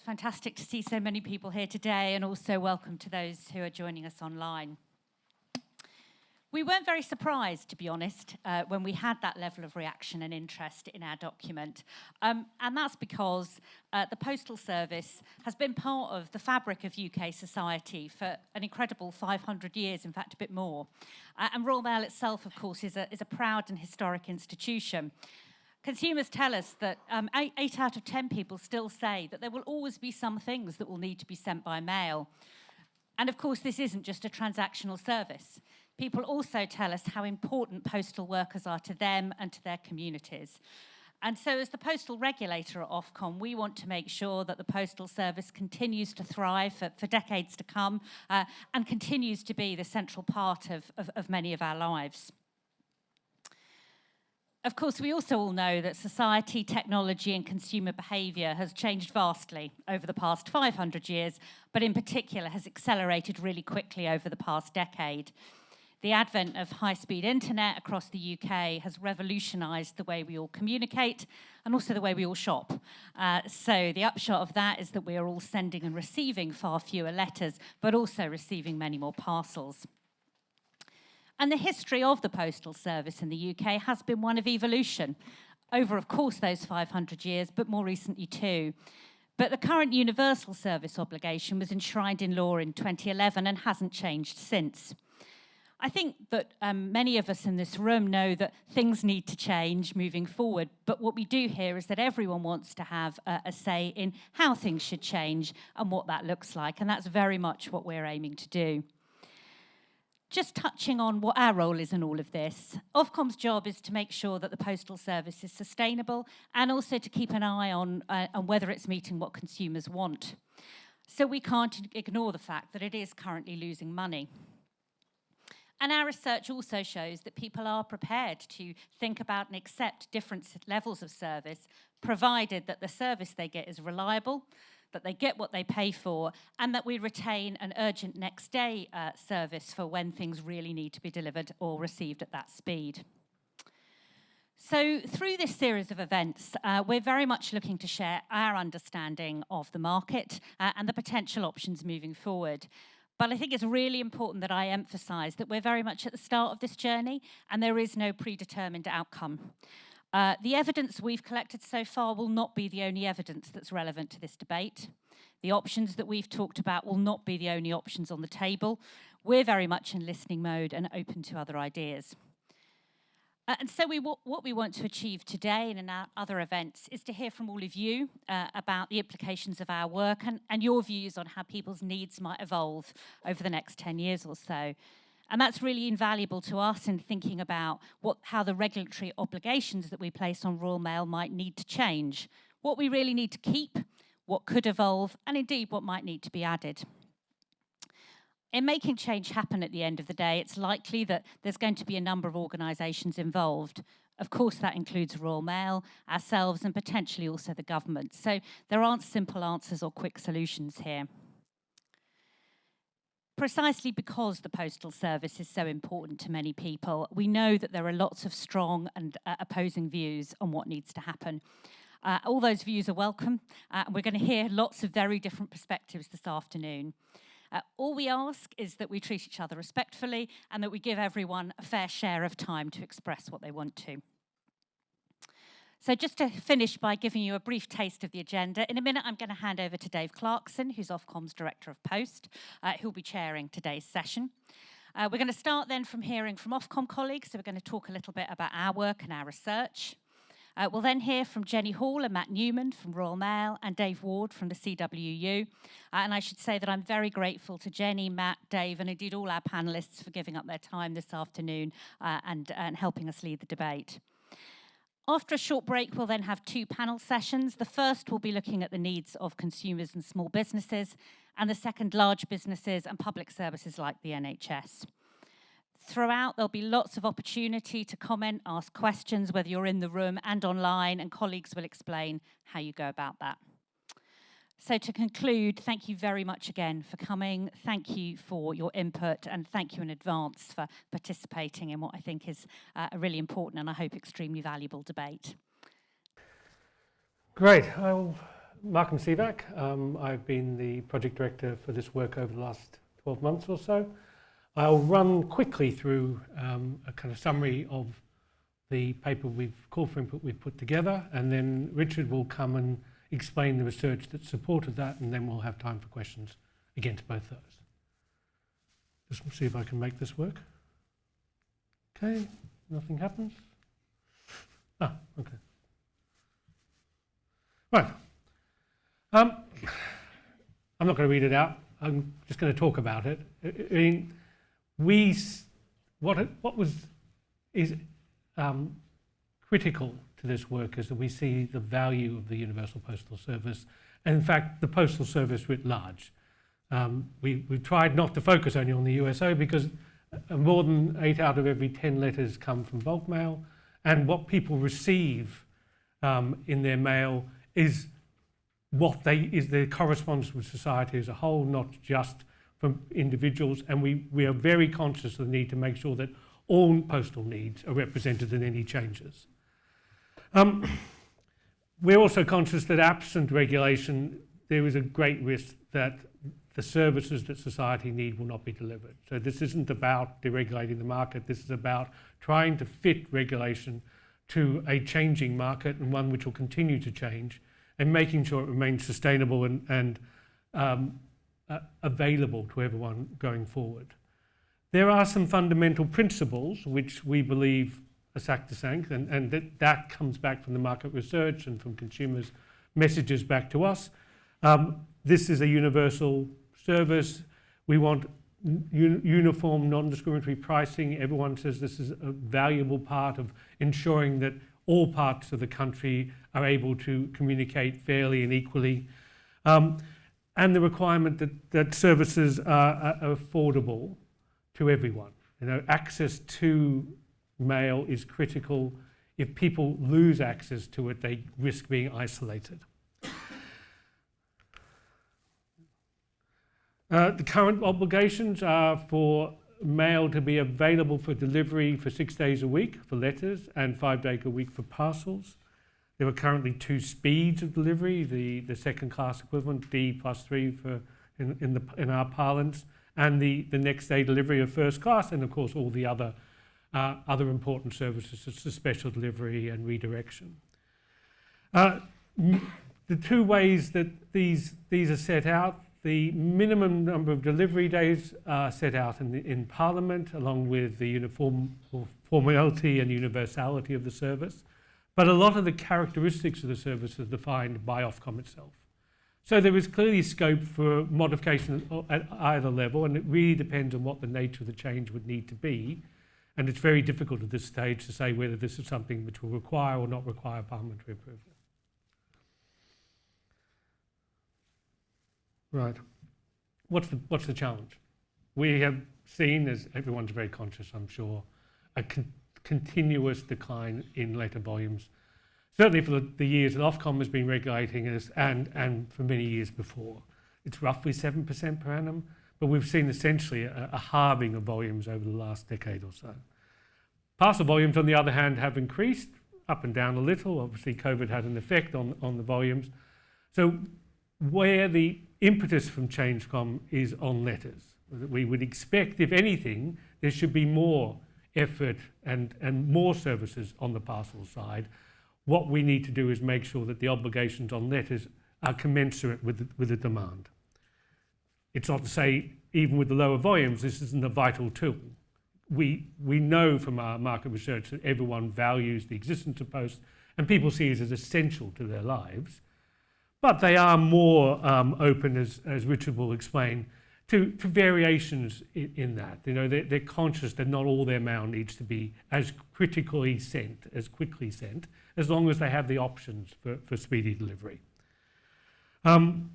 It's fantastic to see so many people here today, and also welcome to those who are joining us online. We weren't very surprised, to be honest, when we had that level of reaction and interest in our document. And that's because the Postal Service has been part of the fabric of UK society for an incredible 500 years, in fact, a bit more. And Royal Mail itself, of course, is a proud and historic institution. Consumers tell us that 8 out of 10 people still say that there will always be some things that will need to be sent by mail. And of course, this isn't just a transactional service. People also tell us how important postal workers are to them and to their communities. And so as the postal regulator at Ofcom, we want to make sure that the Postal Service continues to thrive for decades to come and continues to be the central part of many of our lives. Of course, we also all know that society, technology and consumer behaviour has changed vastly over the past 500 years, but in particular has accelerated really quickly over the past decade. The advent of high-speed internet across the UK has revolutionised the way we all communicate and also the way we all shop. So the upshot of that is that we are all sending and receiving far fewer letters, but also receiving many more parcels. And the history of the Postal Service in the UK has been one of evolution, over, of course, those 500 years, but more recently too. But the current universal service obligation was enshrined in law in 2011 and hasn't changed since. I think that many of us in this room know that things need to change moving forward, but what we do hear is that everyone wants to have a say in how things should change and what that looks like, and that's very much what we're aiming to do. Just touching on what our role is in all of this, Ofcom's job is to make sure that the Postal Service is sustainable and also to keep an eye on whether it's meeting what consumers want. So we can't ignore the fact that it is currently losing money. And our research also shows that people are prepared to think about and accept different levels of service, provided that the service they get is reliable, that they get what they pay for, and that we retain an urgent next day service for when things really need to be delivered or received at that speed. So through this series of events, we're very much looking to share our understanding of the market and the potential options moving forward. But I think it's really important that I emphasise that we're very much at the start of this journey and there is no predetermined outcome. The evidence we've collected so far will not be the only evidence that's relevant to this debate. The options that we've talked about will not be the only options on the table. We're very much in listening mode and open to other ideas. And so what we want to achieve today and in our other events is to hear from all of you about the implications of our work and your views on how people's needs might evolve over the next 10 years or so. And that's really invaluable to us in thinking about how the regulatory obligations that we place on Royal Mail might need to change, what we really need to keep, what could evolve, and indeed what might need to be added. In making change happen at the end of the day, it's likely that there's going to be a number of organisations involved. Of course, that includes Royal Mail, ourselves, and potentially also the government. So there aren't simple answers or quick solutions here. Precisely because the Postal Service is so important to many people, we know that there are lots of strong and opposing views on what needs to happen. All those views are welcome, and we're going to hear lots of very different perspectives this afternoon. All we ask is that we treat each other respectfully and that we give everyone a fair share of time to express what they want to. So just to finish by giving you a brief taste of the agenda, in a minute I'm going to hand over to Dave Clarkson, who's Ofcom's Director of Post, who'll be chairing today's session. We're going to start then from hearing from Ofcom colleagues, so we're going to talk a little bit about our work and our research. We'll then hear from Jenny Hall and Matt Newman from Royal Mail and Dave Ward from the CWU. And I should say that I'm very grateful to Jenny, Matt, Dave, and indeed all our panellists for giving up their time this afternoon and helping us lead the debate. After a short break, we'll then have 2 panel sessions. The first will be looking at the needs of consumers and small businesses, and the second, large businesses and public services like the NHS. Throughout, there'll be lots of opportunity to comment, ask questions, whether you're in the room and online, and colleagues will explain how you go about that. So to conclude, thank you very much again for coming. Thank you for your input, and thank you in advance for participating in what I think is a really important and I hope extremely valuable debate. Great. I'll Markham Sivak. I've been the project director for this work over the last 12 months or so. I'll run quickly through a kind of summary of the paper call for input we've put together, and then Richard will come and explain the research that supported that, and then we'll have time for questions against both those. Just see if I can make this work. Okay, nothing happens. Ah, okay. Right. I'm not going to read it out. I'm just going to talk about it. I mean, what is critical to this work is that we see the value of the Universal Postal Service, and in fact, the Postal Service writ large. We've tried not to focus only on the USO because more than 8 out of every 10 letters come from bulk mail, and what people receive in their mail is their correspondence with society as a whole, not just from individuals. And we are very conscious of the need to make sure that all postal needs are represented in any changes. We're also conscious that absent regulation, there is a great risk that the services that society need will not be delivered. So this isn't about deregulating the market. This is about trying to fit regulation to a changing market, and one which will continue to change, and making sure it remains sustainable and available to everyone going forward. There are some fundamental principles which we believe are sacrosanct, and that comes back from the market research and from consumers' messages back to us. This is a universal service. We want uniform, non-discriminatory pricing. Everyone says this is a valuable part of ensuring that all parts of the country are able to communicate fairly and equally. And the requirement that services are affordable to everyone. You know, access to mail is critical. If people lose access to it, they risk being isolated. The current obligations are for mail to be available for delivery for 6 days a week for letters and 5 days a week for parcels. There are currently 2 speeds of delivery, the second class equivalent, D+3 in our parlance, and the next day delivery of first class, and of course all the other important services such as special delivery and redirection. The 2 ways that these are set out, the minimum number of delivery days are set out in Parliament, along with the uniformity and universality of the service. But a lot of the characteristics of the service are defined by Ofcom itself. So there is clearly scope for modification at either level, and it really depends on what the nature of the change would need to be. And it's very difficult at this stage to say whether this is something which will require or not require parliamentary approval. Right. What's the challenge? We have seen, as everyone's very conscious, I'm sure, a continuous decline in letter volumes. Certainly for the years that Ofcom has been regulating us, and for many years before. It's roughly 7% per annum, but we've seen essentially a halving of volumes over the last decade or so. Parcel volumes, on the other hand, have increased up and down a little. Obviously, COVID had an effect on the volumes. So where the impetus from Changecom is on letters. We would expect, if anything, there should be more effort and more services on the parcel side. What we need to do is make sure that the obligations on letters are commensurate with the demand. It's not to say, even with the lower volumes, this isn't a vital tool. We know from our market research that everyone values the existence of post, and people see it as essential to their lives. But they are more open, as Richard will explain, to variations in that. You know, they're conscious that not all their mail needs to be as critically sent, as quickly sent, as long as they have the options for speedy delivery. And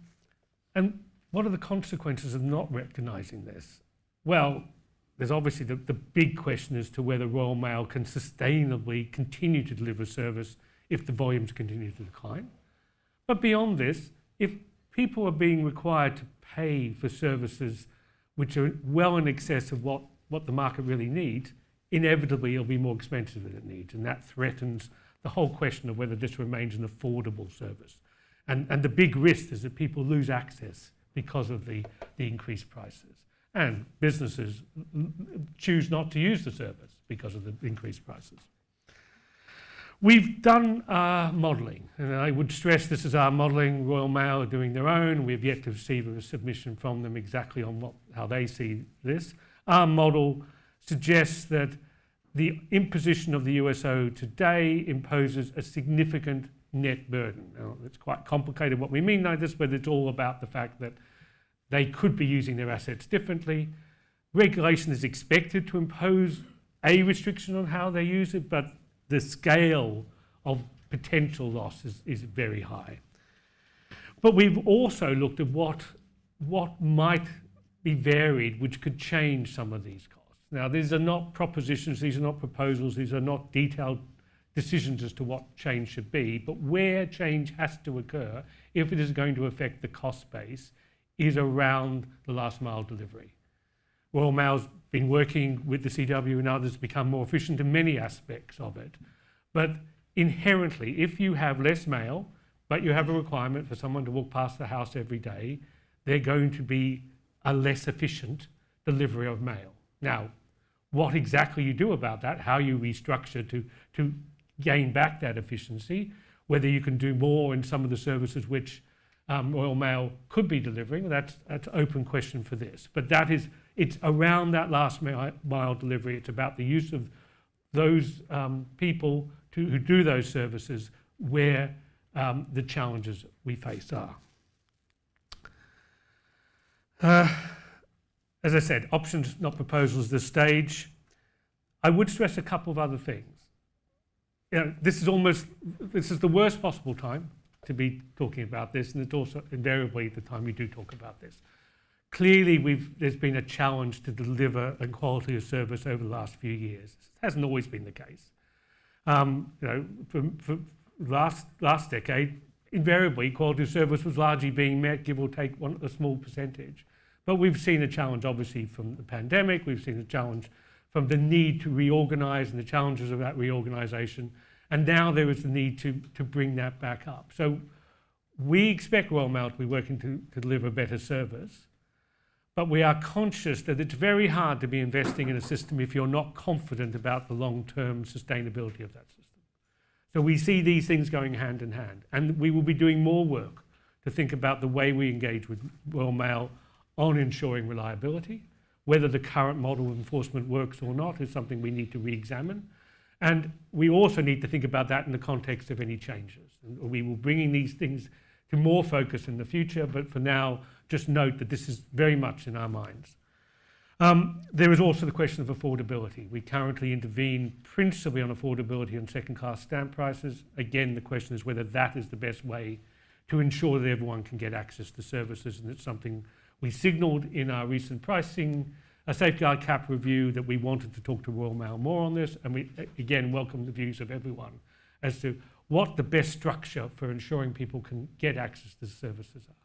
what are the consequences of not recognising this? Well, there's obviously the big question as to whether Royal Mail can sustainably continue to deliver service if the volumes continue to decline. But beyond this, if people are being required to pay for services which are well in excess of what the market really needs, inevitably it'll be more expensive than it needs, and that threatens the whole question of whether this remains an affordable service. And the big risk is that people lose access because of the increased prices. And businesses choose not to use the service because of the increased prices. We've done modelling, and I would stress this is our modelling. Royal Mail are doing their own. We've yet to receive a submission from them exactly on how they see this. Our model suggests that the imposition of the USO today imposes a significant net burden. Now, it's quite complicated what we mean by this, but it's all about the fact that they could be using their assets differently. Regulation is expected to impose a restriction on how they use it, but the scale of potential loss is very high. But we've also looked at what might be varied, which could change some of these costs. Now, these are not propositions, these are not proposals, these are not detailed decisions as to what change should be, but where change has to occur, if it is going to affect the cost base, is around the last mile delivery. Royal Mail's been working with the CW and others to become more efficient in many aspects of it. But inherently, if you have less mail, but you have a requirement for someone to walk past the house every day, they're going to be a less efficient delivery of mail. Now, what exactly you do about that, how you restructure to gain back that efficiency, whether you can do more in some of the services which Royal Mail could be delivering, that's an open question for this. But it's around that last mile delivery. It's about the use of those people who do those services where the challenges we face are. As I said, options, not proposals at this stage. I would stress a couple of other things. This is the worst possible time to be talking about this, and it's also invariably the time we do talk about this. Clearly, there's been a challenge to deliver a quality of service over the last few years. It hasn't always been the case. For last decade, invariably, quality of service was largely being met, give or take a small percentage. But we've seen a challenge, obviously, from the pandemic. We've seen a challenge from the need to reorganise and the challenges of that reorganisation. And now there is the need to bring that back up. So we expect Royal Mail to be working to deliver better service, but we are conscious that it's very hard to be investing in a system if you're not confident about the long-term sustainability of that system. So we see these things going hand in hand, and we will be doing more work to think about the way we engage with Royal Mail on ensuring reliability. Whether the current model of enforcement works or not is something we need to re-examine. And we also need to think about that in the context of any changes. And we will bring these things to more focus in the future, but for now, just note that this is very much in our minds. There is also the question of affordability. We currently intervene principally on affordability on second-class stamp prices. Again, the question is whether that is the best way to ensure that everyone can get access to services, and it's something we signalled in our recent pricing a safeguard cap review that we wanted to talk to Royal Mail more on this, and we again welcome the views of everyone as to what the best structure for ensuring people can get access to the services are.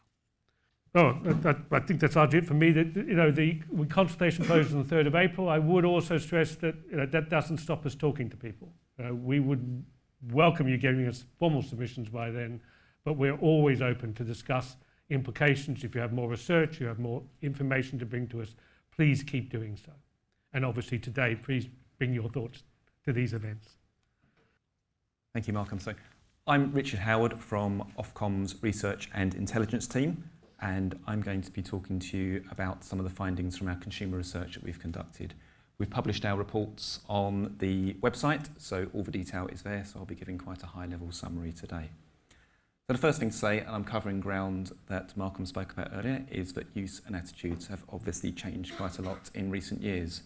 I think that's largely it for me. The consultation closes on the 3rd of April. I would also stress that that doesn't stop us talking to people. We would welcome you giving us formal submissions by then, but we're always open to discuss implications. If you have more research, you have more information to bring to us, please keep doing so. And obviously today, please bring your thoughts to these events. Thank you, Markham. So I'm Richard Howard from Ofcom's Research and Intelligence team, and I'm going to be talking to you about some of the findings from our consumer research that we've conducted. We've published our reports on the website, so all the detail is there, so I'll be giving quite a high-level summary today. So the first thing to say, and I'm covering ground that Markham spoke about earlier, is that use and attitudes have obviously changed quite a lot in recent years.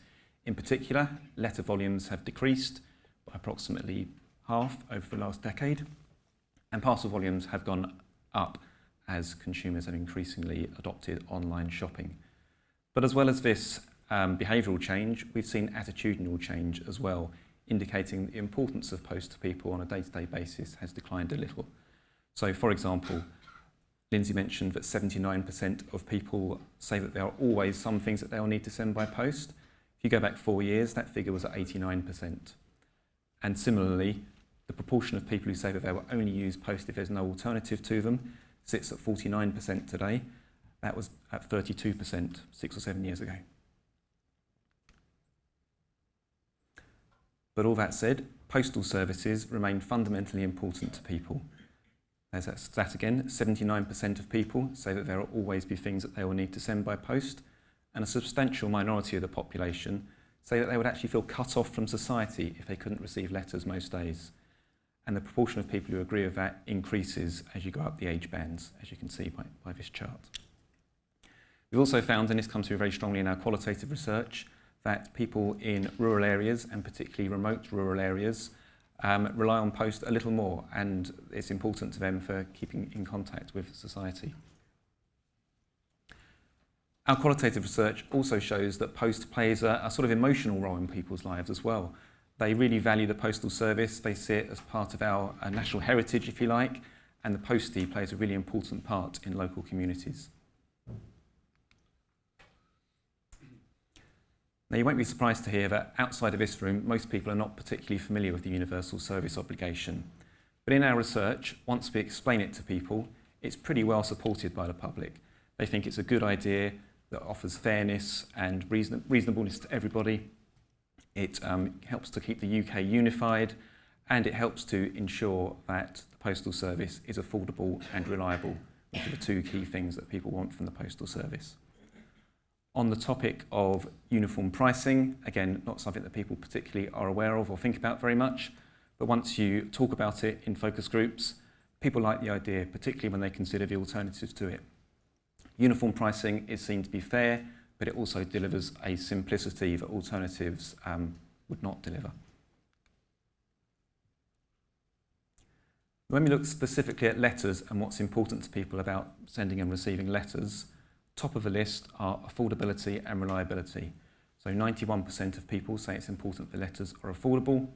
In particular, letter volumes have decreased by approximately half over the last decade, and parcel volumes have gone up as consumers have increasingly adopted online shopping. But as well as this behavioural change, we've seen attitudinal change as well, indicating the importance of post to people on a day-to-day basis has declined a little. So, for example, Lindsey mentioned that 79% of people say that there are always some things that they'll need to send by post. If you go back 4 years, that figure was at 89%. And similarly, the proportion of people who say that they will only use post if there's no alternative to them sits at 49% today. That was at 32% 6 or 7 years ago. But all that said, postal services remain fundamentally important to people. There's that stat again, 79% of people say that there will always be things that they will need to send by post, and a substantial minority of the population say that they would actually feel cut off from society if they couldn't receive letters most days. And the proportion of people who agree with that increases as you go up the age bands, as you can see by this chart. We've also found, and this comes through very strongly in our qualitative research, that people in rural areas, and particularly remote rural areas, rely on post a little more, and it's important to them for keeping in contact with society. Our qualitative research also shows that post plays a sort of emotional role in people's lives as well. They really value the postal service, they see it as part of our national heritage, if you like, and the postie plays a really important part in local communities. Now, you won't be surprised to hear that outside of this room, most people are not particularly familiar with the universal service obligation. But in our research, once we explain it to people, it's pretty well supported by the public. They think it's a good idea that offers fairness and reasonableness to everybody. It helps to keep the UK unified, and it helps to ensure that the postal service is affordable and reliable, which are the two key things that people want from the postal service. On the topic of uniform pricing, again, not something that people particularly are aware of or think about very much, but once you talk about it in focus groups, people like the idea, particularly when they consider the alternatives to it. Uniform pricing is seen to be fair, but it also delivers a simplicity that alternatives would not deliver. When we look specifically at letters and what's important to people about sending and receiving letters, top of the list are affordability and reliability. So 91% of people say it's important that letters are affordable,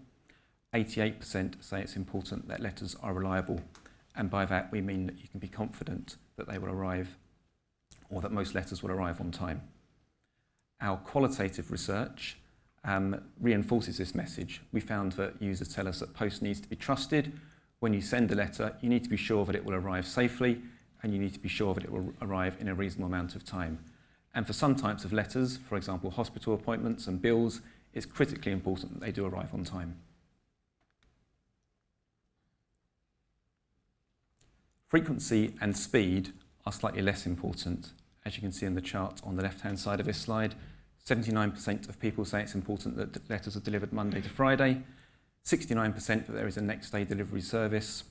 88% say it's important that letters are reliable, and by that we mean that you can be confident that they will arrive, or that most letters will arrive on time. Our qualitative research reinforces this message. We found that users tell us that post needs to be trusted. When you send a letter, you need to be sure that it will arrive safely, and you need to be sure that it will arrive in a reasonable amount of time. And for some types of letters, for example hospital appointments and bills, it's critically important that they do arrive on time. Frequency and speed are slightly less important. As you can see in the chart on the left-hand side of this slide, 79% of people say it's important that letters are delivered Monday to Friday, 69% that there is a next day delivery service,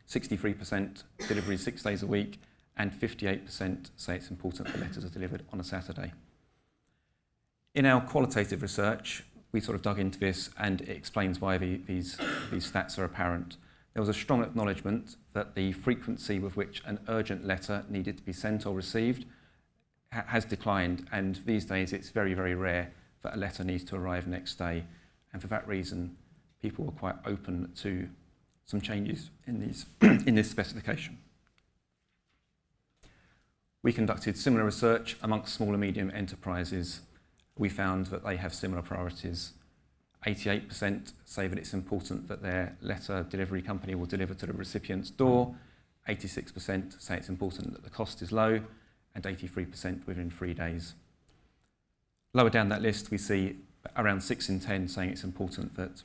63% delivery 6 days a week, and 58% say it's important that letters are delivered on a Saturday. In our qualitative research, we sort of dug into this, and it explains why these stats are apparent. There was a strong acknowledgement that the frequency with which an urgent letter needed to be sent or received has declined, and these days it's very, very rare that a letter needs to arrive next day. And for that reason, people were quite open to some changes in this specification. We conducted similar research amongst small and medium enterprises. We found that they have similar priorities. 88% say that it's important that their letter delivery company will deliver to the recipient's door, 86% say it's important that the cost is low, and 83% within 3 days. Lower down that list, we see around 6 in 10 saying it's important that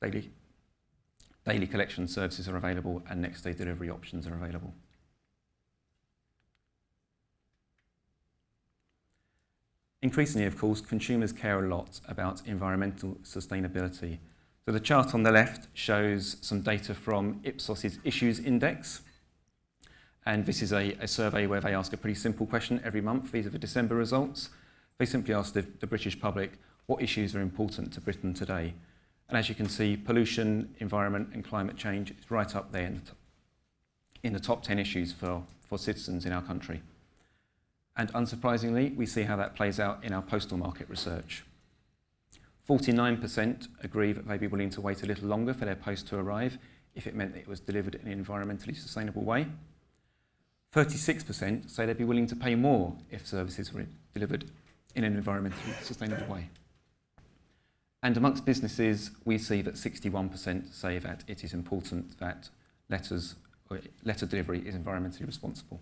daily collection services are available and next day delivery options are available. Increasingly, of course, consumers care a lot about environmental sustainability. So the chart on the left shows some data from Ipsos's Issues Index. And this is a survey where they ask a pretty simple question every month. These are the December results. They simply ask the British public what issues are important to Britain today. And as you can see, pollution, environment and climate change is right up there in the top 10 issues for citizens in our country. And unsurprisingly, we see how that plays out in our postal market research. 49% agree that they'd be willing to wait a little longer for their post to arrive if it meant that it was delivered in an environmentally sustainable way. 36% say they'd be willing to pay more if services were delivered in an environmentally sustainable way. And amongst businesses, we see that 61% say that it is important that letters or letter delivery is environmentally responsible.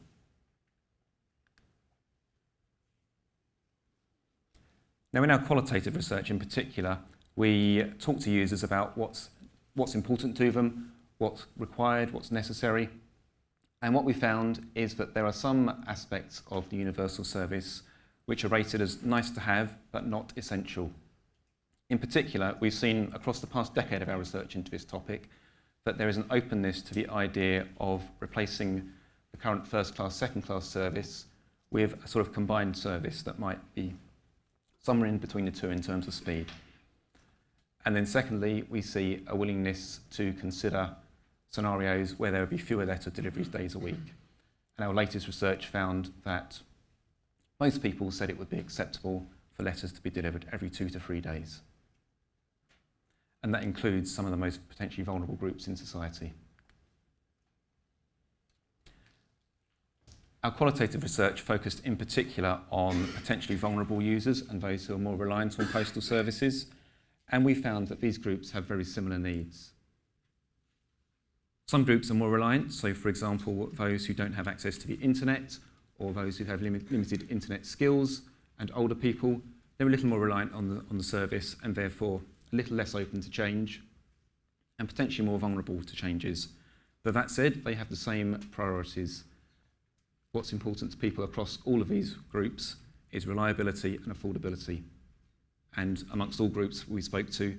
Now, in our qualitative research in particular, we talk to users about what's important to them, what's required, what's necessary. And what we found is that there are some aspects of the universal service which are rated as nice to have, but not essential. In particular, we've seen across the past decade of our research into this topic that there is an openness to the idea of replacing the current first-class, second-class service with a sort of combined service that might be somewhere in between the two in terms of speed. And then secondly, we see a willingness to consider scenarios where there would be fewer letter deliveries days a week. And our latest research found that most people said it would be acceptable for letters to be delivered every 2 to 3 days. And that includes some of the most potentially vulnerable groups in society. Our qualitative research focused in particular on potentially vulnerable users and those who are more reliant on postal services, and we found that these groups have very similar needs. Some groups are more reliant, so for example, those who don't have access to the internet or those who have limited internet skills, and older people, they're a little more reliant on the service and therefore a little less open to change and potentially more vulnerable to changes. But that said, they have the same priorities. What's important to people across all of these groups is reliability and affordability. And amongst all groups we spoke to,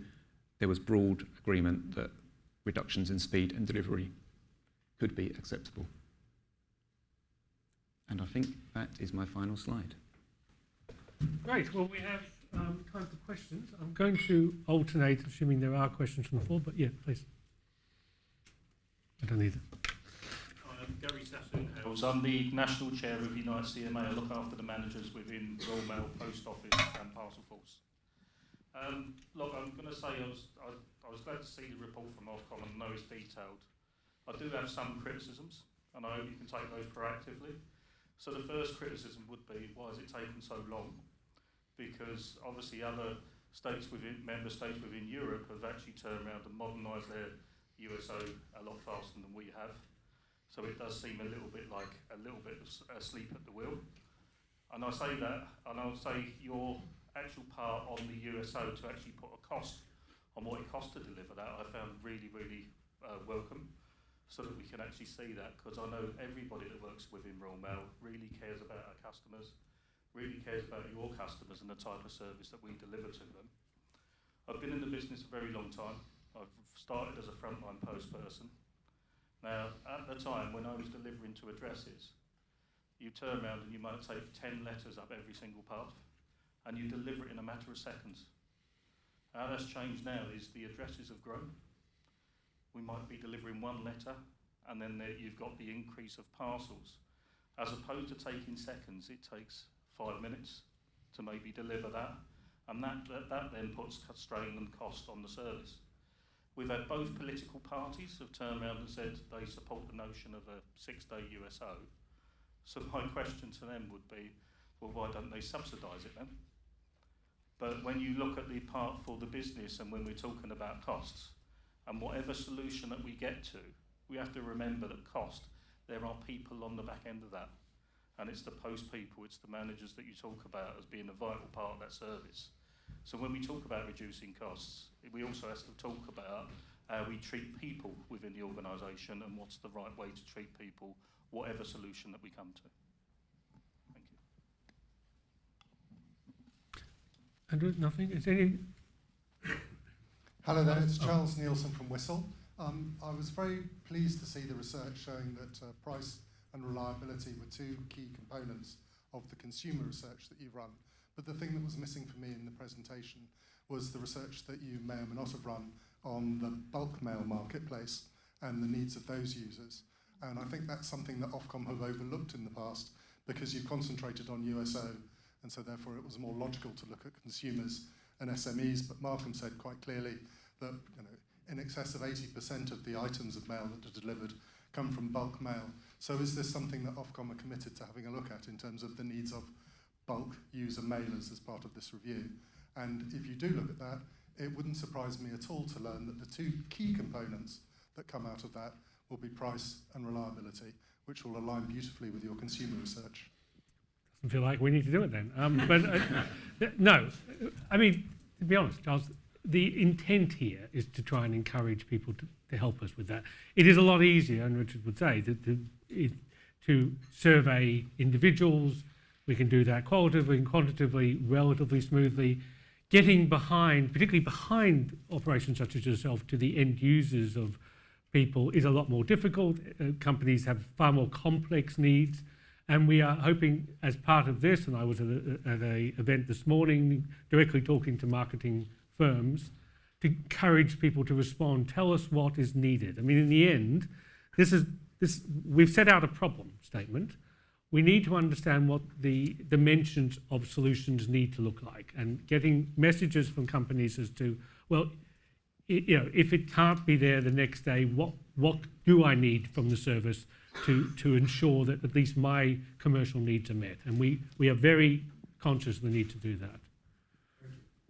there was broad agreement that reductions in speed and delivery could be acceptable. And I think that is my final slide. Great. Well, we have time for questions. I'm going to alternate, assuming there are questions from the floor, but yeah, please. I don't need it. I'm Gary Sassoon-Hales. I'm the National Chair of Unite CMA. I look after the managers within Royal Mail, Post Office and Parcel Force. Look, I'm going to say I was glad to see the report from Ofcom and know it's detailed. I do have some criticisms, and I hope you can take those proactively. So the first criticism would be, why has it taken so long? Because obviously other states member states within Europe have actually turned around and modernised their USO a lot faster than we have. So it does seem a little bit asleep at the wheel. And I say that, and I'll say your actual part on the USO to actually put a cost on what it costs to deliver that, I found really, really welcome, so that we can actually see that, because I know everybody that works within Royal Mail really cares about our customers, really cares about your customers and the type of service that we deliver to them. I've been in the business a very long time. I've started as a frontline post person. Now, at the time when I was delivering to addresses, you turn around and you might take 10 letters up every single path, and you deliver it in a matter of seconds. How that's changed now is the addresses have grown. We might be delivering one letter, and then you've got the increase of parcels. As opposed to taking seconds, it takes 5 minutes to maybe deliver that, and that then puts strain and cost on the service. We've had both political parties have turned around and said they support the notion of a 6-day USO. So my question to them would be, well, why don't they subsidise it then? But when you look at the part for the business and when we're talking about costs, and whatever solution that we get to, we have to remember that cost, there are people on the back end of that. And it's the post people, it's the managers that you talk about as being a vital part of that service. So when we talk about reducing costs, we also have to talk about how we treat people within the organisation and what's the right way to treat people, whatever solution that we come to. Thank you. Andrew, nothing? Is any? Hello there, it's Charles Nielsen from Fussell. I was very pleased to see the research showing that price and reliability were two key components of the consumer research that you've run. But the thing that was missing for me in the presentation was the research that you may or may not have run on the bulk mail marketplace and the needs of those users. And I think that's something that Ofcom have overlooked in the past because you've concentrated on USO, and so therefore it was more logical to look at consumers and SMEs. But Markham said quite clearly that in excess of 80% of the items of mail that are delivered come from bulk mail. So is this something that Ofcom are committed to having a look at in terms of the needs of bulk user mailers as part of this review? And if you do look at that, it wouldn't surprise me at all to learn that the two key components that come out of that will be price and reliability, which will align beautifully with your consumer research. Doesn't feel like we need to do it then. No, I mean, to be honest, Charles, the intent here is to try and encourage people to help us with that. It is a lot easier, and Richard would say, to survey individuals. We can do that qualitatively and quantitatively, relatively smoothly. Getting behind, particularly behind operations such as yourself, to the end users of people is a lot more difficult. Companies have far more complex needs. And we are hoping, as part of this, and I was at an event this morning directly talking to marketing firms, to encourage people to respond, tell us what is needed. I mean, in the end, we've set out a problem statement. We need to understand what the dimensions of solutions need to look like, and getting messages from companies as to, well, if it can't be there the next day, what do I need from the service to ensure that at least my commercial needs are met? And we are very conscious of the need to do that.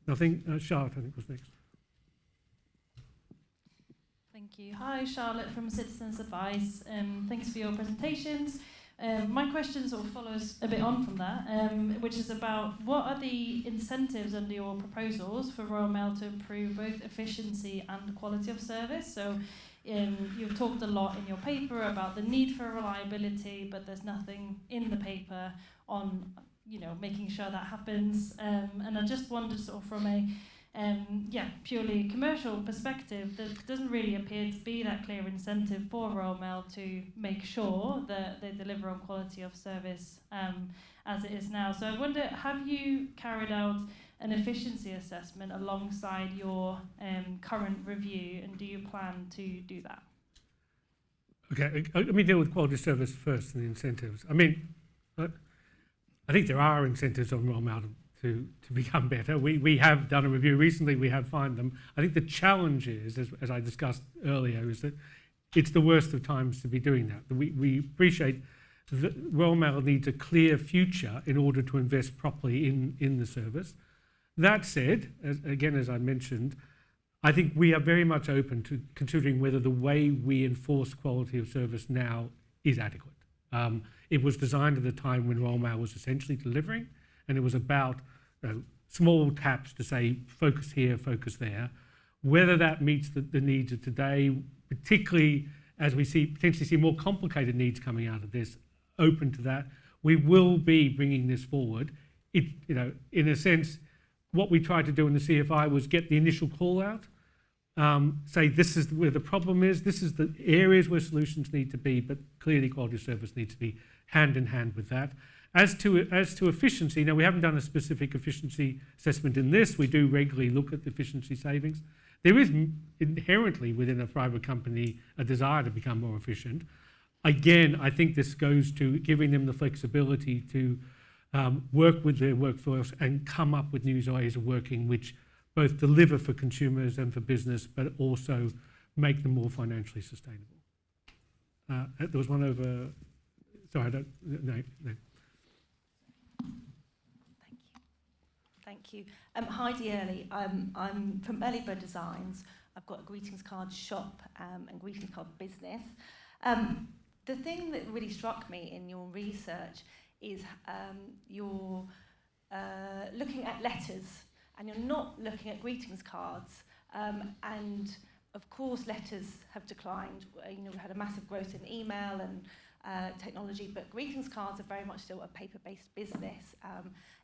Nothing, Charlotte, I think was next. Thank you. Hi, Charlotte from Citizens Advice. Thanks for your presentations. My question sort of follows a bit on from that, which is about what are the incentives under your proposals for Royal Mail to improve both efficiency and quality of service? So you've talked a lot in your paper about the need for reliability, but there's nothing in the paper on making sure that happens. And I just wondered, sort of from a purely commercial perspective, there doesn't really appear to be that clear incentive for Royal Mail to make sure that they deliver on quality of service as it is now. So I wonder, have you carried out an efficiency assessment alongside your current review, and do you plan to do that? Okay, let me deal with quality of service first and the incentives. I mean, I think there are incentives on Royal Mail to become better. We have done a review recently, we have found them. I think the challenge is, as I discussed earlier, is that it's the worst of times to be doing that. We appreciate that Royal Mail needs a clear future in order to invest properly in the service. That said, as I mentioned, I think we are very much open to considering whether the way we enforce quality of service now is adequate. It was designed at a time when Royal Mail was essentially delivering, and it was about small taps to say, focus here, focus there. Whether that meets the needs of today, particularly as we potentially see more complicated needs coming out of this, open to that. We will be bringing this forward. In a sense, what we tried to do in the CFI was get the initial call out, say this is where the problem is, this is the areas where solutions need to be, but clearly quality of service needs to be hand in hand with that. As to efficiency, now we haven't done a specific efficiency assessment in this. We do regularly look at efficiency savings. There is inherently within a private company a desire to become more efficient. Again, I think this goes to giving them the flexibility to work with their workforce and come up with new ways of working which both deliver for consumers and for business, but also make them more financially sustainable. There was one over, sorry, I don't, no. Thank you. Heidi Early. I'm from Early Bird Designs. I've got a greetings card shop and greetings card business. The thing that really struck me in your research is you're looking at letters and you're not looking at greetings cards. And of course, letters have declined. We've had a massive growth in email and technology, but greetings cards are very much still a paper-based business.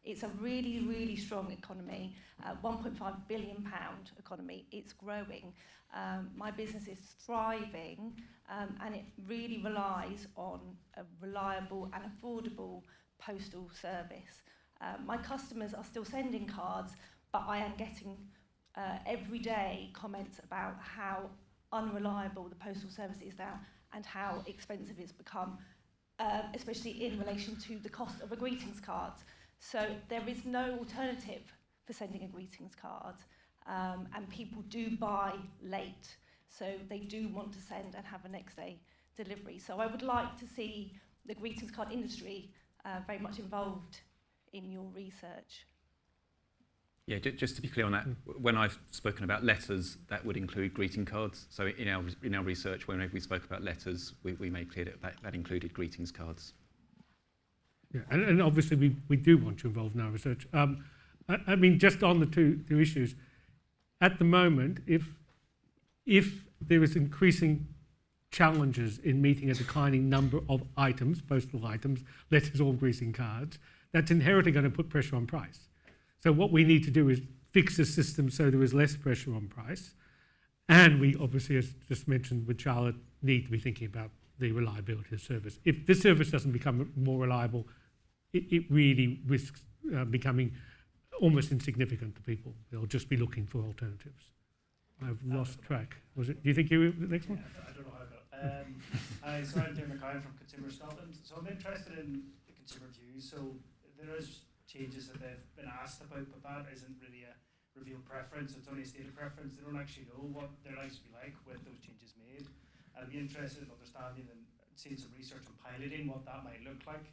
It's a really, really strong economy, £1.5 billion economy. It's growing. My business is thriving, and it really relies on a reliable and affordable postal service. My customers are still sending cards, but I am getting every day comments about how unreliable the postal service is now and how expensive it's become, especially in relation to the cost of a greetings card. So there is no alternative for sending a greetings card, and people do buy late, so they do want to send and have a next day delivery. So I would like to see the greetings card industry very much involved in your research. Yeah, just to be clear on that, when I've spoken about letters, that would include greeting cards. So in our research, whenever we spoke about letters, we made clear that included greetings cards. Yeah, and obviously we do want you involved in our research. I mean, just on the two issues, at the moment, if there is increasing challenges in meeting a declining number of items, postal items, letters or greeting cards, that's inherently going to put pressure on price. So what we need to do is fix the system so there is less pressure on price. And we obviously, as just mentioned with Charlotte, need to be thinking about the reliability of service. If the service doesn't become more reliable, it really risks becoming almost insignificant to people. They'll just be looking for alternatives. I've lost track. Do you think you were the next one? I don't know how I got it. So I'm Dermot McCown from Consumer Scotland. So I'm interested in the consumer views. So there is changes that they've been asked about, but that isn't really a revealed preference. It's only a stated preference. They don't actually know what their lives will be like with those changes made. I'd be interested in understanding and seeing some research and piloting what that might look like.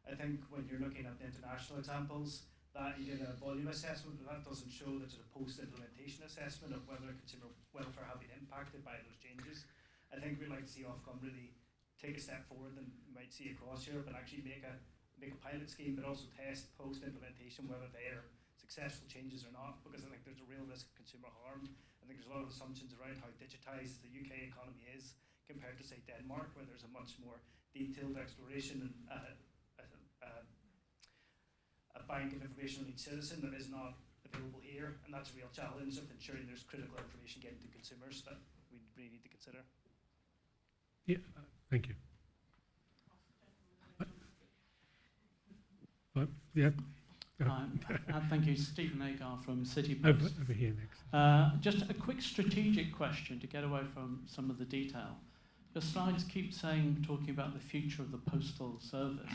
I think when you're looking at the international examples, that you did a volume assessment, but that doesn't show that there's a post-implementation assessment of whether consumer welfare have been impacted by those changes. I think we'd like to see Ofcom really take a step forward than you might see across Europe and actually make a pilot scheme, but also test post-implementation whether they are successful changes or not, because I think there's a real risk of consumer harm. I think there's a lot of assumptions around how digitised the UK economy is compared to, say, Denmark, where there's a much more detailed exploration and a bank of information on each citizen that is not available here, and that's a real challenge of ensuring there's critical information getting to consumers that we really need to consider. Yeah, thank you. Yeah. Thank you, Stephen Agar from City Over Post. here next. Just a quick strategic question to get away from some of the detail. Your slides keep talking about the future of the postal service,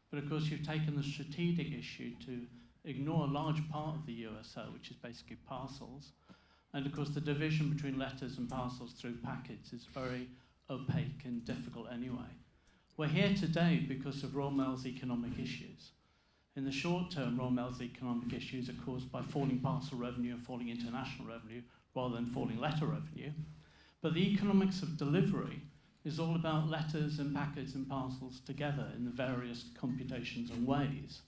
but of course you've taken the strategic issue to ignore a large part of the USO, which is basically parcels. And of course the division between letters and parcels through packets is very opaque and difficult anyway. We're here today because of Royal Mail's economic issues. In the short term, Royal Mail's economic issues are caused by falling parcel revenue and falling international revenue rather than falling letter revenue. But the economics of delivery is all about letters and packets and parcels together in the various computations and ways.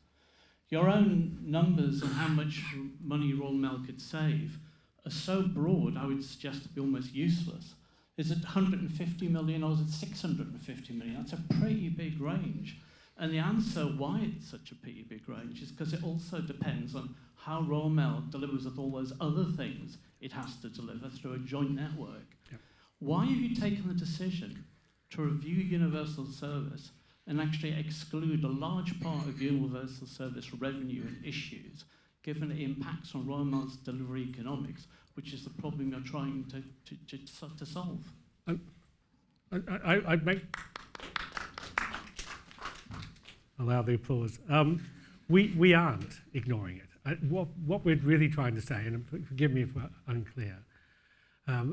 Your own numbers on how much money Royal Mail could save are so broad, I would suggest to be almost useless. Is it 150 million or is it 650 million? That's a pretty big range. And the answer why it's such a pretty big range is because it also depends on how Royal Mail delivers with all those other things it has to deliver through a joint network. Yep. Why have you taken the decision to review universal service and actually exclude a large part of universal service revenue and issues, given it impacts on Royal Mail's delivery economics, which is the problem you're trying to solve? I'd make... Allow the applause. We aren't ignoring it. What we're really trying to say, and forgive me if we're unclear,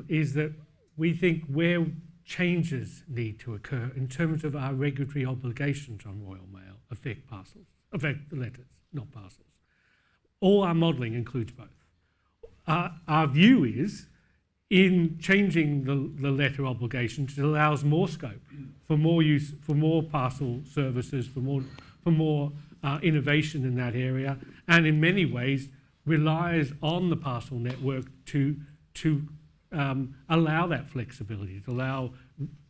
is that we think where changes need to occur in terms of our regulatory obligations on Royal Mail affect the letters, not parcels. All our modelling includes both. Our view is, in changing the letter obligations, it allows more scope for more use, for more parcel services, for more innovation in that area, and in many ways relies on the parcel network to allow that flexibility, to allow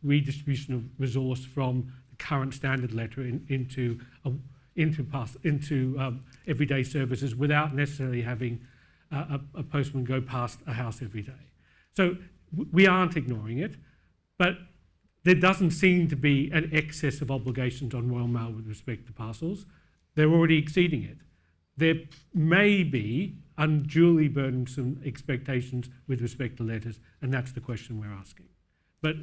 redistribution of resource from the current standard letter into everyday services without necessarily having a postman go past a house every day. So we aren't ignoring it, but there doesn't seem to be an excess of obligations on Royal Mail with respect to parcels. They're already exceeding it. There may be unduly burdensome expectations with respect to letters, and that's the question we're asking. But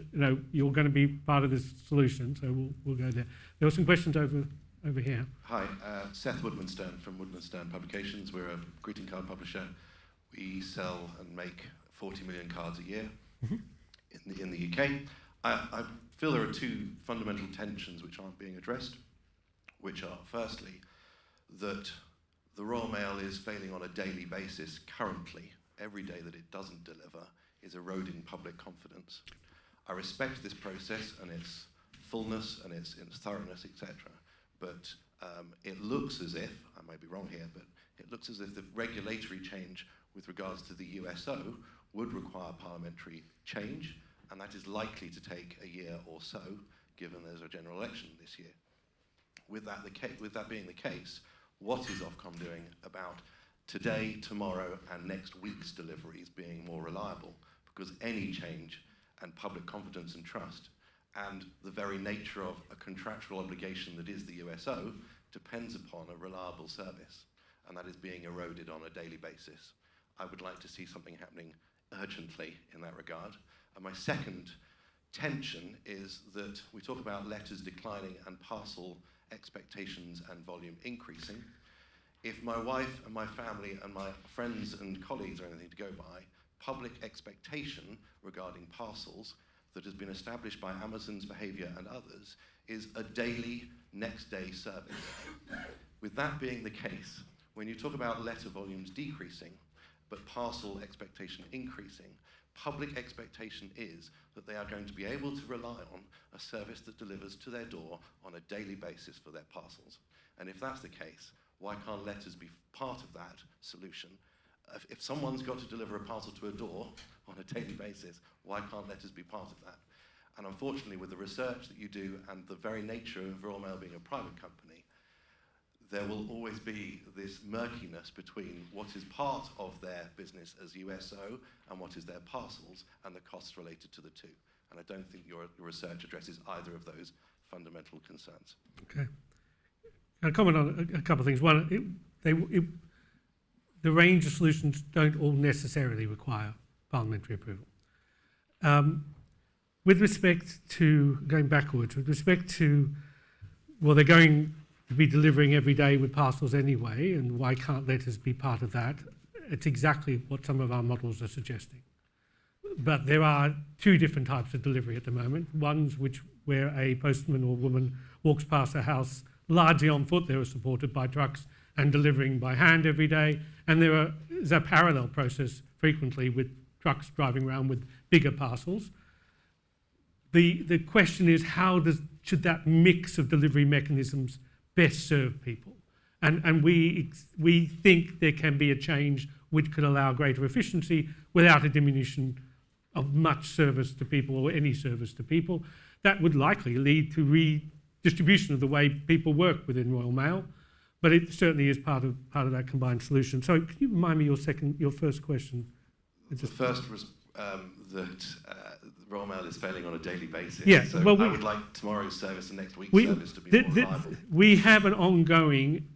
you're going to be part of this solution, so we'll go there. There were some questions over here. Hi, Seth Woodman-Stern from Woodman-Stern Publications. We're a greeting card publisher. We sell and make 40 million cards a year in the UK. I feel there are two fundamental tensions which aren't being addressed, which are, firstly, that the Royal Mail is failing on a daily basis currently. Every day that it doesn't deliver is eroding public confidence. I respect this process and its fullness and its thoroughness, etc. But it looks as if, I may be wrong here, but it looks as if the regulatory change with regards to the USO would require parliamentary change, and that is likely to take a year or so, given there's a general election this year. With that being the case, what is Ofcom doing about today, tomorrow, and next week's deliveries being more reliable? Because any change and public confidence and trust and the very nature of a contractual obligation that is the USO depends upon a reliable service, and that is being eroded on a daily basis. I would like to see something happening urgently in that regard. And my second tension is that we talk about letters declining and parcel expectations and volume increasing. If my wife and my family and my friends and colleagues are anything to go by, public expectation regarding parcels that has been established by Amazon's behaviour and others is a daily, next day service. With that being the case, when you talk about letter volumes decreasing, but parcel expectation increasing, public expectation is that they are going to be able to rely on a service that delivers to their door on a daily basis for their parcels. And if that's the case, why can't letters be part of that solution? If someone's got to deliver a parcel to a door on a daily basis, why can't letters be part of that? And unfortunately, with the research that you do and the very nature of Royal Mail being a private company, there will always be this murkiness between what is part of their business as USO and what is their parcels and the costs related to the two. And I don't think your research addresses either of those fundamental concerns. Okay. I'll comment on a couple of things. One, the range of solutions don't all necessarily require parliamentary approval. With respect to, going backwards, with respect to, well, they're going to be delivering every day with parcels anyway, and why can't letters be part of that? It's exactly what some of our models are suggesting. But there are two different types of delivery at the moment. Ones where a postman or woman walks past a house largely on foot, they are supported by trucks and delivering by hand every day. And there's a parallel process frequently with trucks driving around with bigger parcels. The question is, should that mix of delivery mechanisms best serve people? And we think there can be a change which could allow greater efficiency without a diminution of much service to people or any service to people. That would likely lead to redistribution of the way people work within Royal Mail, but it certainly is part of that combined solution. So can you remind me your first question? The first was that Royal Mail is failing on a daily basis. Yeah, so well, I would like tomorrow's service and next week's service to be more reliable. We have an ongoing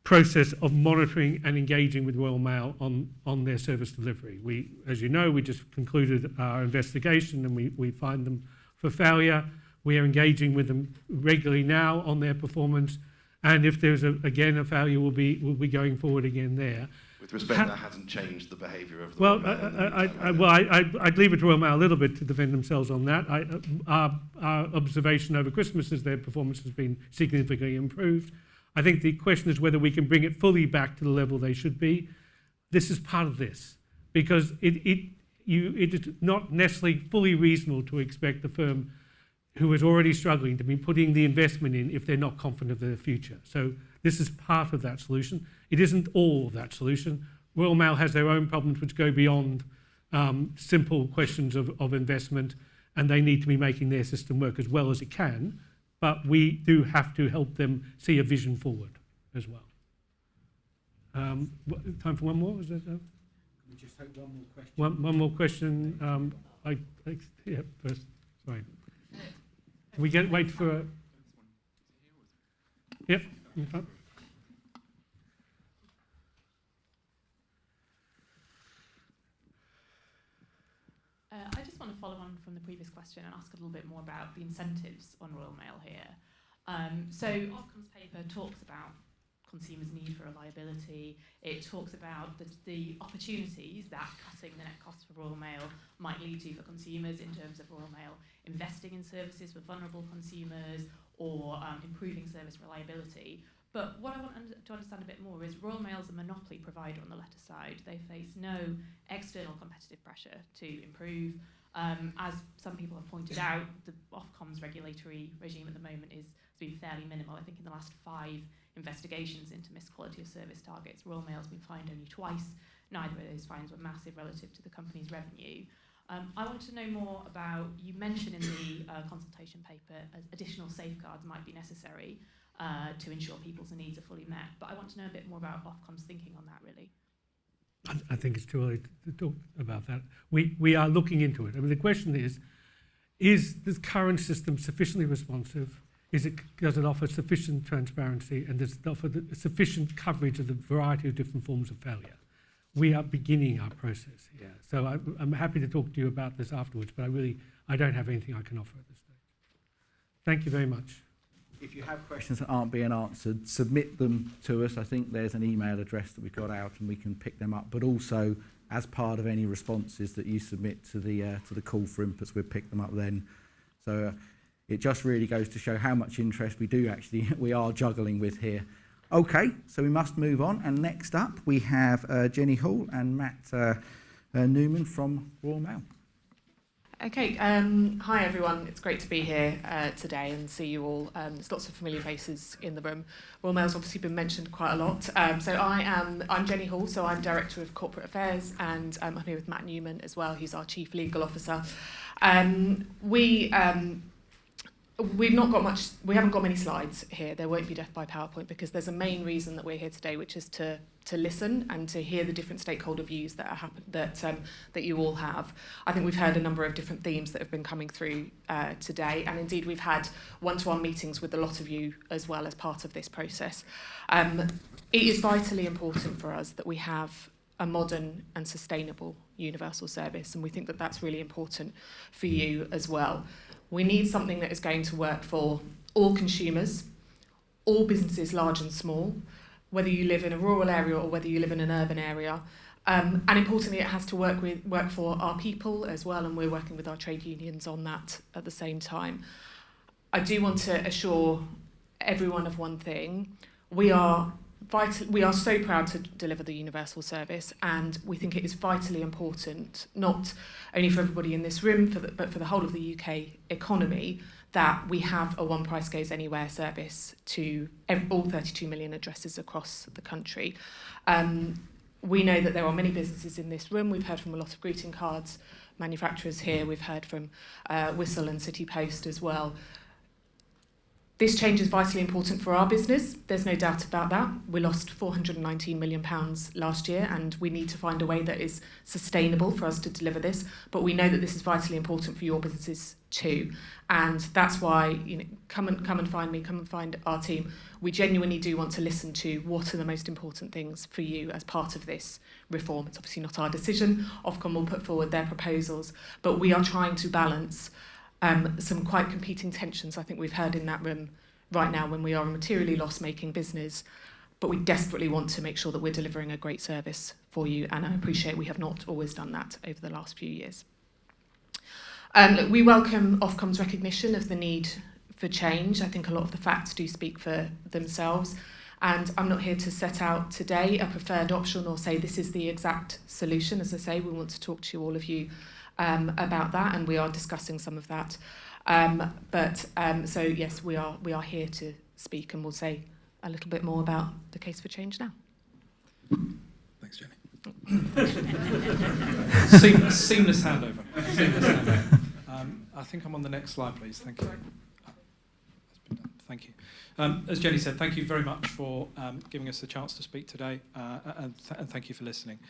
process of monitoring and engaging with Royal Mail on their service delivery. We, as you know, we just concluded our investigation and we find them for failure. We are engaging with them regularly now on their performance, and if there's again a failure, we'll be going forward again there. With respect, that hasn't changed the behaviour of the Royal Mail. I'd leave it to Royal Mail a little bit to defend themselves on that. Our observation over Christmas is their performance has been significantly improved. I think the question is whether we can bring it fully back to the level they should be. This is part of this, because it is not necessarily fully reasonable to expect the firm who is already struggling to be putting the investment in if they're not confident of their future. So this is part of that solution. It isn't all of that solution. Royal Mail has their own problems which go beyond simple questions of investment, and they need to be making their system work as well as it can, but we do have to help them see a vision forward as well. Time for one more? Is that, Can we just take one more question? one more question. Yeah, first. Sorry. We wait for a... Yep, in front. I just want to follow on from the previous question and ask a little bit more about the incentives on Royal Mail here. So Ofcom's paper talks about consumers' need for reliability. It talks about the opportunities that cutting the net cost for Royal Mail might lead to for consumers in terms of Royal Mail investing in services for vulnerable consumers or improving service reliability. But what I want to understand a bit more is Royal Mail's a monopoly provider on the letter side. They face no external competitive pressure to improve. As some people have pointed out, the Ofcom's regulatory regime at the moment has been fairly minimal. I think in the last 5 investigations into missed quality of service targets, Royal Mail's been fined only twice. Neither of those fines were massive relative to the company's revenue. I want to know more about, you mentioned in the consultation paper additional safeguards might be necessary to ensure people's needs are fully met. But I want to know a bit more about Ofcom's thinking on that, really. I think it's too early to talk about that. We are looking into it. I mean, the question is the current system sufficiently responsive? Does it offer sufficient transparency, and does it offer sufficient coverage of the variety of different forms of failure? We are beginning our process here. So I'm happy to talk to you about this afterwards, but I don't have anything I can offer at this stage. Thank you very much. If you have questions that aren't being answered, submit them to us. I think there's an email address that we've got out and we can pick them up. But also, as part of any responses that you submit to the call for inputs, we'll pick them up then. So it just really goes to show how much interest we are juggling with here. Okay, so we must move on. And next up, we have Jenny Hall and Matt Newman from Royal Mail. Okay, hi everyone. It's great to be here today and see you all. There's lots of familiar faces in the room. Royal Mail's obviously been mentioned quite a lot. I'm Jenny Hall, so I'm Director of Corporate Affairs, and I'm here with Matt Newman as well, who's our Chief Legal Officer. We haven't got many slides here. There won't be death by PowerPoint because there's a main reason that we're here today, which is to listen and to hear the different stakeholder views that you all have. I think we've heard a number of different themes that have been coming through today, and indeed we've had one-to-one meetings with a lot of you as well as part of this process. It is vitally important for us that we have a modern and sustainable universal service, and we think that that's really important for you as well. We need something that is going to work for all consumers, all businesses large and small, whether you live in a rural area or whether you live in an urban area. And importantly, it has to work for our people as well, and we're working with our trade unions on that at the same time. I do want to assure everyone of one thing. We are so proud to deliver the universal service, and we think it is vitally important, not only for everybody in this room, but for the whole of the UK economy, that we have a one price goes anywhere service to all 32 million addresses across the country. We know that there are many businesses in this room. We've heard from a lot of greeting cards manufacturers here. We've heard from Fussell and City Post as well. This change is vitally important for our business. There's no doubt about that. We lost £419 million last year, and we need to find a way that is sustainable for us to deliver this. But we know that this is vitally important for your businesses too. And that's why, come and find me, come and find our team. We genuinely do want to listen to what are the most important things for you as part of this reform. It's obviously not our decision. Ofcom will put forward their proposals, but we are trying to balance some quite competing tensions I think we've heard in that room right now when we are a materially loss-making business, but we desperately want to make sure that we're delivering a great service for you, and I appreciate we have not always done that over the last few years. We welcome Ofcom's recognition of the need for change. I think a lot of the facts do speak for themselves, and I'm not here to set out today a preferred option or say this is the exact solution. As I say, we want to talk to all of you about that, and we are discussing some of that. So yes, we are here to speak, and we'll say a little bit more about the case for change now. Thanks, Jenny. Seamless handover. I think I'm on the next slide, please. Thank you. Thank you. As Jenny said, thank you very much for giving us the chance to speak today, and thank you for listening.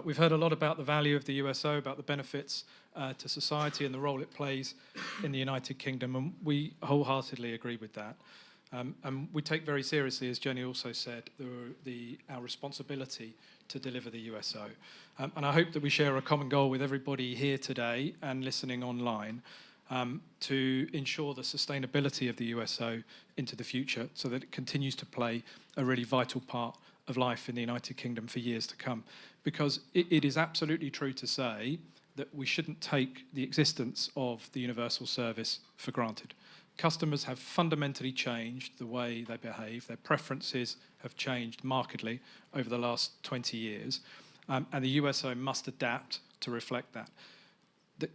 We've heard a lot about the value of the USO, about the benefits to society and the role it plays in the United Kingdom, and we wholeheartedly agree with that. And we take very seriously, as Jenny also said, our responsibility to deliver the USO. And I hope that we share a common goal with everybody here today and listening online, to ensure the sustainability of the USO into the future so that it continues to play a really vital part of life in the United Kingdom for years to come. Because it is absolutely true to say that we shouldn't take the existence of the universal service for granted. customers have fundamentally changed the way they behave. Their preferences have changed markedly over the last 20 years, and the USO must adapt to reflect that. The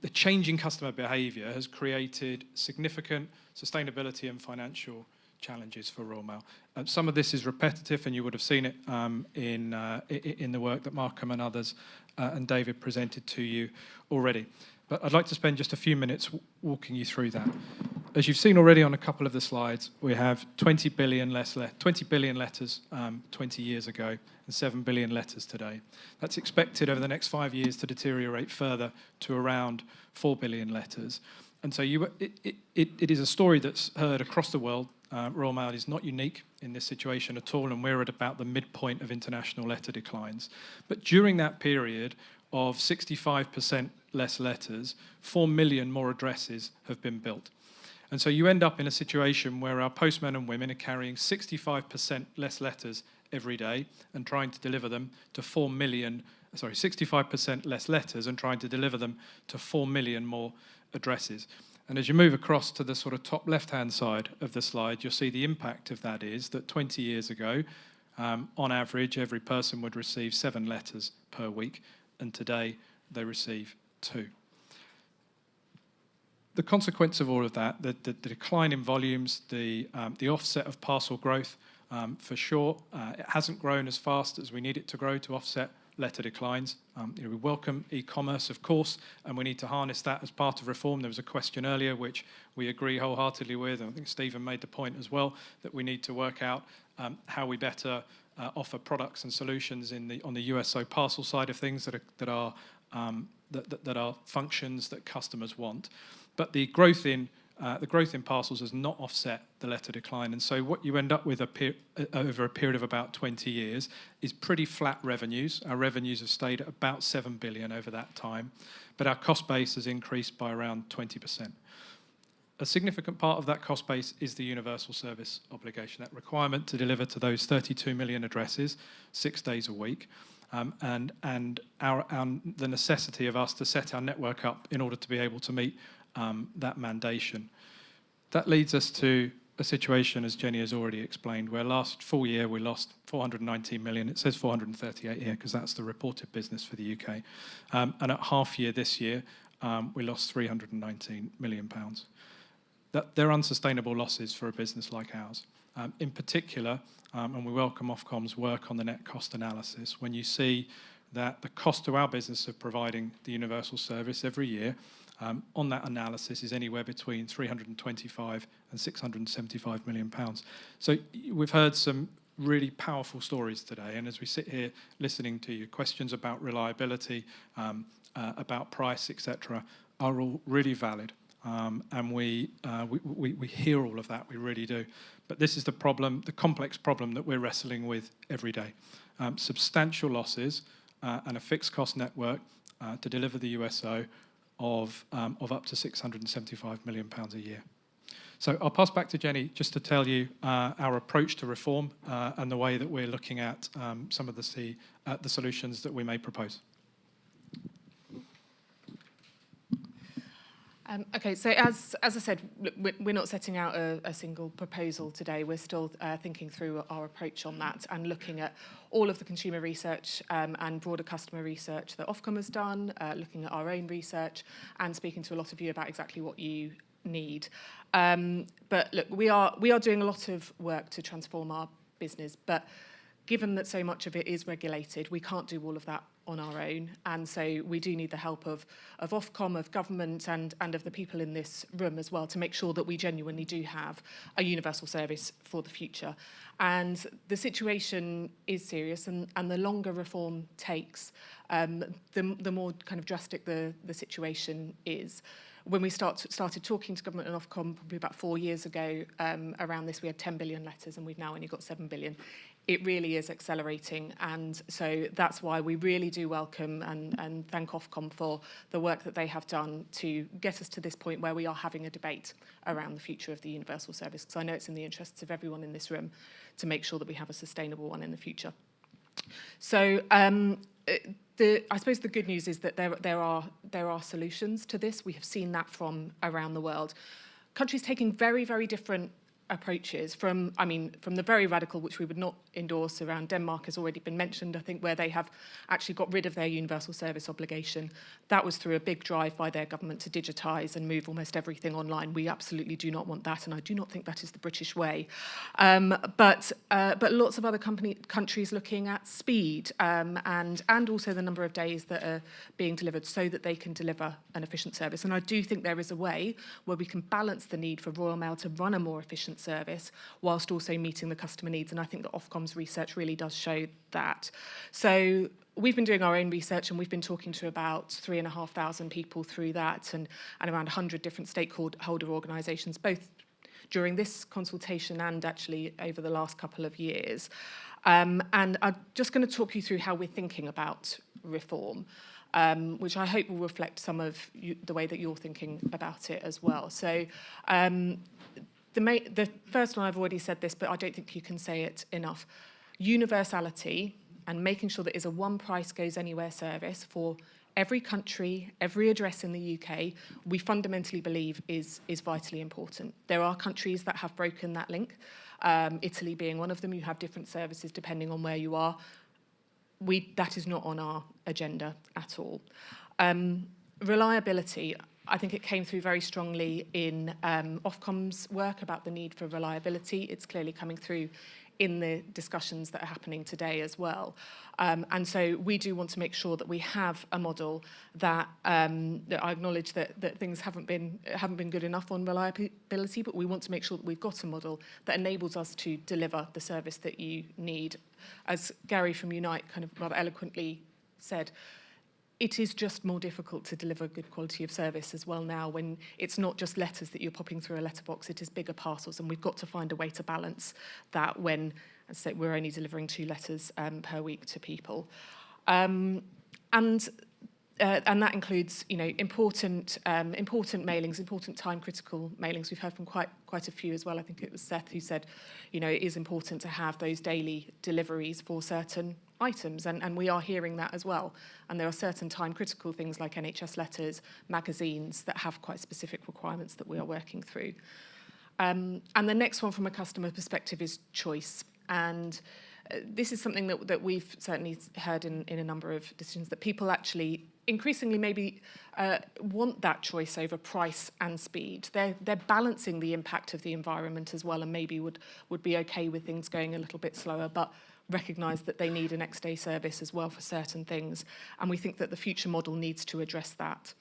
changing customer behaviour has created significant sustainability and financial challenges for Royal Mail. Some of this is repetitive, and you would have seen it in the work that Markham and others and David presented to you already. But I'd like to spend just a few minutes walking you through that. As you've seen already on a couple of the slides, we have 20 billion letters 20 years ago and 7 billion letters today. That's expected over the next 5 years to deteriorate further to around 4 billion letters. And so it is a story that's heard across the world. Royal Mail is not unique in this situation at all, and we're at about the midpoint of international letter declines. But during that period of 65% less letters, 4 million more addresses have been built. And so you end up in a situation where our postmen and women are carrying 65% less letters every day and trying to deliver them to 65% less letters and trying to deliver them to 4 million more addresses. And as you move across to the sort of top left-hand side of the slide, you'll see the impact of that is that 20 years ago, on average, every person would receive 7 letters per week, and today they receive 2. The consequence of all of that, the decline in volumes, the offset of parcel growth, for sure, it hasn't grown as fast as we need it to grow to offset letter declines. We welcome e-commerce, of course, and we need to harness that as part of reform. There was a question earlier which we agree wholeheartedly with, and I think Stephen made the point as well, that we need to work out how we better offer products and solutions on the USO parcel side of things that are functions that customers want. But the growth in parcels has not offset the letter decline, and so what you end up with over a period of about 20 years is pretty flat revenues. Our revenues have stayed at about 7 billion over that time, but our cost base has increased by around 20%. A significant part of that cost base is the universal service obligation, that requirement to deliver to those 32 million addresses 6 days a week, and the necessity of us to set our network up in order to be able to meet that mandation. That leads us to a situation, as Jenny has already explained, where last full year we lost 419 million. It says 438 here because that's the reported business for the UK. And at half year this year, we lost 319 million pounds. They're unsustainable losses for a business like ours. In particular, and we welcome Ofcom's work on the net cost analysis, when you see that the cost to our business of providing the universal service every year on that analysis is anywhere between 325 and 675 million pounds. So we've heard some really powerful stories today, and as we sit here listening to you, questions about reliability, about price, etc., are all really valid. And we hear all of that, we really do. But this is the problem, the complex problem that we're wrestling with every day. Substantial losses and a fixed cost network to deliver the USO of up to 675 million pounds a year. So I'll pass back to Jenny just to tell you our approach to reform and the way that we're looking at some of the solutions that we may propose. Okay, so as I said, we're not setting out a single proposal today. We're still thinking through our approach on that and looking at all of the consumer research and broader customer research that Ofcom has done, looking at our own research and speaking to a lot of you about exactly what you need. But look, we are doing a lot of work to transform our business, but given that so much of it is regulated, we can't do all of that on our own, and so we do need the help of Ofcom, of government, and of the people in this room as well to make sure that we genuinely do have a universal service for the future. And the situation is serious, and the longer reform takes, the more kind of drastic the situation is. When we started talking to government and Ofcom probably about 4 years ago around this, we had 10 billion letters, and we've now only got 7 billion. It really is accelerating, and so that's why we really do welcome and thank Ofcom for the work that they have done to get us to this point where we are having a debate around the future of the universal service, because I know it's in the interests of everyone in this room to make sure that we have a sustainable one in the future. So I suppose the good news is that there are solutions to this. We have seen that from around the world. countries taking very, very different approaches from the very radical, which we would not endorse, around Denmark has already been mentioned, I think, where they have actually got rid of their universal service obligation. That was through a big drive by their government to digitise and move almost everything online. We absolutely do not want that, and I do not think that is the British way. But lots of other countries looking at speed and also the number of days that are being delivered so that they can deliver an efficient service. And I do think there is a way where we can balance the need for Royal Mail to run a more efficient service whilst also meeting the customer needs. And I think that Ofcom's research really does show that. So we've been doing our own research, and we've been talking to about 3,500 people through that, and around 100 different stakeholder organisations, both during this consultation and actually over the last couple of years. And I'm just going to talk you through how we're thinking about reform, which I hope will reflect some of the way that you're thinking about it as well. So the first one, I've already said this, but I don't think you can say it enough. Universality and making sure that it's a one price goes anywhere service for every country, every address in the UK, we fundamentally believe is vitally important. There are countries that have broken that link, Italy being one of them. You have different services depending on where you are. That is not on our agenda at all. Reliability, I think it came through very strongly in Ofcom's work about the need for reliability. It's clearly coming through in the discussions that are happening today as well. And so we do want to make sure that we have a model that I acknowledge that things haven't been good enough on reliability, but we want to make sure that we've got a model that enables us to deliver the service that you need. As Gary from Unite kind of rather eloquently said, it is just more difficult to deliver good quality of service as well now, when it's not just letters that you're popping through a letterbox, it is bigger parcels, and we've got to find a way to balance that when, as I say, we're only delivering 2 letters per week to people. And that includes, important mailings, important time-critical mailings. We've heard from quite a few as well. I think it was Seth who said, it is important to have those daily deliveries for certain items, and we are hearing that as well. And there are certain time-critical things like NHS letters, magazines that have quite specific requirements that we are working through. And the next one from a customer perspective is choice. And this is something that we've certainly heard in a number of decisions, that people actually increasingly maybe want that choice over price and speed. They're balancing the impact of the environment as well, and maybe would be okay with things going a little bit slower, but recognise that they need a next day service as well for certain things. And we think that the future model needs to address that.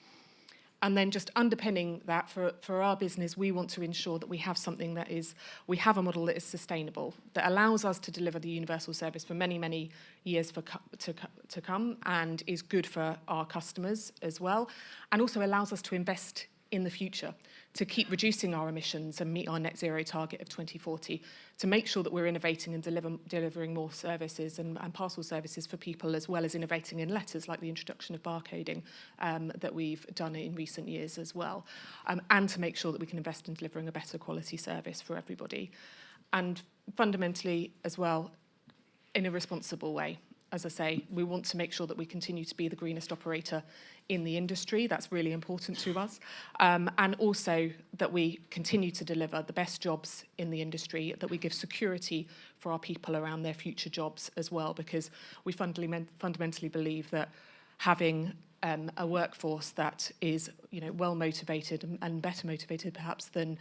And then just underpinning that for our business, we want to ensure that we have something we have a model that is sustainable, that allows us to deliver the universal service for many, many years to come, and is good for our customers as well, and also allows us to invest in the future, to keep reducing our emissions and meet our net zero target of 2040, to make sure that we're innovating and delivering more services and parcel services for people, as well as innovating in letters, like the introduction of barcoding that we've done in recent years as well, and to make sure that we can invest in delivering a better quality service for everybody. And fundamentally as well, in a responsible way. As I say, we want to make sure that we continue to be the greenest operator in the industry. That's really important to us. And also that we continue to deliver the best jobs in the industry, that we give security for our people around their future jobs as well, because we fundamentally believe that having a workforce that is well motivated and better motivated perhaps than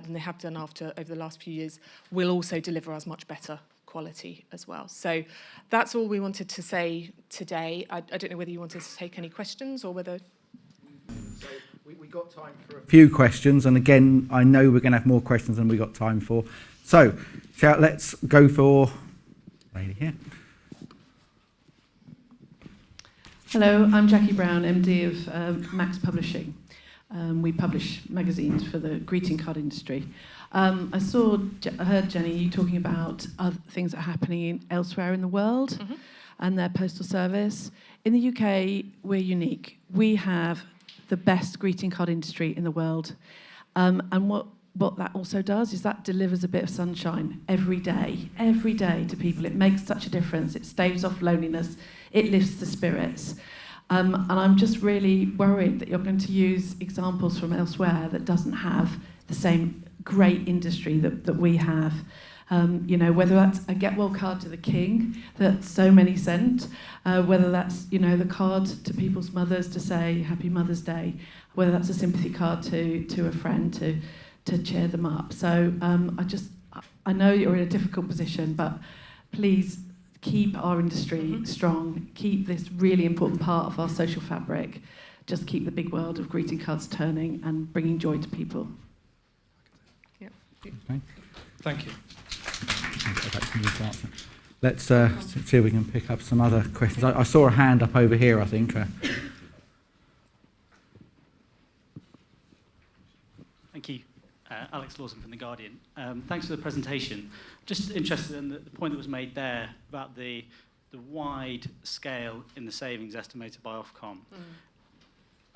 they have done over the last few years will also deliver us much better quality as well. So that's all we wanted to say today. I don't know whether you wanted to take any questions or whether... So we got time for a few questions, and again, I know we're going to have more questions than we got time for. So let's go for lady here. Hello, I'm Jackie Brown, MD of Max Publishing. We publish magazines for the greeting card industry. I heard, Jenny, you talking about other things that are happening elsewhere in the world and their postal service. In the UK, we're unique. We have the best greeting card industry in the world. And what that also does is that delivers a bit of sunshine every day to people. It makes such a difference. It staves off loneliness. It lifts the spirits. And I'm just really worried that you're going to use examples from elsewhere that doesn't have the same great industry that we have. You know, whether that's a get well card to the king that so many sent, whether that's, you know, the card to people's mothers to say Happy Mother's Day, whether that's a sympathy card to a friend to cheer them up. So I know you're in a difficult position, but please keep our industry strong, keep this really important part of our social fabric, just keep the big world of greeting cards turning and bringing joy to people. Yeah. Okay. Thank you. Let's see if we can pick up some other questions. I saw a hand up over here, I think. Thank you. Alex Lawson from The Guardian. Thanks for the presentation. Just interested in the point that was made there about the wide scale in the savings estimated by Ofcom.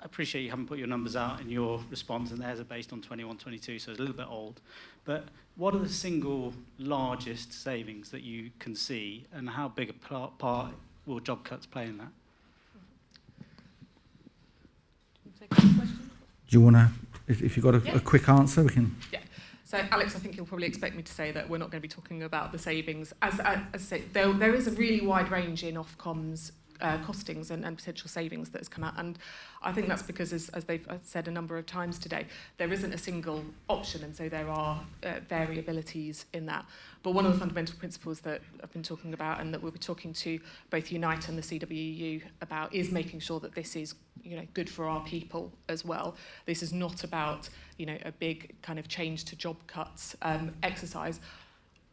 I appreciate you haven't put your numbers out in your response, and theirs are based on 21-22, so it's a little bit old. But what are the single largest savings that you can see, and how big a part will job cuts play in that? Do you want to, if you've got a quick answer, we can... Yeah. So, Alex, I think you'll probably expect me to say that we're not going to be talking about the savings. As I say, there is a really wide range in Ofcom's costings and potential savings that has come out, and I think that's because, as they've said a number of times today, there isn't a single option, and so there are variabilities in that. But one of the fundamental principles that I've been talking about, and that we'll be talking to both Unite and the CWU about, is making sure that this is, you know, good for our people as well. This is not about, you know, a big kind of change to job cuts exercise.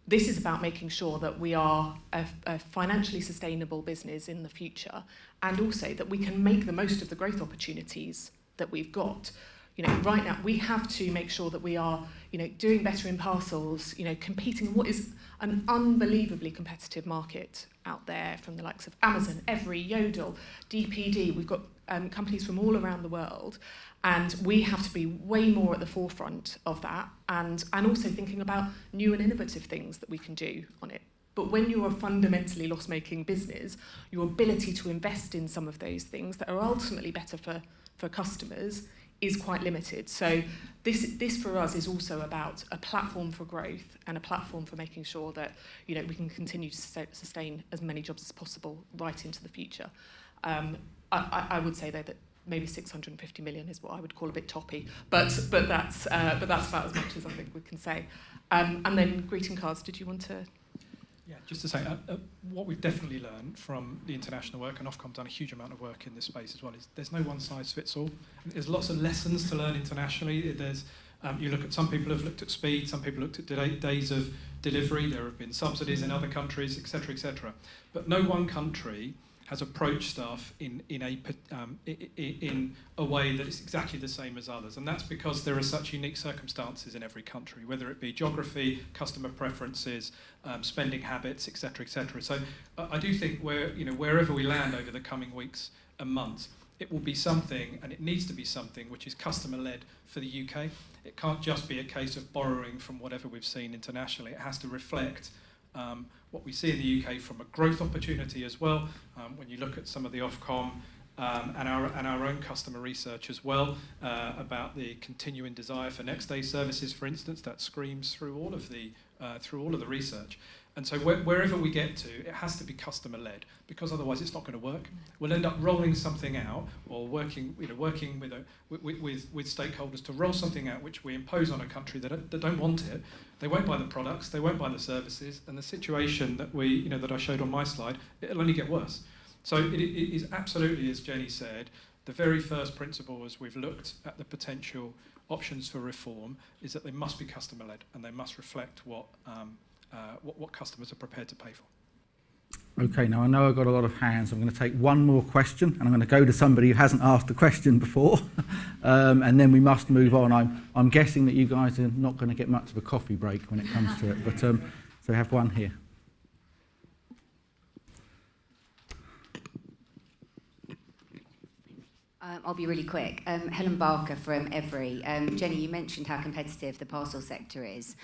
This is about making sure that we are a financially sustainable business in the future, and also that we can make the most of the growth opportunities that we've got. You know, right now we have to make sure that we are, you know, doing better in parcels, you know, competing in what is an unbelievably competitive market out there, from the likes of Amazon, Every, Yodel, DPD. We've got companies from all around the world, and we have to be way more at the forefront of that, and also thinking about new and innovative things that we can do on it. But when you're a fundamentally loss-making business, your ability to invest in some of those things that are ultimately better for customers is quite limited. So this for us is also about a platform for growth and a platform for making sure that, you know, we can continue to sustain as many jobs as possible right into the future. I would say though that maybe 650 million is what I would call a bit toppy, but that's about as much as I think we can say. And then greeting cards. Did you want to? Yeah, just to say, what we've definitely learned from the international work, and Ofcom's done a huge amount of work in this space as well, is there's no one size fits all. There's lots of lessons to learn internationally. There's you look at, some people have looked at speed, some people looked at days of delivery. There have been subsidies in other countries, etc., etc. But no one country has approached stuff in a way that is exactly the same as others, and that's because there are such unique circumstances in every country, whether it be geography, customer preferences, spending habits, etc., etc. So I do think wherever we land over the coming weeks and months, it will be something, and it needs to be something, which is customer-led for the UK. It can't just be a case of borrowing from whatever we've seen internationally. It has to reflect what we see in the UK from a growth opportunity as well. When you look at some of the Ofcom and our own customer research as well about the continuing desire for next day services, for instance, that screams through all of the research. And so wherever we get to, it has to be customer-led, because otherwise it's not going to work. We'll end up rolling something out, or working with stakeholders to roll something out which we impose on a country that don't want it. They won't buy the products, they won't buy the services, and the situation that I showed on my slide, it'll only get worse. So it is absolutely, as Jenny said, the very first principle as we've looked at the potential options for reform is that they must be customer-led, and they must reflect what customers are prepared to pay for. Okay, now I know I've got a lot of hands. I'm going to take one more question, and I'm going to go to somebody who hasn't asked a question before, and then we must move on. I'm guessing that you guys are not going to get much of a coffee break when it comes to it, but so we have one here. I'll be really quick. Helen Barker from Every. Jenny, you mentioned how competitive the parcel sector is,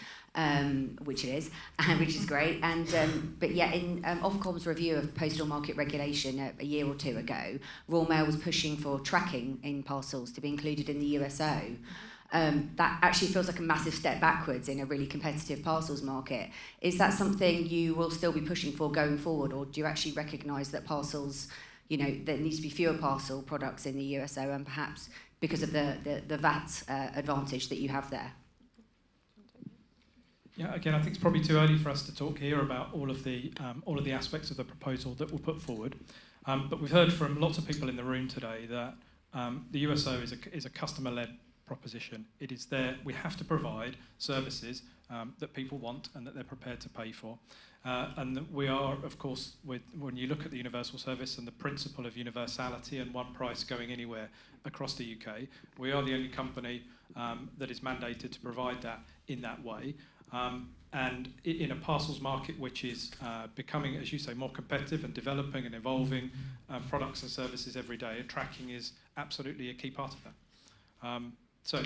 which it is, which is great. And but yeah, in Ofcom's review of postal market regulation a year or two ago, Royal Mail was pushing for tracking in parcels to be included in the USO. that actually feels like a massive step backwards in a really competitive parcels market. Is that something you will still be pushing for going forward, or do you actually recognise that parcels, you know, there needs to be fewer parcel products in the USO, and perhaps because of the VAT advantage that you have there? Yeah, again, I think it's probably too early for us to talk here about all of the aspects of the proposal that we'll put forward. But we've heard from lots of people in the room today that the USO is a customer-led proposition. It is there. We have to provide services that people want and that they're prepared to pay for. And that we are, of course, when you look at the universal service and the principle of universality and one price going anywhere across the UK, we are the only company that is mandated to provide that in that way. And in a parcels market which is becoming, as you say, more competitive and developing and evolving products and services every day, and tracking is absolutely a key part of that. So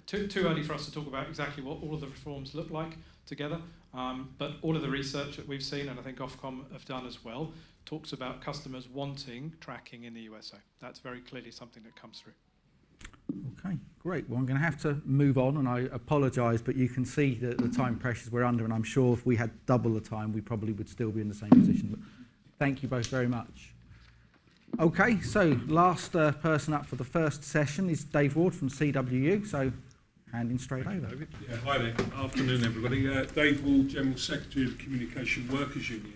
too early for us to talk about exactly what all of the reforms look like together, but all of the research that we've seen, and I think Ofcom have done as well, talks about customers wanting tracking in the USO. That's very clearly something that comes through. Okay, great. Well, I'm going to have to move on, and I apologise, but you can see the time pressures we're under, and I'm sure if we had double the time, we probably would still be in the same position. But thank you both very much. Okay, so last person up for the first session is Dave Ward from CWU, so handing straight over. David. Yeah, hi there. Afternoon, everybody. Dave Ward, General Secretary of the Communication Workers Union.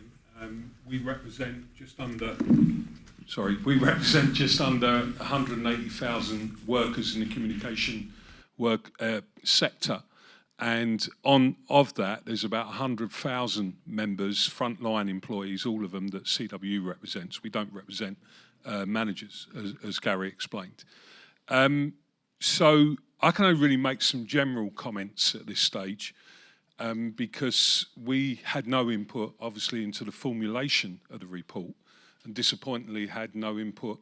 We represent just under 180,000 workers in the communication sector. And of that, there's about 100,000 members, frontline employees, all of them that CWU represents. We don't represent managers, as Gary explained. So I can only really make some general comments at this stage because we had no input, obviously, into the formulation of the report, and disappointingly had no input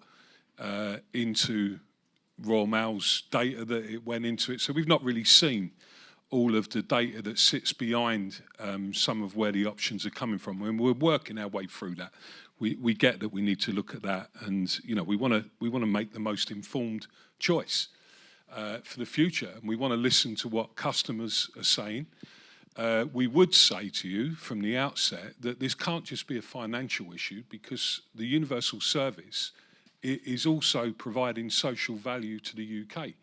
into Royal Mail's data that it went into it. So we've not really seen all of the data that sits behind some of where the options are coming from, and we're working our way through that. We get that we need to look at that, and we want to make the most informed choice for the future, and we want to listen to what customers are saying. We would say to you from the outset that this can't just be a financial issue, because the universal service is also providing social value to the UK.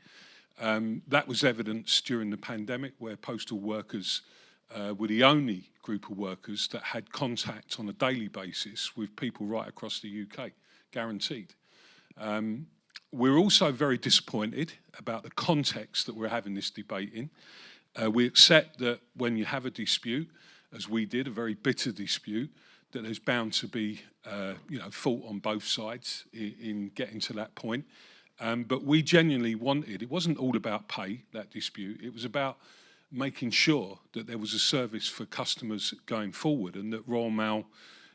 That was evidenced during the pandemic, where postal workers were the only group of workers that had contact on a daily basis with people right across the UK, guaranteed. We're also very disappointed about the context that we're having this debate in. We accept that when you have a dispute, as we did, a very bitter dispute, that there's bound to be fault on both sides in getting to that point. But we genuinely wanted, it wasn't all about pay, that dispute, it was about making sure that there was a service for customers going forward, and that Royal Mail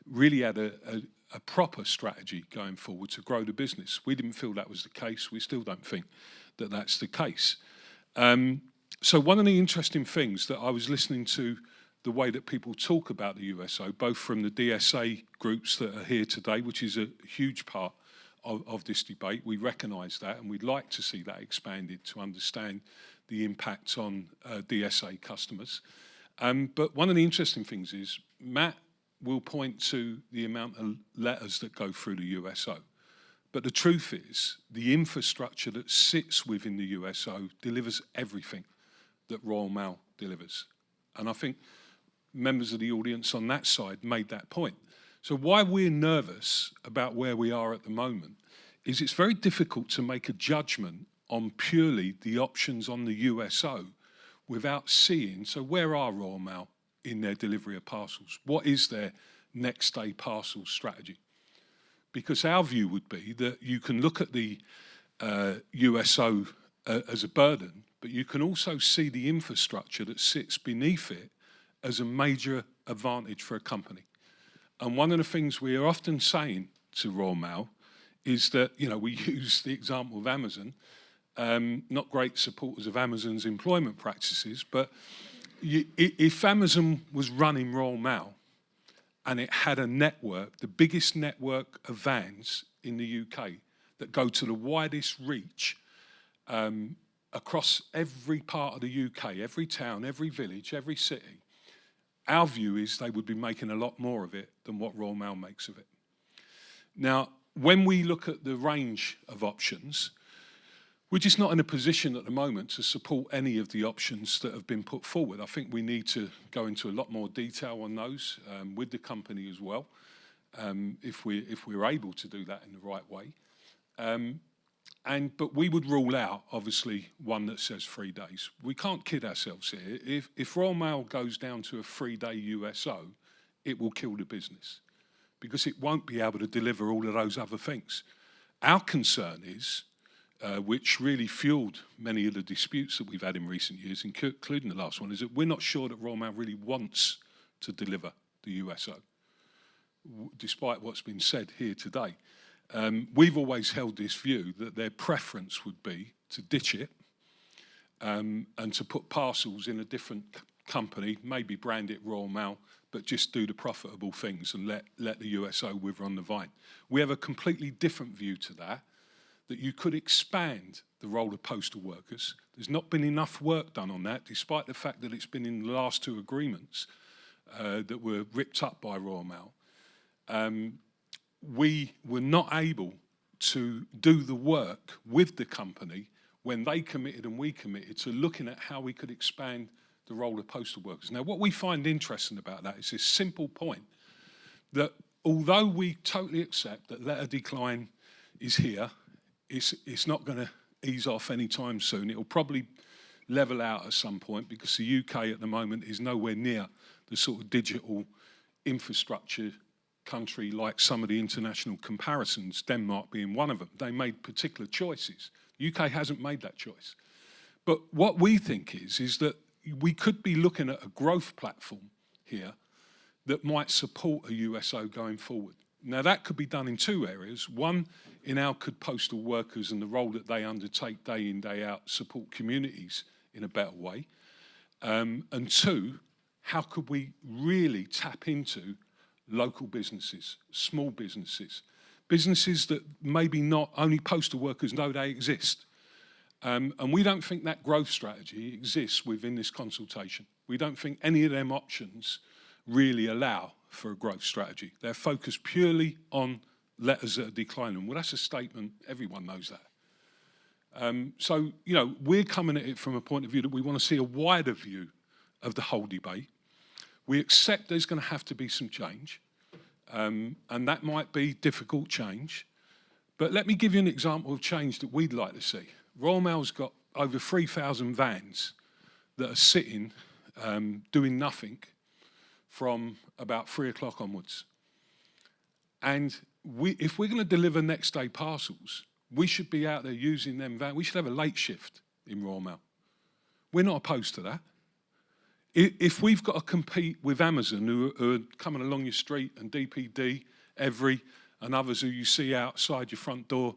really had a proper strategy going forward to grow the business. We didn't feel that was the case. We still don't think that that's the case. So one of the interesting things that I was listening to, the way that people talk about the USO, both from the DSA groups that are here today, which is a huge part of this debate. We recognise that, and we'd like to see that expanded to understand the impact on DSA customers. But one of the interesting things is Matt will point to the amount of letters that go through the USO. But the truth is, the infrastructure that sits within the USO delivers everything that Royal Mail delivers. And I think members of the audience on that side made that point. So why we're nervous about where we are at the moment is it's very difficult to make a judgment on purely the options on the USO without seeing, so where are Royal Mail in their delivery of parcels? What is their next day parcel strategy? Because our view would be that you can look at the USO as a burden, but you can also see the infrastructure that sits beneath it as a major advantage for a company. And one of the things we are often saying to Royal Mail is that, we use the example of Amazon, not great supporters of Amazon's employment practices, but if Amazon was running Royal Mail and it had a network, the biggest network of vans in the UK that go to the widest reach across every part of the UK, every town, every village, every city, our view is they would be making a lot more of it than what Royal Mail makes of it. Now, when we look at the range of options, we're just not in a position at the moment to support any of the options that have been put forward. I think we need to go into a lot more detail on those with the company as well, if we're able to do that in the right way. But we would rule out, obviously, one that says 3 days. We can't kid ourselves here. If Royal Mail goes down to a 3-day USO, it will kill the business because it won't be able to deliver all of those other things. Our concern is, which really fueled many of the disputes that we've had in recent years, including the last one, is that we're not sure that Royal Mail really wants to deliver the USO, despite what's been said here today. We've always held this view that their preference would be to ditch it and to put parcels in a different company, maybe brand it Royal Mail, but just do the profitable things and let the USO wither on the vine. We have a completely different view to that you could expand the role of postal workers. There's not been enough work done on that, despite the fact that it's been in the last 2 agreements that were ripped up by Royal Mail. We were not able to do the work with the company when they committed and we committed to looking at how we could expand the role of postal workers. Now, what we find interesting about that is this simple point that although we totally accept that letter decline is here, it's not going to ease off anytime soon. It'll probably level out at some point because the UK at the moment is nowhere near the sort of digital infrastructure country like some of the international comparisons, Denmark being one of them. They made particular choices. The UK hasn't made that choice. But what we think is that we could be looking at a growth platform here that might support a USO going forward. Now, that could be done in 2 areas. One, in how could postal workers and the role that they undertake day in, day out support communities in a better way? And 2, how could we really tap into local businesses, small businesses, businesses that maybe not only postal workers know they exist. And we don't think that growth strategy exists within this consultation. We don't think any of them options really allow for a growth strategy. They're focused purely on letters that are declining. Well, that's a statement, everyone knows that. So, you know, we're coming at it from a point of view that we want to see a wider view of the whole debate. We accept there's going to have to be some change, and that might be difficult change. But let me give you an example of change that we'd like to see. Royal Mail's got over 3,000 vans that are sitting, doing nothing from about 3 o'clock onwards. And if we're going to deliver next day parcels, we should be out there using them vans. We should have a late shift in Royal Mail. We're not opposed to that. If we've got to compete with Amazon, who are coming along your street, and DPD, Every, and others who you see outside your front door,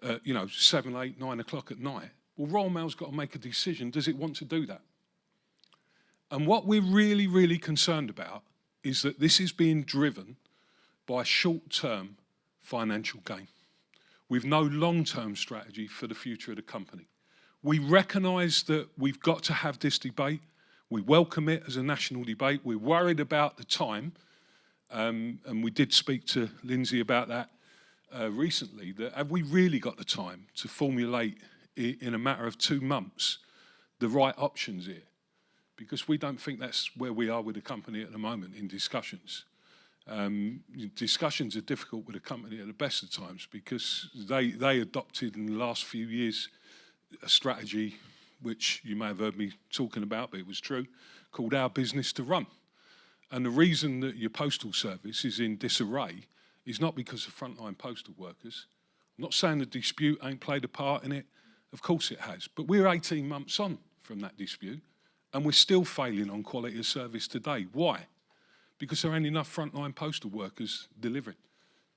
7, 8, 9 o'clock at night, well, Royal Mail's got to make a decision. Does it want to do that? And what we're really, really concerned about is that this is being driven by short-term financial gain with no long-term strategy for the future of the company. We recognise that we've got to have this debate. We welcome it as a national debate. We're worried about the time, and we did speak to Lindsey about that recently, that have we really got the time to formulate in a matter of 2 months the right options here? Because we don't think that's where we are with the company at the moment in discussions. Discussions are difficult with the company at the best of times because they adopted in the last few years a strategy which you may have heard me talking about, but it was true, called Our Business to Run. And the reason that your postal service is in disarray is not because of frontline postal workers. I'm not saying the dispute ain't played a part in it. Of course it has. But we're 18 months on from that dispute, and we're still failing on quality of service today. Why? Because there ain't enough frontline postal workers delivering,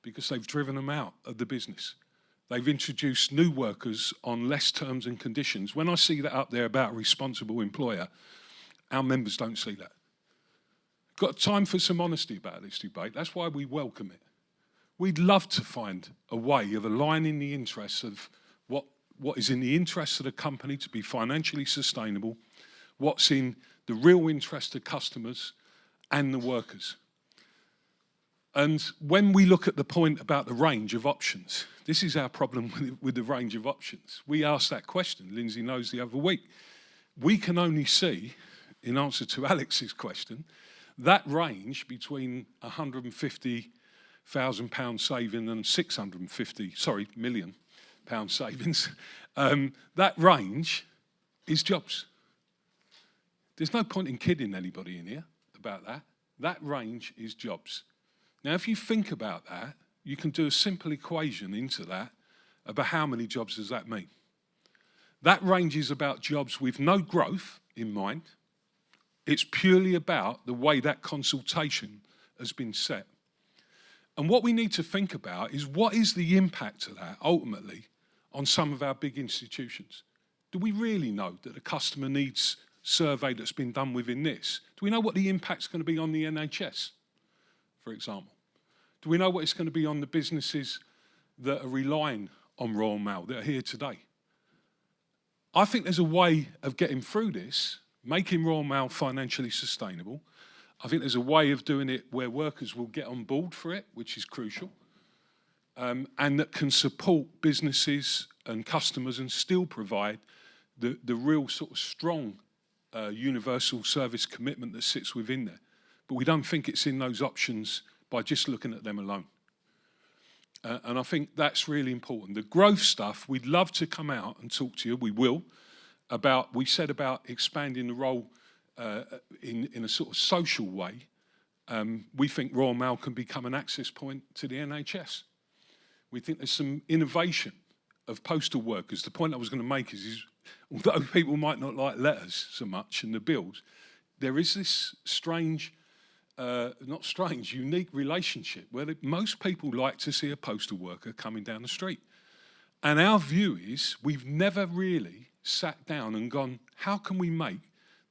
because they've driven them out of the business. They've introduced new workers on less terms and conditions. When I see that up there about a responsible employer, our members don't see that. Got time for some honesty about this debate. That's why we welcome it. We'd love to find a way of aligning the interests of what what is in the interest of the company to be financially sustainable, what's in the real interest of customers and the workers. And when we look at the point about the range of options, this is our problem with the range of options. We asked that question, Lindsey knows, the other week. We can only see, in answer to Alex's question, that range between £150,000 saving and £650 million savings, that range is jobs. There's no point in kidding anybody in here about that. That range is jobs. Now, if you think about that, you can do a simple equation into that about how many jobs does that mean. That range is about jobs with no growth in mind. It's purely about the way that consultation has been set. And what we need to think about is what is the impact of that ultimately on some of our big institutions? Do we really know that the customer needs survey that's been done within this? Do we know what the impact's going to be on the NHS, for example? Do we know what it's going to be on the businesses that are relying on Royal Mail, that are here today? I think there's a way of getting through this, making Royal Mail financially sustainable. I think there's a way of doing it where workers will get on board for it, which is crucial, and that can support businesses and customers and still provide the real sort of strong universal service commitment that sits within there. But we don't think it's in those options by just looking at them alone. And I think that's really important. The growth stuff, we'd love to come out and talk to you, we will, we said about expanding the role in a sort of social way. We think Royal Mail can become an access point to the NHS. We think there's some innovation of postal workers. The point I was going to make is although people might not like letters so much and the bills, there is this unique relationship where most people like to see a postal worker coming down the street. And our view is we've never really sat down and gone, how can we make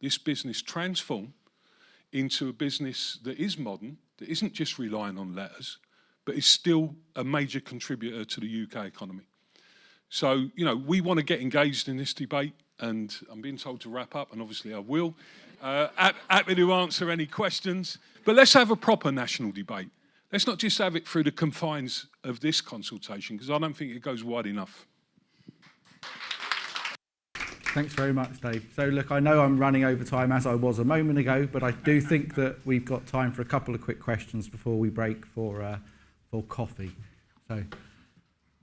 this business transform into a business that is modern, that isn't just relying on letters, but is still a major contributor to the UK economy. So, we want to get engaged in this debate, and I'm being told to wrap up, and obviously I will. Happy to answer any questions, but let's have a proper national debate. Let's not just have it through the confines of this consultation, because I don't think it goes wide enough. Thanks very much, Dave. So look, I know I'm running over time as I was a moment ago, but I do think that we've got time for a couple of quick questions before we break for coffee. So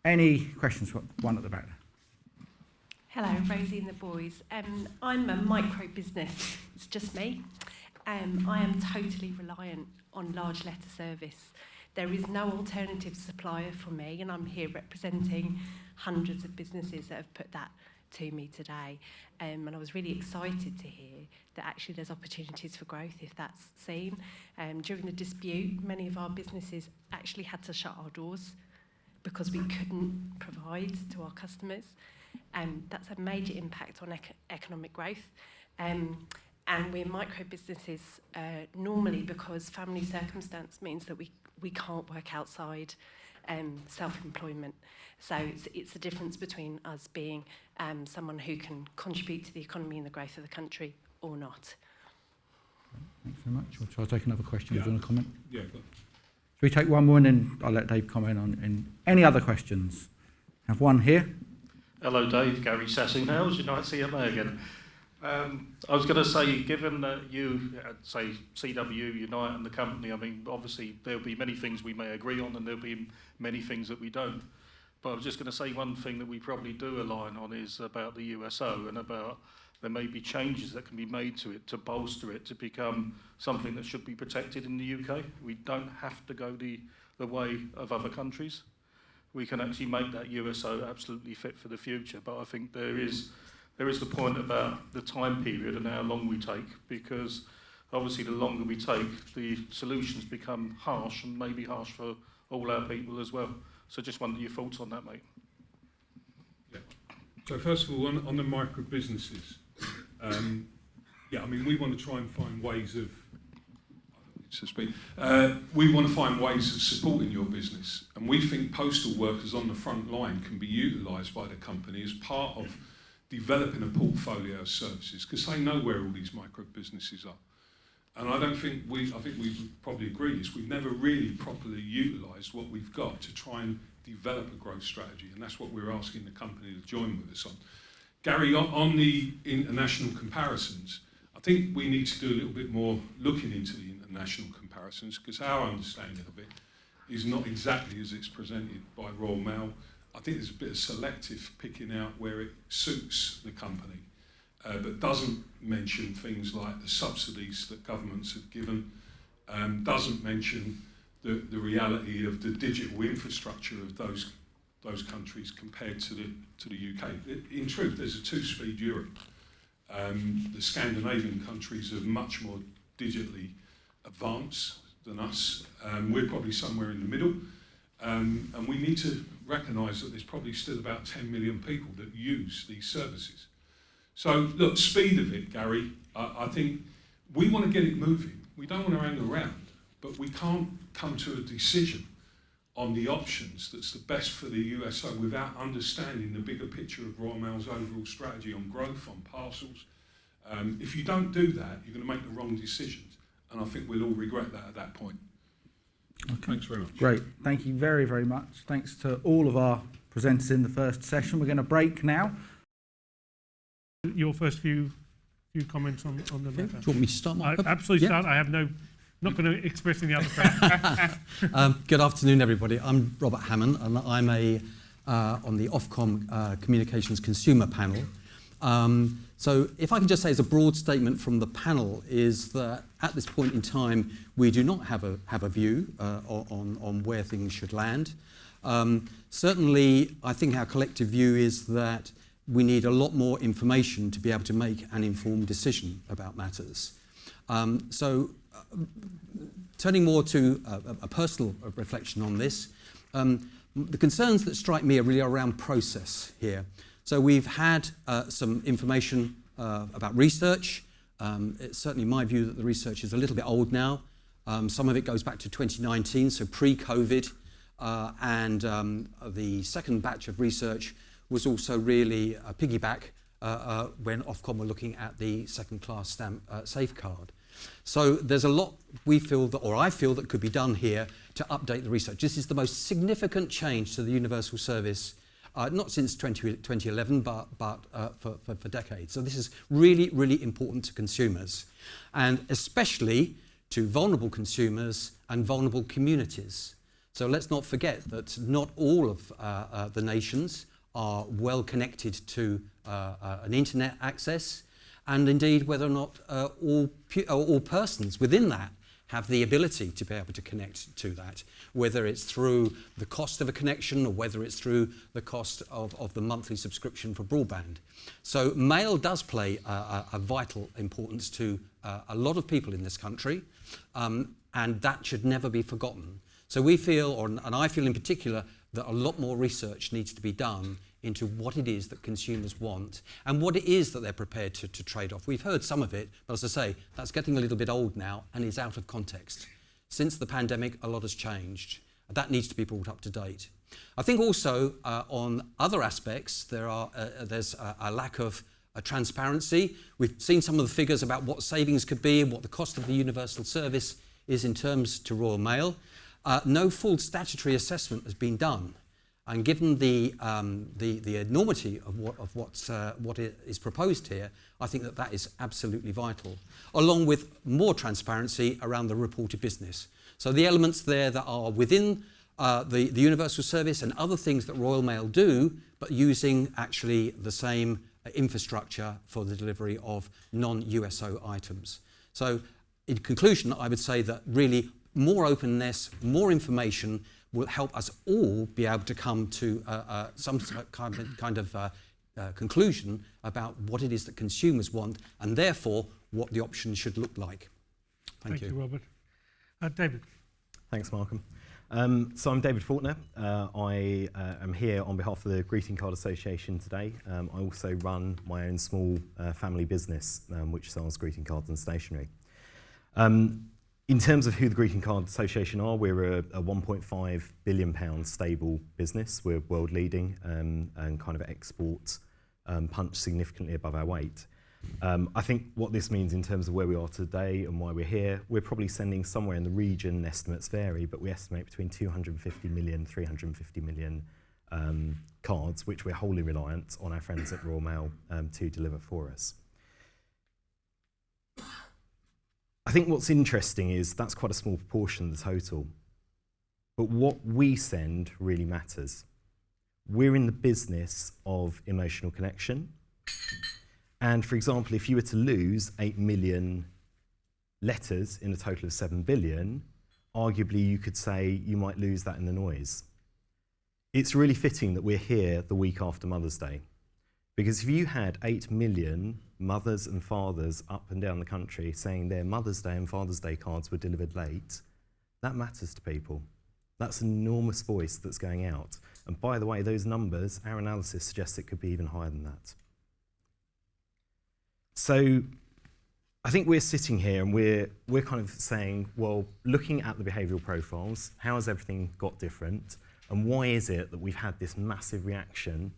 any questions? One at the back. Hello, Rosie and the boys. I'm a micro business. It's just me. I am totally reliant on large letter service. There is no alternative supplier for me, and I'm here representing hundreds of businesses that have put that to me today. And I was really excited to hear that actually there's opportunities for growth if that's seen. During the dispute, many of our businesses actually had to shut our doors because we couldn't provide to our customers. That's a major impact on economic growth. And we're micro businesses normally because family circumstance means that we can't work outside self-employment. So it's the difference between us being someone who can contribute to the economy and the growth of the country or not. Thanks very much. Shall I take another question? Yeah. Do you want to comment? Yeah. Shall we take one more and then I'll let Dave comment on any other questions? Have one here. Hello, Dave. Gary Sassingham, Unite CMA again. I was going to say, given that you say CW, Unite and the company, I mean, obviously there'll be many things we may agree on and there'll be many things that we don't. But I was just going to say one thing that we probably do align on is about the USO and about there may be changes that can be made to it to bolster it to become something that should be protected in the UK. We don't have to go the way of other countries. We can actually make that USO absolutely fit for the future. But I think there is the point about the time period and how long we take, because obviously the longer we take, the solutions become harsh and maybe harsh for all our people as well. So just wonder your thoughts on that, mate. Yeah. So first of all, on the micro businesses, I mean, we want to try and find ways of so to speak. We want to find ways of supporting your business, and we think postal workers on the front line can be utilised by the company as part of developing a portfolio of services, because they know where all these micro businesses are. And I think we probably agree this, we've never really properly utilised what we've got to try and develop a growth strategy, and that's what we're asking the company to join with us on. Gary, on the international comparisons, I think we need to do a little bit more looking into the international comparisons, because our understanding of it is not exactly as it's presented by Royal Mail. I think there's a bit of selective picking out where it suits the company, but doesn't mention things like the subsidies that governments have given, doesn't mention the reality of the digital infrastructure of those countries compared to the UK. In truth, there's a two-speed Europe. The Scandinavian countries are much more digitally advanced than us. We're probably somewhere in the middle, and we need to recognise that there's probably still about 10 million people that use these services. So, look, speed of it, Gary, I think we want to get it moving. We don't want to hang around, but we can't come to a decision on the options that's the best for the USO without understanding the bigger picture of Royal Mail's overall strategy on growth, on parcels. If you don't do that, you're going to make the wrong decisions, and I think we'll all regret that at that point. Okay. Thanks very much. Great. Thank you very, very much. Thanks to all of our presenters in the first session. We're going to break now. Your first few comments on the matter. Do you want me to start, Markham? Absolutely start. I have not going to express any other questions. Good afternoon, everybody. I'm Robert Hammond, and I'm on the Ofcom Communications Consumer Panel. So if I can just say as a broad statement from the panel is that at this point in time, we do not have a view on where things should land. Certainly, I think our collective view is that we need a lot more information to be able to make an informed decision about matters. Turning more to a personal reflection on this, the concerns that strike me are really around process here. So we've had some information about research. It's certainly my view that the research is a little bit old now. Some of it goes back to 2019, so pre-COVID, and the second batch of research was also really a piggyback when Ofcom were looking at the second-class stamp safeguard. So there's a lot we feel that, or I feel that could be done here to update the research. This is the most significant change to the universal service, not since 2011, but for decades. So this is really, really important to consumers, and especially to vulnerable consumers and vulnerable communities. So let's not forget that not all of the nations are well connected to an internet access, and indeed whether or not all persons within that have the ability to be able to connect to that, whether it's through the cost of a connection or whether it's through the cost of the monthly subscription for broadband. So mail does play a vital importance to a lot of people in this country, and that should never be forgotten. So we feel, and I feel in particular, that a lot more research needs to be done into what it is that consumers want and what it is that they're prepared to trade off. We've heard some of it, but as I say, that's getting a little bit old now and is out of context. Since the pandemic, a lot has changed. That needs to be brought up to date. I think also on other aspects, there's a lack of transparency. We've seen some of the figures about what savings could be and what the cost of the universal service is in terms to Royal Mail. No full statutory assessment has been done. And given the enormity of what is proposed here, I think that is absolutely vital, along with more transparency around the reported business. So the elements there that are within the universal service and other things that Royal Mail do, but using actually the same infrastructure for the delivery of non-USO items. So in conclusion, I would say that really more openness, more information will help us all be able to come to some kind of conclusion about what it is that consumers want and therefore what the options should look like. Thank you. Thank you, Robert. David. Thanks, Markham. So I'm David Faulkner. I am here on behalf of the Greeting Card Association today. I also run my own small family business which sells greeting cards and stationery. In terms of who the Greeting Card Association are, we're a £1.5 billion stable business. We're world leading and kind of export punch significantly above our weight. I think what this means in terms of where we are today and why we're here, we're probably sending somewhere in the region, estimates vary, but we estimate between 250 million, 350 million cards, which we're wholly reliant on our friends at Royal Mail to deliver for us. I think what's interesting is that's quite a small proportion of the total. But what we send really matters. We're in the business of emotional connection. And for example, if you were to lose 8 million letters in a total of 7 billion, arguably you could say you might lose that in the noise. It's really fitting that we're here the week after Mother's Day. Because if you had 8 million mothers and fathers up and down the country saying their Mother's Day and Father's Day cards were delivered late, that matters to people. That's an enormous voice that's going out. And by the way, those numbers, our analysis suggests it could be even higher than that. So I think we're sitting here and we're kind of saying, well, looking at the behavioural profiles, how has everything got different? And why is it that we've had this massive reaction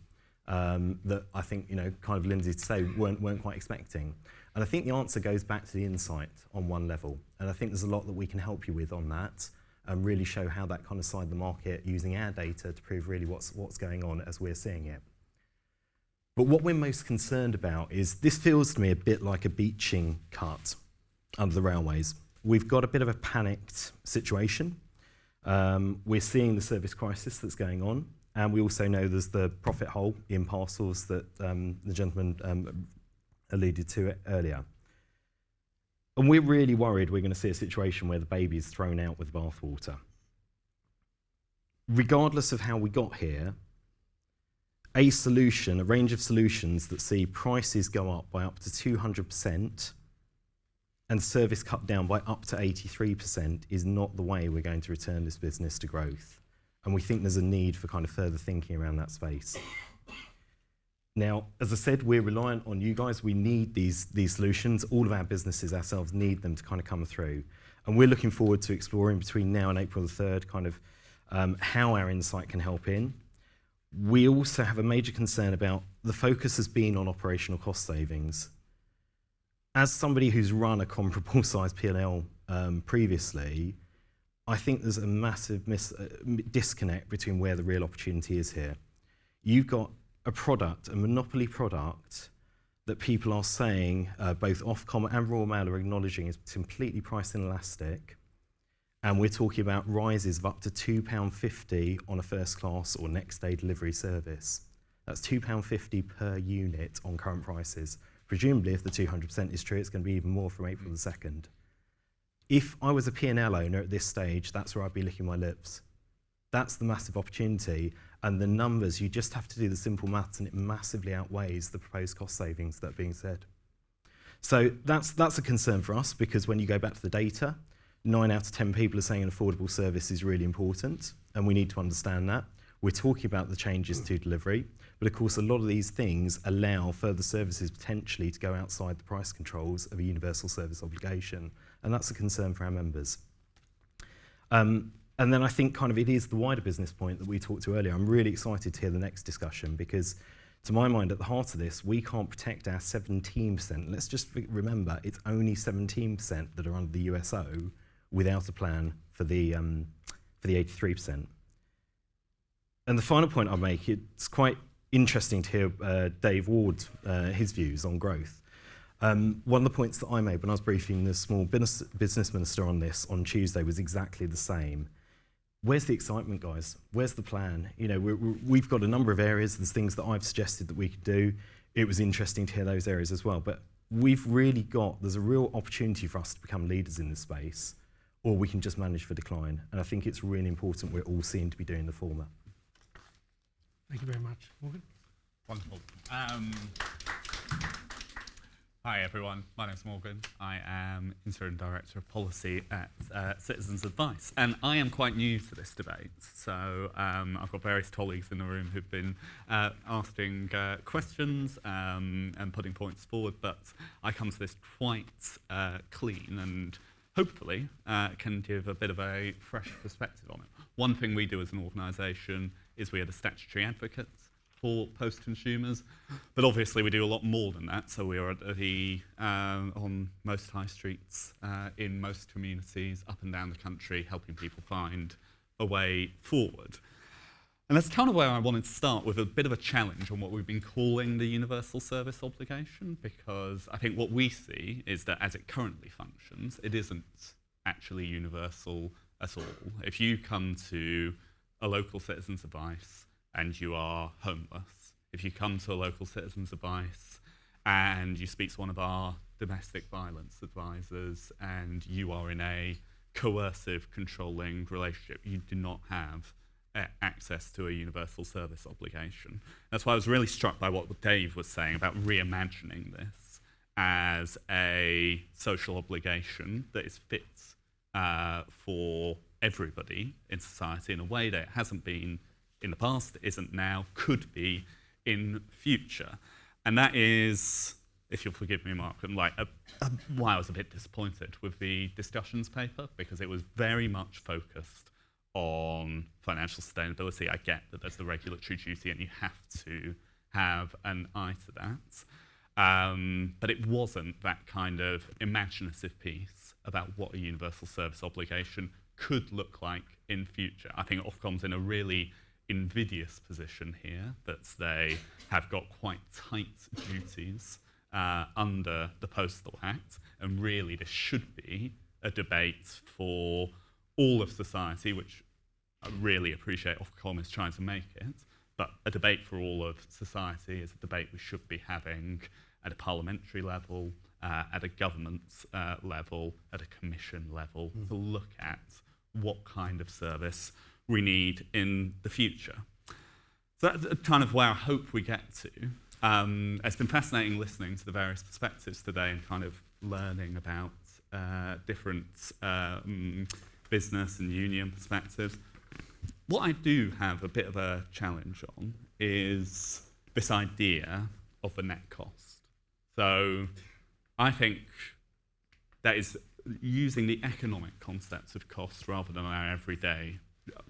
that I think, kind of Lindsey to say, weren't quite expecting? And I think the answer goes back to the insight on one level. And I think there's a lot that we can help you with on that and really show how that kind of side of the market using our data to prove really what's going on as we're seeing it. But what we're most concerned about is this feels to me a bit like a beaching cut under the railways. We've got a bit of a panicked situation. We're seeing the service crisis that's going on. And we also know there's the profit hole in parcels that the gentleman alluded to it earlier. And we're really worried we're going to see a situation where the baby is thrown out with bathwater. Regardless of how we got here, a range of solutions that see prices go up by up to 200% and service cut down by up to 83% is not the way we're going to return this business to growth. And we think there's a need for kind of further thinking around that space. Now, as I said, we're reliant on you guys. We need these solutions. All of our businesses ourselves need them to kind of come through. And we're looking forward to exploring between now and April the 3rd kind of how our insight can help in. We also have a major concern about the focus has been on operational cost savings. As somebody who's run a comparable size P&L previously, I think there's a massive disconnect between where the real opportunity is here. You've got a product, a monopoly product, that people are saying, both Ofcom and Royal Mail are acknowledging is completely price inelastic. And we're talking about rises of up to £2.50 on a first class or next day delivery service. That's £2.50 per unit on current prices. Presumably, if the 200% is true, it's going to be even more from April the 2nd. If I was a P&L owner at this stage, that's where I'd be licking my lips. That's the massive opportunity. And the numbers, you just have to do the simple maths and it massively outweighs the proposed cost savings that are being said. So that's a concern for us because when you go back to the data, 9 out of 10 people are saying an affordable service is really important, and we need to understand that. We're talking about the changes to delivery, but of course a lot of these things allow further services potentially to go outside the price controls of a universal service obligation, and that's a concern for our members. And then I think kind of it is the wider business point that we talked to earlier. I'm really excited to hear the next discussion because to my mind, at the heart of this, we can't protect our 17%. Let's just remember, it's only 17% that are under the USO without a plan for the 83%. And the final point I'll make, it's quite interesting to hear Dave Ward, his views on growth. One of the points that I made when I was briefing the small business minister on this on Tuesday was exactly the same. Where's the excitement, guys? Where's the plan? We've got a number of areas. There's things that I've suggested that we could do. It was interesting to hear those areas as well. But there's a real opportunity for us to become leaders in this space, or we can just manage for decline. And I think it's really important we're all seen to be doing the former. Thank you very much. Morgan? Wonderful. Hi everyone, my name's Morgan. I am Interim Director of Policy at Citizens Advice, and I am quite new to this debate. So I've got various colleagues in the room who've been asking questions and putting points forward, but I come to this quite clean and hopefully can give a bit of a fresh perspective on it. One thing we do as an organisation is we are the statutory advocates for post-consumers, but obviously we do a lot more than that. So we are at the on most high streets in most communities up and down the country, helping people find a way forward. And that's kind of where I wanted to start, with a bit of a challenge on what we've been calling the universal service obligation, because I think what we see is that as it currently functions, it isn't actually universal at all. If you come to a local citizen's advice and you are homeless, if you come to a local citizen's advice and you speak to one of our domestic violence advisors and you are in a coercive, controlling relationship, you do not have access to a universal service obligation. That's why I was really struck by what Dave was saying about reimagining this as a social obligation that is fit for everybody in society in a way that it hasn't been in the past, isn't now, could be in future. And that is, if you'll forgive me, Markham, like why I was a bit disappointed with the discussions paper, because it was very much focused on financial sustainability. I get that there's the regulatory duty and you have to have an eye to that. But it wasn't that kind of imaginative piece about what a universal service obligation could look like in future. I think Ofcom's in a really invidious position here, that they have got quite tight duties under the Postal Act, and really this should be a debate for all of society, which I really appreciate Ofcom is trying to make it, but a debate for all of society is a debate we should be having at a parliamentary level, at a government level, at a commission level, to look at what kind of service we need in the future. So that's kind of where I hope we get to. It's been fascinating listening to the various perspectives today and kind of learning about different business and union perspectives. What I do have a bit of a challenge on is this idea of the net cost. So I think that is using the economic concepts of cost rather than our everyday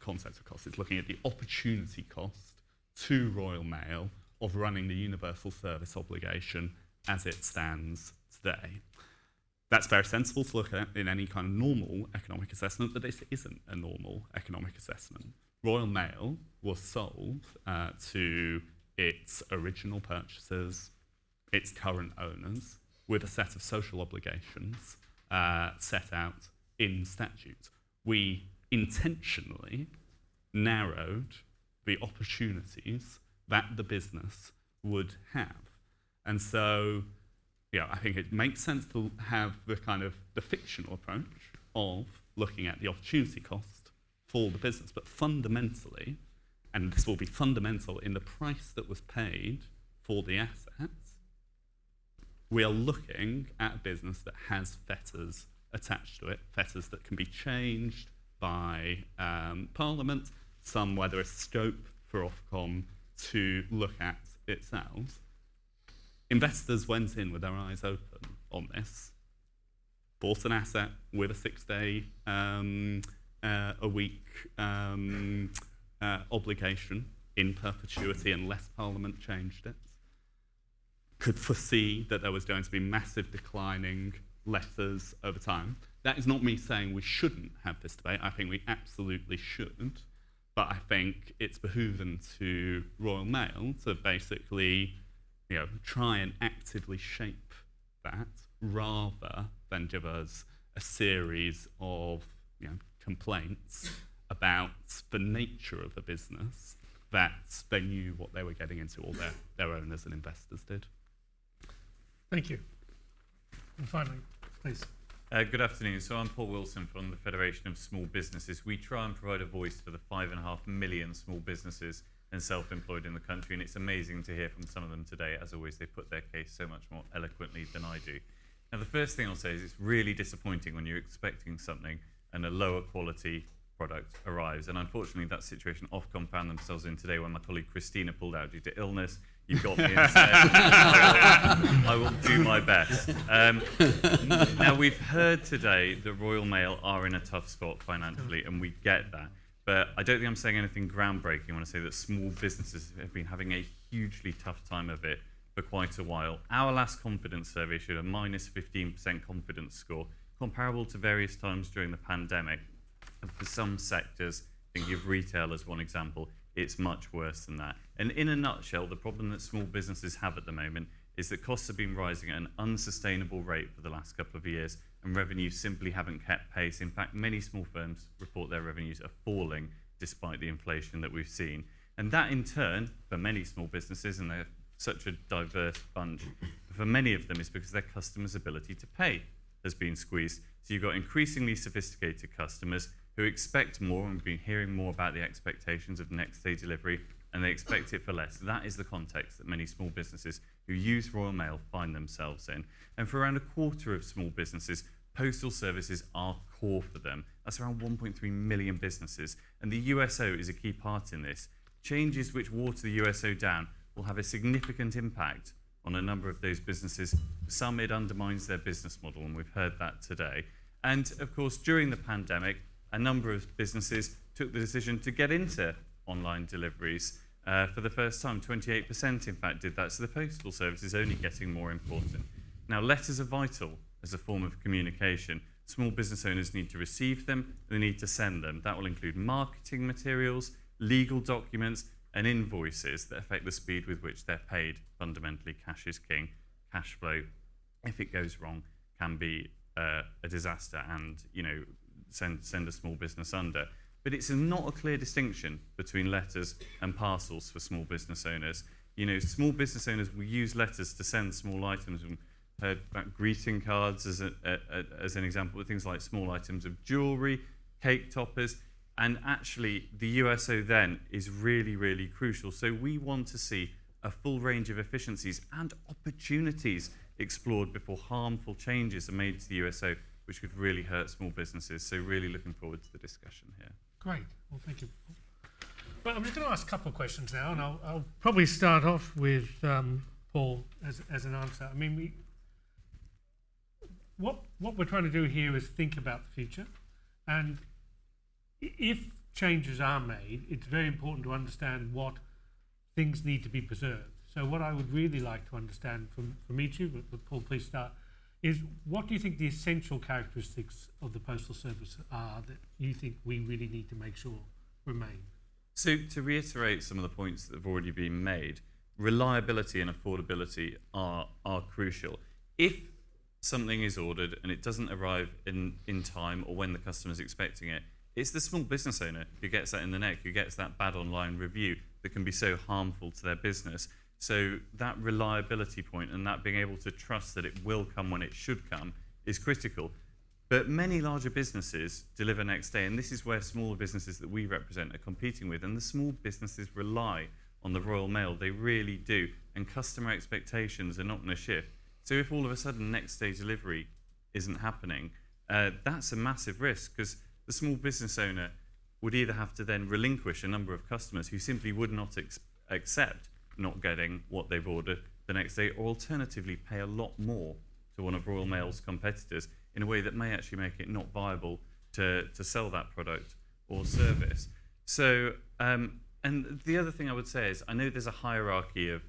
concepts of cost. It's looking at the opportunity cost to Royal Mail of running the universal service obligation as it stands today. That's very sensible to look at in any kind of normal economic assessment, but this isn't a normal economic assessment. Royal Mail was sold to its original purchasers, its current owners, with a set of social obligations set out in statute. We intentionally narrowed the opportunities that the business would have. And so, yeah, I think it makes sense to have the kind of the fictional approach of looking at the opportunity cost for the business, but fundamentally, and this will be fundamental in the price that was paid for the assets, we are looking at a business that has fetters attached to it, fetters that can be changed by Parliament, some where there is scope for Ofcom to look at itself. Investors went in with their eyes open on this, bought an asset with a 6-day a week obligation in perpetuity unless Parliament changed it, could foresee that there was going to be massive declining letters over time. That is not me saying we shouldn't have this debate. I think we absolutely should. But I think it's behoven to Royal Mail to basically, try and actively shape that rather than give us a series of, complaints about the nature of the business that they knew what they were getting into, or their owners and investors did. Thank you. And finally, please. Good afternoon. So I'm Paul Wilson from the Federation of Small Businesses. We try and provide a voice for the 5.5 million small businesses and self-employed in the country, and it's amazing to hear from some of them today. As always, they put their case so much more eloquently than I do. Now, the first thing I'll say is it's really disappointing when you're expecting something and a lower quality product arrives. And unfortunately, that situation Ofcom found themselves in today when my colleague Christina pulled out due to illness. You've got me instead. I will do my best. Now, we've heard today that Royal Mail are in a tough spot financially, and we get that. But I don't think I'm saying anything groundbreaking when I say that small businesses have been having a hugely tough time of it for quite a while. Our last confidence survey showed a minus 15% confidence score, comparable to various times during the pandemic. And for some sectors, think of retail as one example, it's much worse than that. And in a nutshell, the problem that small businesses have at the moment is that costs have been rising at an unsustainable rate for the last couple of years, and revenues simply haven't kept pace. In fact, many small firms report their revenues are falling despite the inflation that we've seen. And that in turn, for many small businesses, and they're such a diverse bunch, for many of them is because their customers' ability to pay has been squeezed. So you've got increasingly sophisticated customers who expect more, and we've been hearing more about the expectations of next day delivery, and they expect it for less. That is the context that many small businesses who use Royal Mail find themselves in. And for around a quarter of small businesses, postal services are core for them. That's around 1.3 million businesses. And the USO is a key part in this. Changes which water the USO down will have a significant impact on a number of those businesses. Some, it undermines their business model, and we've heard that today. And of course, during the pandemic, a number of businesses took the decision to get into online deliveries. For the first time, 28% in fact did that, so the postal service is only getting more important. Now, letters are vital as a form of communication. Small business owners need to receive them, they need to send them. That will include marketing materials, legal documents, and invoices that affect the speed with which they're paid. Fundamentally, cash is king. Cash flow, if it goes wrong, can be a disaster and, send a small business under. But it's not a clear distinction between letters and parcels for small business owners. Small business owners will use letters to send small items. We've heard about greeting cards as an example, with things like small items of jewellery, cake toppers, and actually the USO then is really, really crucial. So we want to see a full range of efficiencies and opportunities explored before harmful changes are made to the USO, which could really hurt small businesses. So really looking forward to the discussion here. Great. Well, thank you. Well, I'm just going to ask a couple of questions now, and I'll probably start off with Paul as an answer. I mean, what we're trying to do here is think about the future, and if changes are made, it's very important to understand what things need to be preserved. So what I would really like to understand from each of you, but Paul, please start, is what do you think the essential characteristics of the Postal Service are that you think we really need to make sure remain? So to reiterate some of the points that have already been made, reliability and affordability are crucial. If something is ordered and it doesn't arrive in time or when the customer's expecting it, it's the small business owner who gets that in the neck, who gets that bad online review that can be so harmful to their business. So that reliability point and that being able to trust that it will come when it should come is critical. But many larger businesses deliver next day, and this is where smaller businesses that we represent are competing with, and the small businesses rely on the Royal Mail, they really do, and customer expectations are not going to shift. So if all of a sudden next day delivery isn't happening, that's a massive risk, because the small business owner would either have to then relinquish a number of customers who simply would not accept not getting what they've ordered the next day, or alternatively pay a lot more to one of Royal Mail's competitors in a way that may actually make it not viable to sell that product or service. So, and the other thing I would say is, I know there's a hierarchy of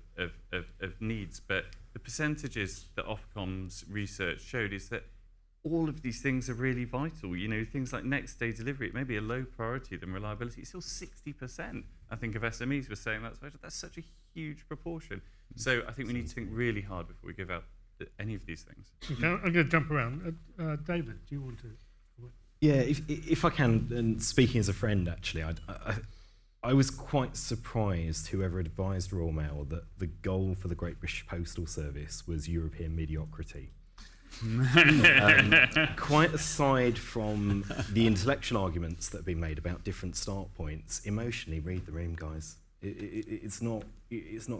needs, but the percentages that Ofcom's research showed is that all of these things are really vital. Things like next day delivery, it may be a low priority than reliability. It's still 60%, I think, of SMEs were saying that's such a huge proportion. So I think we need to think really hard before we give out any of these things. Okay, I'm going to jump around. David, do you want to? Yeah, if I can, and speaking as a friend, actually, I was quite surprised whoever advised Royal Mail that the goal for the Great British Postal Service was European mediocrity. Quite aside from the intellectual arguments that have been made about different start points, emotionally, read the room, guys. It's not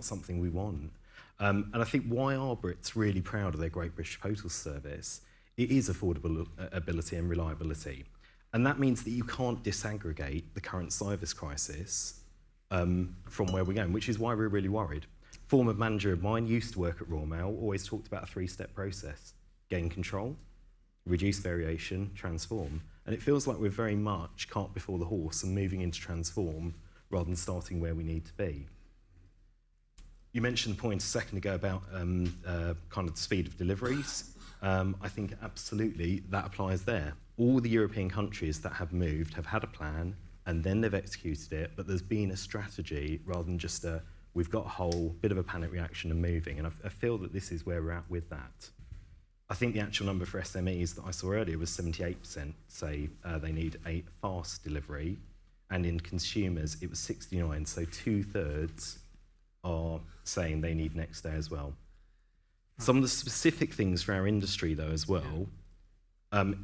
something we want. And I think why are Brits really proud of their Great British Postal Service? It is affordability and reliability. And that means that you can't disaggregate the current service crisis from where we're going, which is why we're really worried. Former manager of mine used to work at Royal Mail, always talked about a 3-step process: gain control, reduce variation, transform. And it feels like we're very much cart before the horse and moving into transform rather than starting where we need to be. You mentioned the point a second ago about kind of the speed of deliveries. I think absolutely that applies there. All the European countries that have moved have had a plan and then they've executed it, but there's been a strategy rather than just we've got a whole bit of a panic reaction and moving. And I feel that this is where we're at with that. I think the actual number for SMEs that I saw earlier was 78% say they need a fast delivery, and in consumers it was 69%, so 2/3 are saying they need next day as well. Some of the specific things for our industry though as well,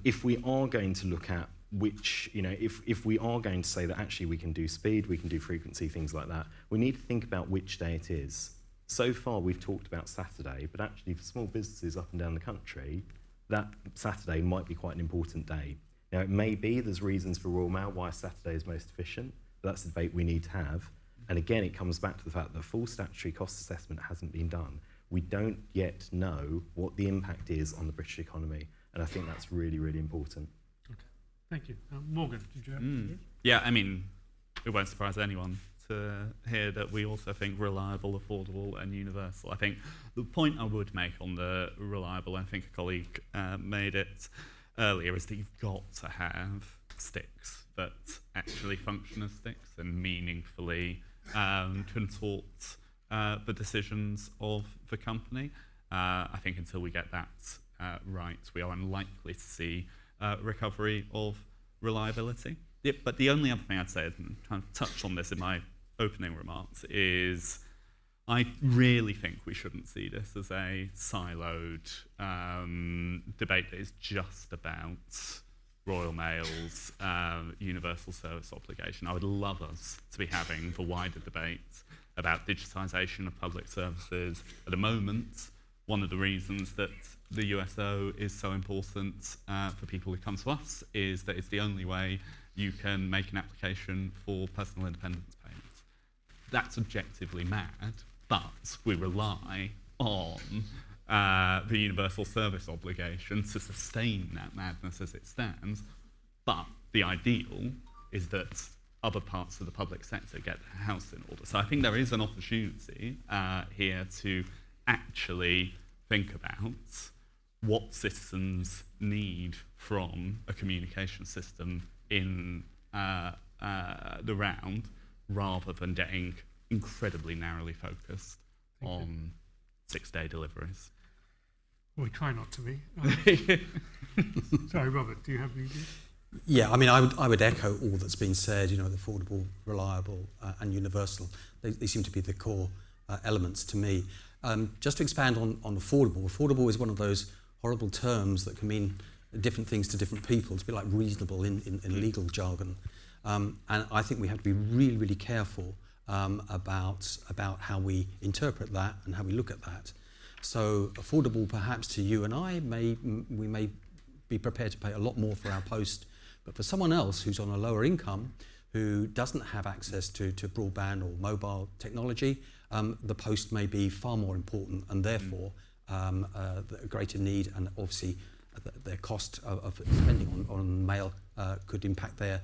if we are going to look at which, if we are going to say that actually we can do speed, we can do frequency, things like that, we need to think about which day it is. So far we've talked about Saturday, but actually for small businesses up and down the country, that Saturday might be quite an important day. Now it may be there's reasons for Royal Mail why Saturday is most efficient, but that's a debate we need to have. And again, it comes back to the fact that the full statutory cost assessment hasn't been done. We don't yet know what the impact is on the British economy, and I think that's really, really important. Okay, thank you. Morgan, did you have Yeah, I mean, it won't surprise anyone to hear that we also think reliable, affordable and universal. I think the point I would make on the reliable, I think a colleague made it earlier, is that you've got to have sticks that actually function as sticks and meaningfully contort the decisions of the company. I think until we get that right, we are unlikely to see recovery of reliability. Yeah, but the only other thing I'd say, and kind of touched on this in my opening remarks, is I really think we shouldn't see this as a siloed debate that is just about Royal Mail's universal service obligation. I would love us to be having the wider debate about digitisation of public services. At the moment, one of the reasons that the USO is so important for people who come to us is that it's the only way you can make an application for personal independence payments. That's objectively mad, but we rely on the universal service obligation to sustain that madness as it stands. But the ideal is that other parts of the public sector get their house in order. So I think there is an opportunity here to actually think about what citizens need from a communication system in the round, rather than getting incredibly narrowly focused on 6-day deliveries. We try not to be. Sorry, Robert, do you have anything? Yeah, I mean, I would echo all that's been said, the affordable, reliable and universal. They seem to be the core elements to me. Just to expand on affordable, affordable is one of those horrible terms that can mean different things to different people. It's a bit like reasonable in legal jargon. And I think we have to be really, really careful about how we interpret that and how we look at that. So affordable perhaps to you and I, we may be prepared to pay a lot more for our post, but for someone else who's on a lower income, who doesn't have access to broadband or mobile technology, the post may be far more important, and therefore a greater need, and obviously their cost of spending on mail could impact their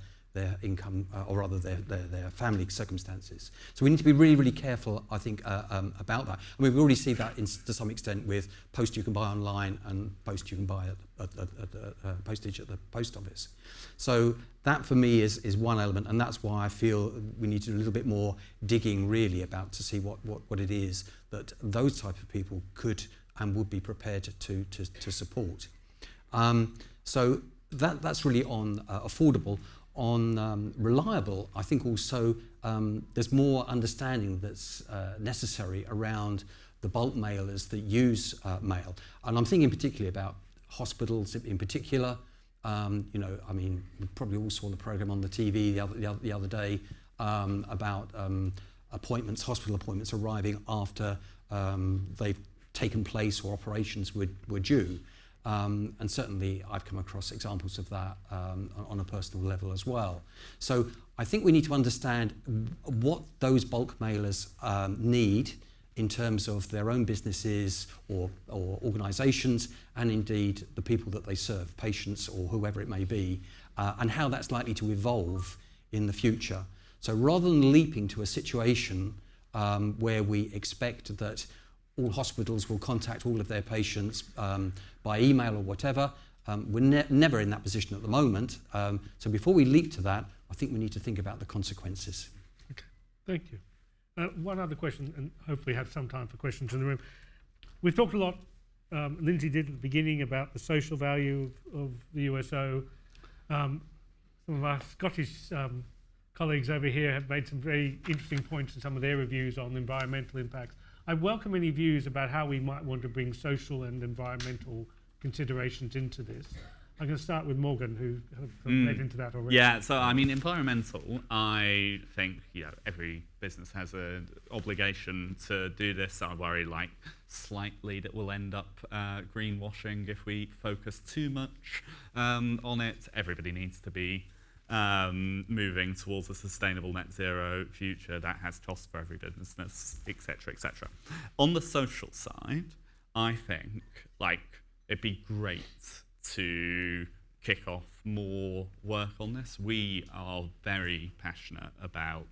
income, or rather their family circumstances. So we need to be really, really careful, I think, about that. I mean, we already see that to some extent with post you can buy online and post you can buy at postage at the post office. So that for me is one element, and that's why I feel we need to do a little bit more digging really about to see what it is that those type of people could and would be prepared to support. So that's really on affordable. On reliable, I think also there's more understanding that's necessary around the bulk mailers that use mail. And I'm thinking particularly about hospitals in particular. I mean, we probably all saw the programme on the TV the other day about appointments, hospital appointments arriving after they've taken place or operations were due. And certainly I've come across examples of that on a personal level as well. So I think we need to understand what those bulk mailers need in terms of their own businesses or organisations, and indeed the people that they serve, patients or whoever it may be, and how that's likely to evolve in the future. So rather than leaping to a situation where we expect that all hospitals will contact all of their patients by email or whatever, we're never in that position at the moment. So before we leap to that, I think we need to think about the consequences. Okay, thank you. One other question, and hopefully have some time for questions in the room. We've talked a lot, Lindsey did at the beginning, about the social value of the USO. Some of our Scottish colleagues over here have made some very interesting points in some of their reviews on environmental impacts. I welcome any views about how we might want to bring social and environmental considerations into this. I'm going to start with Morgan, who have led into that already. Yeah, so I mean, environmental, I think every business has an obligation to do this. I worry slightly that we'll end up greenwashing if we focus too much on it. Everybody needs to be moving towards a sustainable net zero future that has costs for every business, etc., etc. On the social side, I think it'd be great to kick off more work on this. We are very passionate about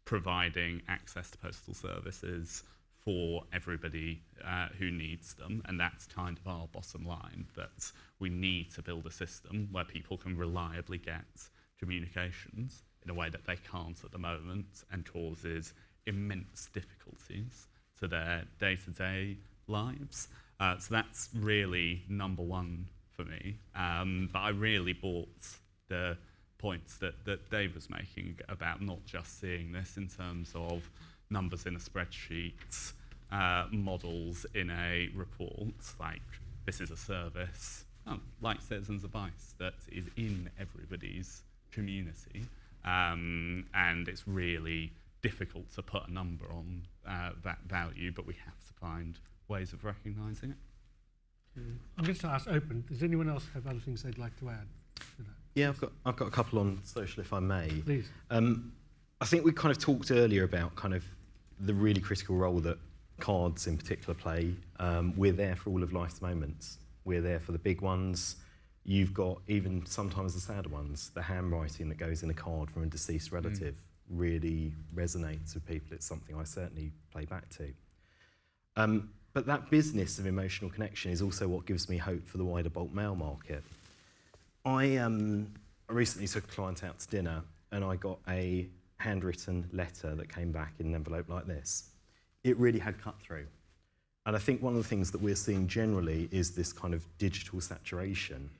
providing access to postal services for everybody who needs them, and that's kind of our bottom line, that we need to build a system where people can reliably get communications in a way that they can't at the moment, and causes immense difficulties to their day-to-day lives. So that's really number one for me. But I really bought the points that Dave was making about not just seeing this in terms of numbers in a spreadsheet, models in a report, this is a service, like Citizens Advice, that is in everybody's community, and it's really difficult to put a number on that value, but we have to find ways of recognising it. I'm going to ask open. Does anyone else have other things they'd like to add to that? Yeah, I've got a couple on social, if I may. Please. I think we kind of talked earlier about kind of the really critical role that cards in particular play. We're there for all of life's moments. We're there for the big ones. You've got even sometimes the sadder ones. The handwriting that goes in a card from a deceased relative really resonates with people. It's something I certainly play back to. But that business of emotional connection is also what gives me hope for the wider bulk mail market. I recently took a client out to dinner, and I got a handwritten letter that came back in an envelope like this. It really had cut through. And I think one of the things that we're seeing generally is this kind of digital saturation,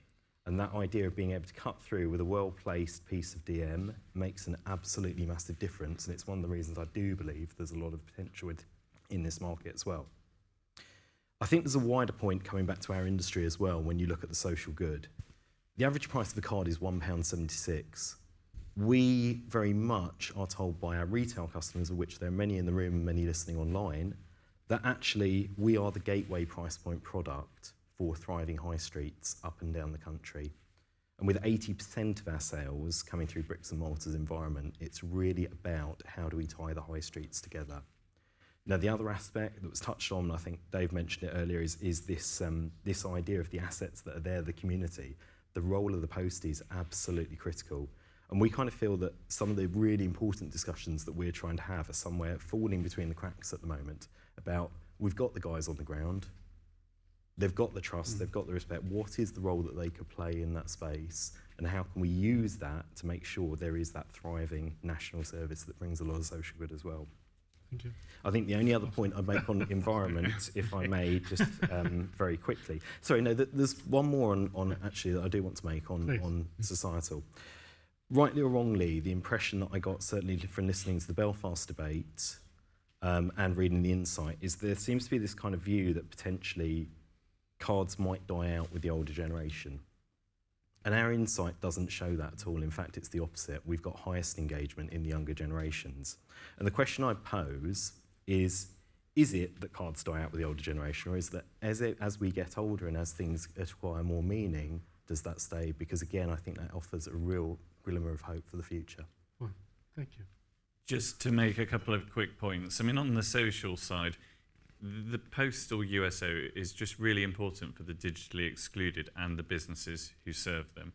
and that idea of being able to cut through with a well-placed piece of DM makes an absolutely massive difference, and it's one of the reasons I do believe there's a lot of potential in this market as well. I think there's a wider point coming back to our industry as well when you look at the social good. The average price of a card is £1.76. We very much are told by our retail customers, of which there are many in the room and many listening online, that actually we are the gateway price point product for thriving high streets up and down the country. And with 80% of our sales coming through bricks and mortars environment, it's really about how do we tie the high streets together. Now, the other aspect that was touched on, I think Dave mentioned it earlier, is this idea of the assets that are there, the community. The role of the postie is absolutely critical. And we kind of feel that some of the really important discussions that we're trying to have are somewhere falling between the cracks at the moment about, we've got the guys on the ground, they've got the trust, they've got the respect. What is the role that they could play in that space? And how can we use that to make sure there is that thriving national service that brings a lot of social good as well? Thank you. I think the only other point I'd make on environment, if I may, just very quickly. Sorry, no, there's one more on actually that I do want to make on societal. Rightly or wrongly, the impression that I got certainly from listening to the Belfast debate and reading the Insight is there seems to be this kind of view that potentially cards might die out with the older generation. And our Insight doesn't show that at all. In fact, it's the opposite. We've got highest engagement in the younger generations. And the question I pose is it that cards die out with the older generation, or is that as we get older and as things acquire more meaning, does that stay? Because again, I think that offers a real glimmer of hope for the future. Well, thank you. Just to make a couple of quick points. I mean, on the social side, the postal USO is just really important for the digitally excluded and the businesses who serve them.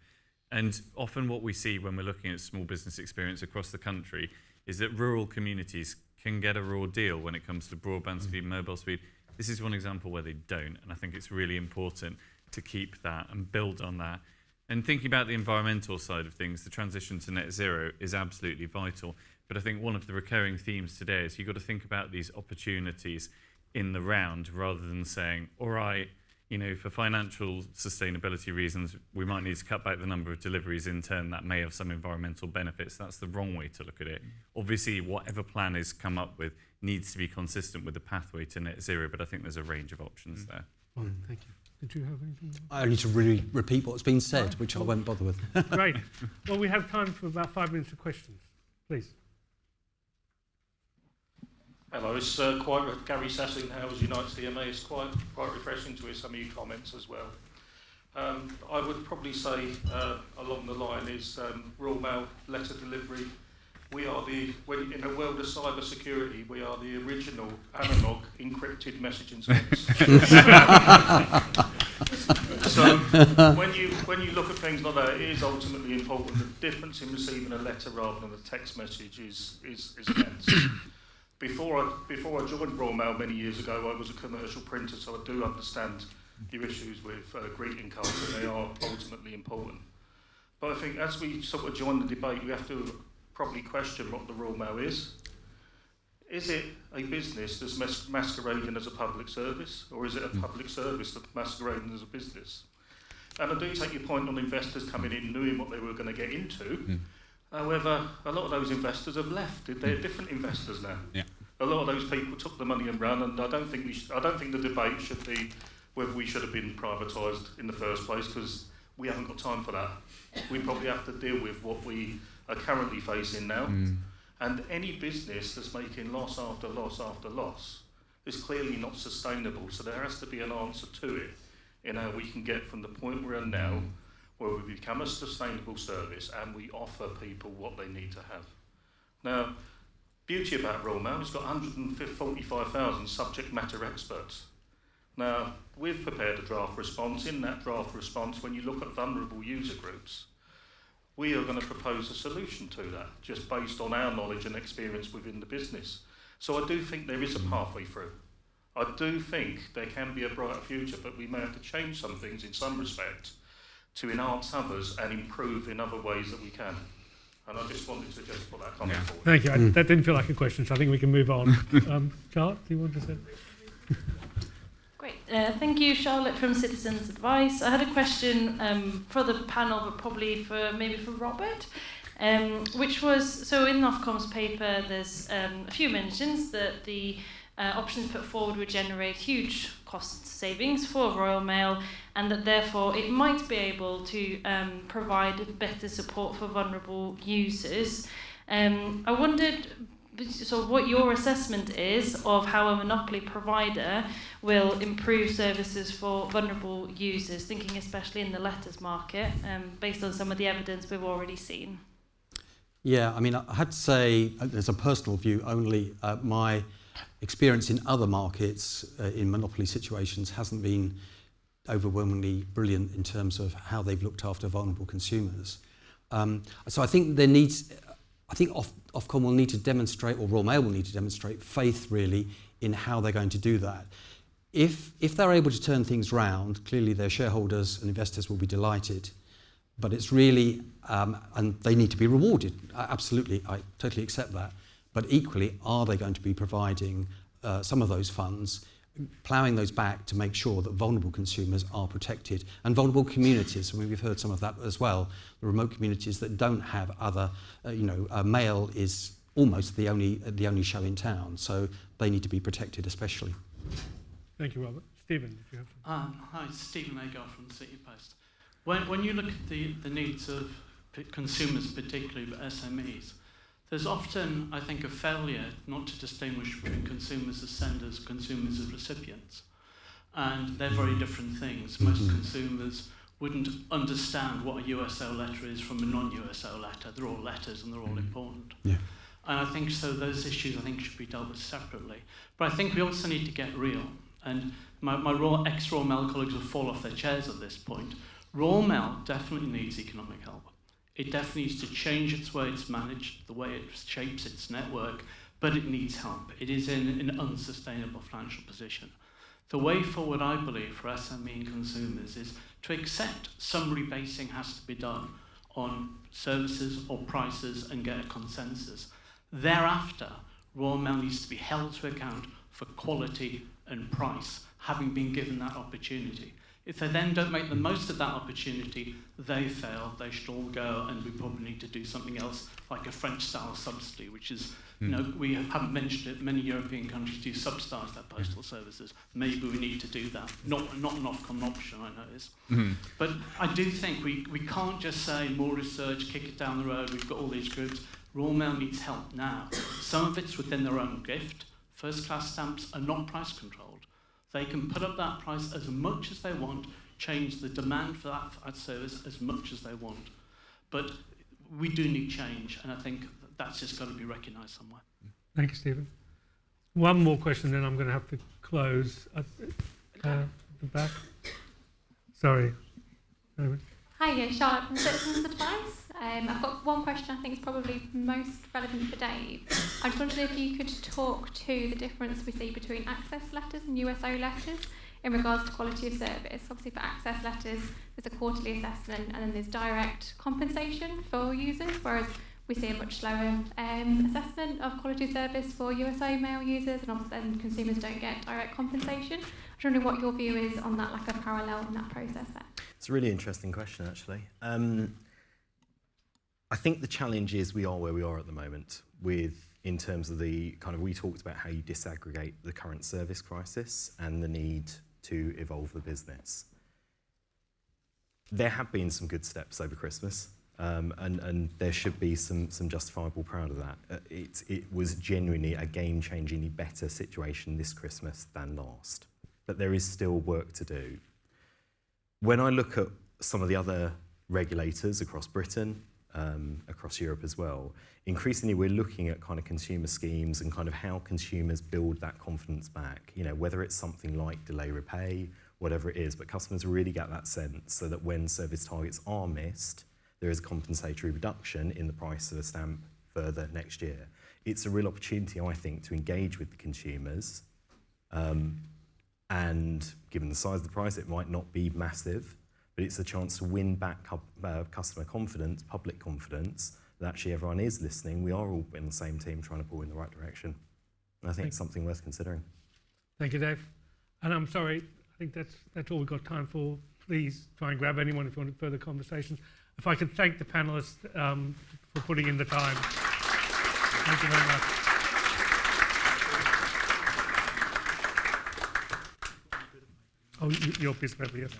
And often what we see when we're looking at small business experience across the country is that rural communities can get a raw deal when it comes to broadband speed, mobile speed. This is one example where they don't, and I think it's really important to keep that and build on that. And thinking about the environmental side of things, the transition to net zero is absolutely vital. But I think one of the recurring themes today is you've got to think about these opportunities in the round rather than saying, all right, you know, for financial sustainability reasons, we might need to cut back the number of deliveries in turn that may have some environmental benefits. That's the wrong way to look at it. Obviously, whatever plan is come up with needs to be consistent with the pathway to net zero, but I think there's a range of options there. Thank you. Did you have anything? I need to really repeat what's been said, which I won't bother with. Great. Well, we have time for about 5 minutes of questions. Please. Hello, it's Gary Sassinghouse's United CMA. It's quite refreshing to hear some of your comments as well. I would probably say along the line is Royal Mail letter delivery. We are in a world of cyber security, we are the original analog encrypted messaging service. So when you look at things like that, it is ultimately important. The difference in receiving a letter rather than a text message is immense. Before I joined Royal Mail many years ago, I was a commercial printer, so I do understand your issues with greeting cards, and they are ultimately important. But I think as we sort of join the debate, we have to probably question what the Royal Mail is. Is it a business that's masquerading as a public service, or is it a public service that's masquerading as a business? And I do take your point on investors coming in knowing what they were going to get into. However, a lot of those investors have left. They're different investors now. Yeah. A lot of those people took the money and ran, and I don't think the debate should be whether we should have been privatised in the first place, because we haven't got time for that. We probably have to deal with what we are currently facing now. And any business that's making loss after loss after loss is clearly not sustainable. So there has to be an answer to it in how we can get from the point we're in now, where we become a sustainable service and we offer people what they need to have. Now, beauty about Royal Mail, it's got 145,000 subject matter experts. Now, we've prepared a draft response. In that draft response, when you look at vulnerable user groups, we are going to propose a solution to that, just based on our knowledge and experience within the business. So I do think there is a pathway through. I do think there can be a brighter future, but we may have to change some things in some respect to enhance others and improve in other ways that we can. And I just wanted to just put that comment forward. Thank you. That didn't feel like a question, so I think we can move on. Charlotte, do you want to say? Great. Thank you, Charlotte from Citizens Advice. I had a question for the panel, but probably maybe for Robert, which was, so in Ofcom's paper, there's a few mentions that the options put forward would generate huge cost savings for Royal Mail, and that therefore it might be able to provide better support for vulnerable users. I wondered what your assessment is of how a monopoly provider will improve services for vulnerable users, thinking especially in the letters market, based on some of the evidence we've already seen. Yeah, I mean, I have to say, there's a personal view only. My experience in other markets, in monopoly situations, hasn't been overwhelmingly brilliant in terms of how they've looked after vulnerable consumers. So I think Ofcom will need to demonstrate, or Royal Mail will need to demonstrate faith really in how they're going to do that. If they're able to turn things round, clearly their shareholders and investors will be delighted. But it's really, and they need to be rewarded. Absolutely, I totally accept that. But equally, are they going to be providing some of those funds, ploughing those back to make sure that vulnerable consumers are protected, and vulnerable communities? I mean, we've heard some of that as well. The remote communities that don't have other, mail is almost the only show in town, so they need to be protected especially. Thank you, Robert. Stephen, did you have something? Hi, Stephen Agar from the City Post. When you look at the needs of consumers, particularly but SMEs, there's often, I think, a failure not to distinguish between consumers as senders, consumers as recipients. And they're very different things. Most consumers wouldn't understand what a USO letter is from a non-USO letter. They're all letters and they're all important. Yeah. And I think so those issues, I think, should be dealt with separately. But I think we also need to get real. And my ex-Royal Mail colleagues will fall off their chairs at this point. Royal Mail definitely needs economic help. It definitely needs to change its way it's managed, the way it shapes its network, but it needs help. It is in an unsustainable financial position. The way forward, I believe, for SME and consumers is to accept some rebasing has to be done on services or prices and get a consensus. Thereafter, Royal Mail needs to be held to account for quality and price, having been given that opportunity. If they then don't make the most of that opportunity, they fail, they should all go, and we probably need to do something else, like a French-style subsidy, which is, you know, we haven't mentioned it, many European countries do subsidise their postal services. Maybe we need to do that. Not an Ofcom option, I know it is. But I do think we can't just say more research, kick it down the road, we've got all these groups. Royal Mail needs help now. Some of it's within their own gift. First-class stamps are not price controlled. They can put up that price as much as they want, change the demand for that service as much as they want. But we do need change, and I think that's just got to be recognised somewhere. Thank you, Stephen. One more question, then I'm going to have to close at the back. Sorry. Hi, yeah, Charlotte from Citizens Advice. I've got one question I think is probably most relevant for Dave. I just wondered if you could talk to the difference we see between access letters and USO letters in regards to quality of service. Obviously for access letters, there's a quarterly assessment and then there's direct compensation for users, whereas we see a much slower assessment of quality of service for USO mail users, and obviously then consumers don't get direct compensation. I was wondering what your view is on that, like a parallel in that process there. It's a really interesting question, actually. I think the challenge is we are where we are at the moment in terms of the kind of, we talked about how you disaggregate the current service crisis and the need to evolve the business. There have been some good steps over Christmas, and there should be some justifiable proud of that. It was genuinely a game-changingly better situation this Christmas than last, but there is still work to do. When I look at some of the other regulators across Britain, across Europe as well, increasingly we're looking at kind of consumer schemes and kind of how consumers build that confidence back, you know, whether it's something like delay repay, whatever it is, but customers really get that sense so that when service targets are missed, there is a compensatory reduction in the price of a stamp further next year. It's a real opportunity, I think, to engage with the consumers, and given the size of the price, it might not be massive, but it's a chance to win back customer confidence, public confidence, that actually everyone is listening. We are all in the same team trying to pull in the right direction. And I think it's something worth considering. Thank you, Dave. And I'm sorry, I think that's all we've got time for. Please try and grab anyone if you want further conversations. If I could thank the panellists for putting in the time. Thank you very much. Oh, your piece of paper, yes.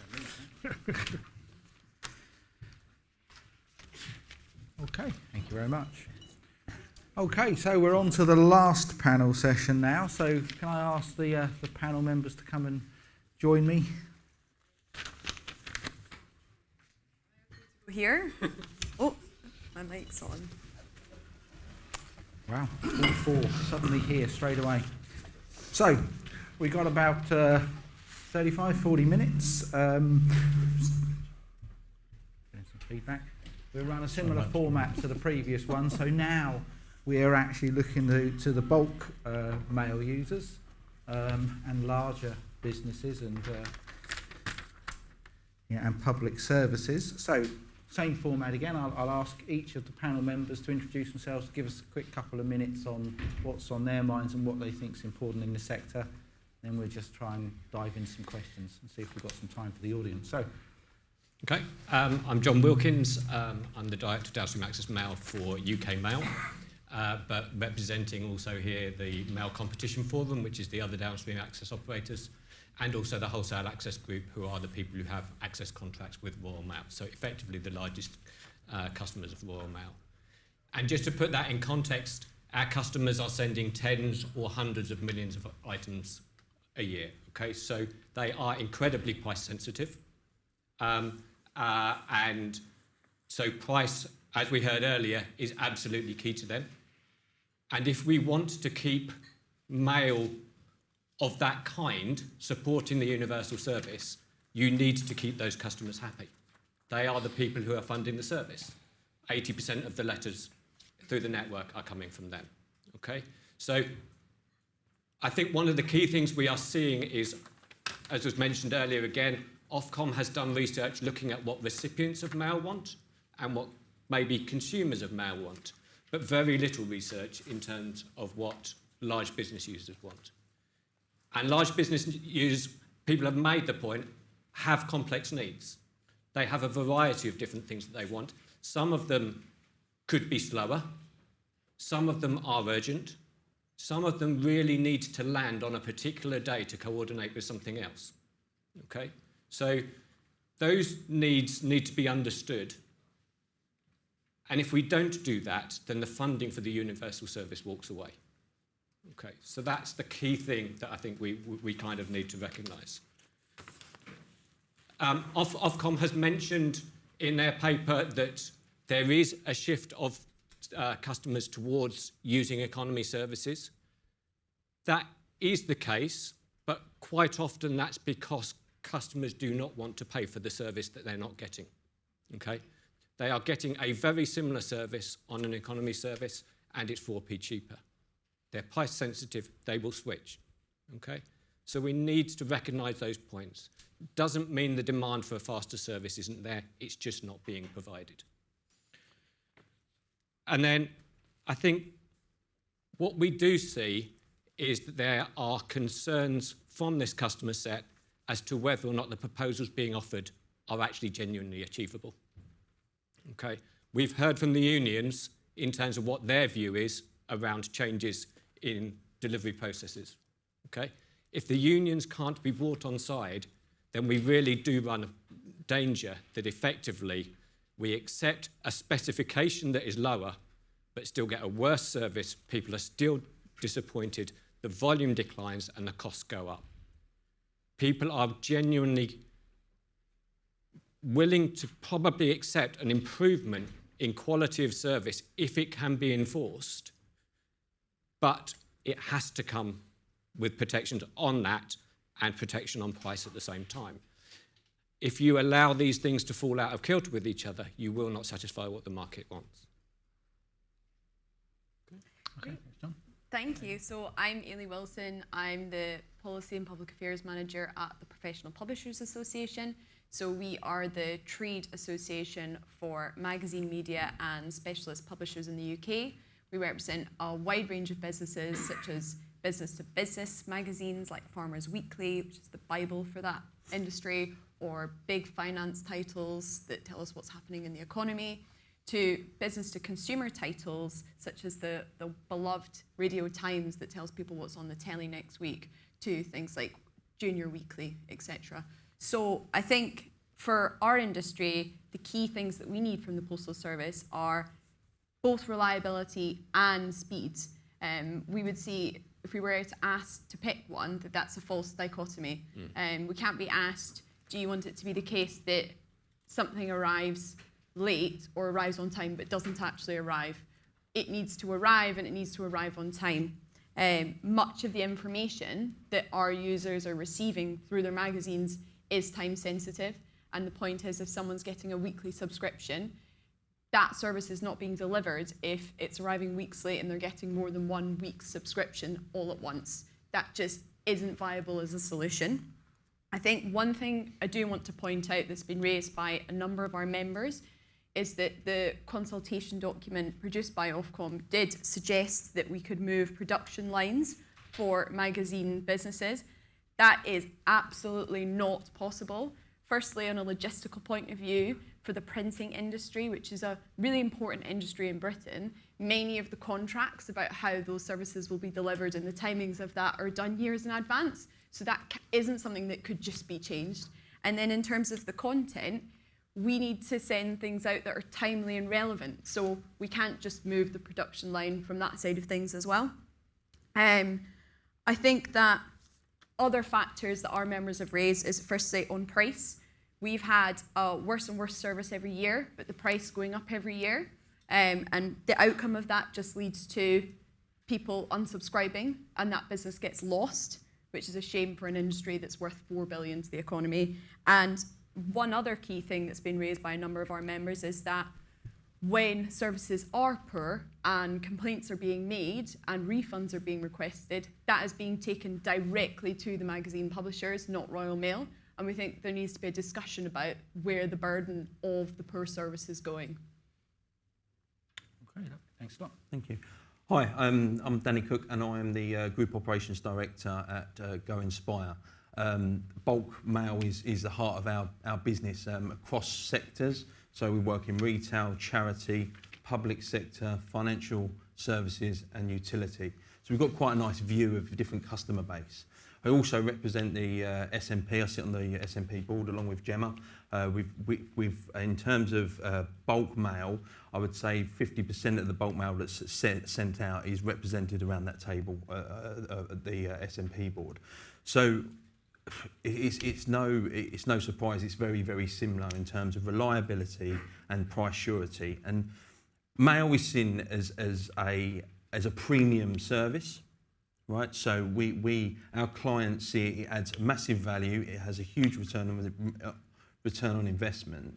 Okay, thank you very much. Okay, so we're on to the last panel session now. So can I ask the panel members to come and join me? Here. Oh, my mic's on. Wow, all four suddenly here straight away. So we got about 35, 40 minutes. Getting some feedback. We'll run a similar format to the previous one. So now we are actually looking to the bulk mail users and larger businesses and public services. So same format again. I'll ask each of the panel members to introduce themselves, to give us a quick couple of minutes on what's on their minds and what they think is important in the sector. Then we'll just try and dive into some questions and see if we've got some time for the audience. So, okay, I'm John Wilkins. I'm the Director of Downstream Access Mail for UK Mail, but representing also here the Mail Competition Forum, which is the other downstream access operators, and also the Wholesale Access Group, who are the people who have access contracts with Royal Mail, so effectively the largest customers of Royal Mail. And just to put that in context, our customers are sending tens or hundreds of millions of items a year, okay? So they are incredibly price sensitive. And so price, as we heard earlier, is absolutely key to them. And if we want to keep mail of that kind supporting the universal service, you need to keep those customers happy. They are the people who are funding the service. 80% of the letters through the network are coming from them. Okay? So I think one of the key things we are seeing is, as was mentioned earlier again, Ofcom has done research looking at what recipients of mail want and what maybe consumers of mail want, but very little research in terms of what large business users want. And large business users, people have made the point, have complex needs. They have a variety of different things that they want. Some of them could be slower. Some of them are urgent. Some of them really need to land on a particular day to coordinate with something else. Okay? So those needs need to be understood. And if we don't do that, then the funding for the universal service walks away. Okay, so that's the key thing that I think we kind of need to recognise. Ofcom has mentioned in their paper that there is a shift of customers towards using economy services. That is the case, but quite often that's because customers do not want to pay for the service that they're not getting. Okay, they are getting a very similar service on an economy service, and it's 4p cheaper. They're price sensitive, they will switch. Okay? So we need to recognise those points. Doesn't mean the demand for a faster service isn't there, it's just not being provided. And then I think what we do see is that there are concerns from this customer set as to whether or not the proposals being offered are actually genuinely achievable. Okay? We've heard from the unions in terms of what their view is around changes in delivery processes. Okay? If the unions can't be brought on side, then we really do run a danger that effectively we accept a specification that is lower, but still get a worse service. People are still disappointed, the volume declines and the costs go up. People are genuinely willing to probably accept an improvement in quality of service if it can be enforced, but it has to come with protections on that and protection on price at the same time. If you allow these things to fall out of kilter with each other, you will not satisfy what the market wants. Okay, John. Thank you. So I'm Ailey Wilson. I'm the Policy and Public Affairs Manager at the Professional Publishers Association. So we are the trade association for magazine media and specialist publishers in the UK. We represent a wide range of businesses, such as business-to-business magazines like Farmers Weekly, which is the Bible for that industry, or big finance titles that tell us what's happening in the economy, to business-to-consumer titles, such as the beloved Radio Times that tells people what's on the telly next week, to things like Junior Weekly, etc. So I think for our industry, the key things that we need from the Postal Service are both reliability and speed. We would see, if we were asked to pick one, that that's a false dichotomy. We can't be asked, do you want it to be the case that something arrives late or arrives on time but doesn't actually arrive? It needs to arrive, and it needs to arrive on time. Much of the information that our users are receiving through their magazines is time sensitive, and the point is, if someone's getting a weekly subscription, that service is not being delivered if it's arriving weeks late and they're getting more than 1 week's subscription all at once. That just isn't viable as a solution. I think one thing I do want to point out that's been raised by a number of our members is that the consultation document produced by Ofcom did suggest that we could move production lines for magazine businesses. That is absolutely not possible. Firstly, on a logistical point of view, for the printing industry, which is a really important industry in Britain, many of the contracts about how those services will be delivered and the timings of that are done years in advance. So that isn't something that could just be changed. And then in terms of the content, we need to send things out that are timely and relevant. So we can't just move the production line from that side of things as well. I think that other factors that our members have raised is firstly on price. We've had a worse and worse service every year, but the price going up every year. And the outcome of that just leads to people unsubscribing and that business gets lost, which is a shame for an industry that's worth $4 billion to the economy. And one other key thing that's been raised by a number of our members is that when services are poor and complaints are being made and refunds are being requested, that is being taken directly to the magazine publishers, not Royal Mail. And we think there needs to be a discussion about where the burden of the poor service is going. Okay, thanks a lot. Thank you. Hi, I'm Danny Cook and I am the Group Operations Director at Go Inspire. Bulk mail is the heart of our business across sectors. So we work in retail, charity, public sector, financial services and utility. So we've got quite a nice view of the different customer base. I also represent the SMP. I sit on the SMP board along with Gemma. We've in terms of bulk mail, I would say 50% of the bulk mail that's sent out is represented around that table at the SMP board. So it's no surprise. It's very, very similar in terms of reliability and price surety. And mail is seen as a premium service. Right, so our clients see it adds massive value. It has a huge return on investment.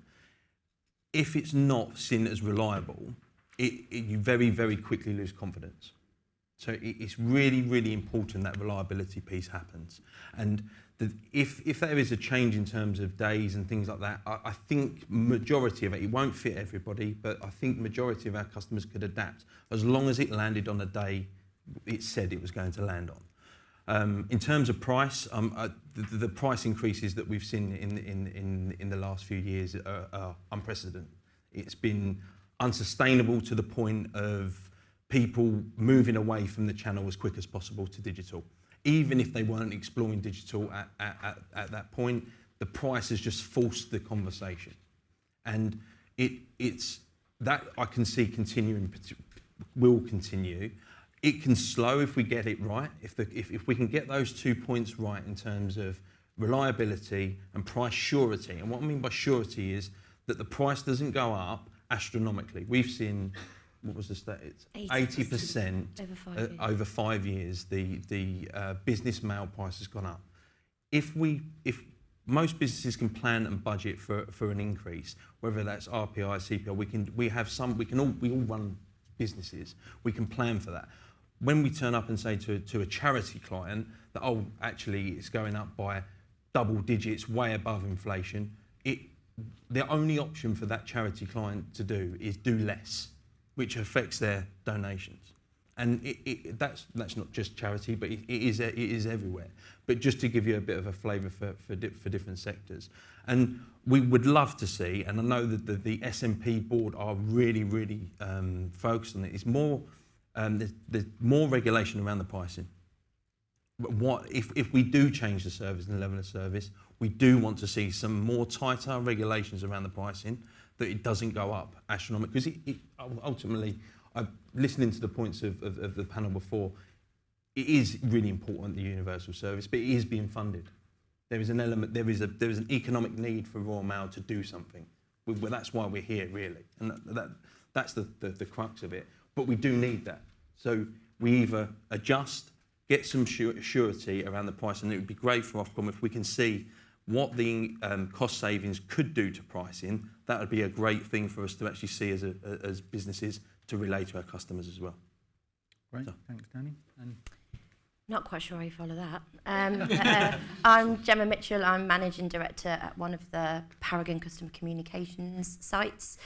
If it's not seen as reliable, you very, very quickly lose confidence. So it's really, really important that reliability piece happens. And if there is a change in terms of days and things like that, I think majority of it won't fit everybody, but I think majority of our customers could adapt as long as it landed on a day it said it was going to land on. In terms of price, the price increases that we've seen in the last few years are unprecedented. It's been unsustainable to the point of people moving away from the channel as quick as possible to digital. Even if they weren't exploring digital at that point, the price has just forced the conversation. And it's that I can see continuing, will continue. It can slow if we get it right. If we can get those 2 points right in terms of reliability and price surety. And what I mean by surety is that the price doesn't go up astronomically. We've seen, what was the stat? It's 80% over 5 years. The business mail price has gone up. If most businesses can plan and budget for an increase, whether that's RPI, CPI, we all run businesses. We can plan for that. When we turn up and say to a charity client that, oh, actually it's going up by double digits, way above inflation, the only option for that charity client to do is do less, which affects their donations. And that's not just charity, but it is everywhere. But just to give you a bit of a flavour for different sectors. And we would love to see, and I know that the SMP board are really, really focused on it, is more, there's more regulation around the pricing. If we do change the service and the level of service, we do want to see some more tighter regulations around the pricing, that it doesn't go up astronomically. Because ultimately, listening to the points of the panel before, it is really important, the universal service, but it is being funded. There is an element, there is an economic need for Royal Mail to do something. Well, that's why we're here, really, and that's the crux of it. But we do need that. So we either adjust, get some surety around the price, and it would be great for Ofcom if we can see what the cost savings could do to pricing. That would be a great thing for us to actually see as businesses to relay to our customers as well. Great, thanks, Danny. And not quite sure how you follow that. I'm Gemma Mitchell. I'm Managing Director at one of the Paragon Customer Communications sites.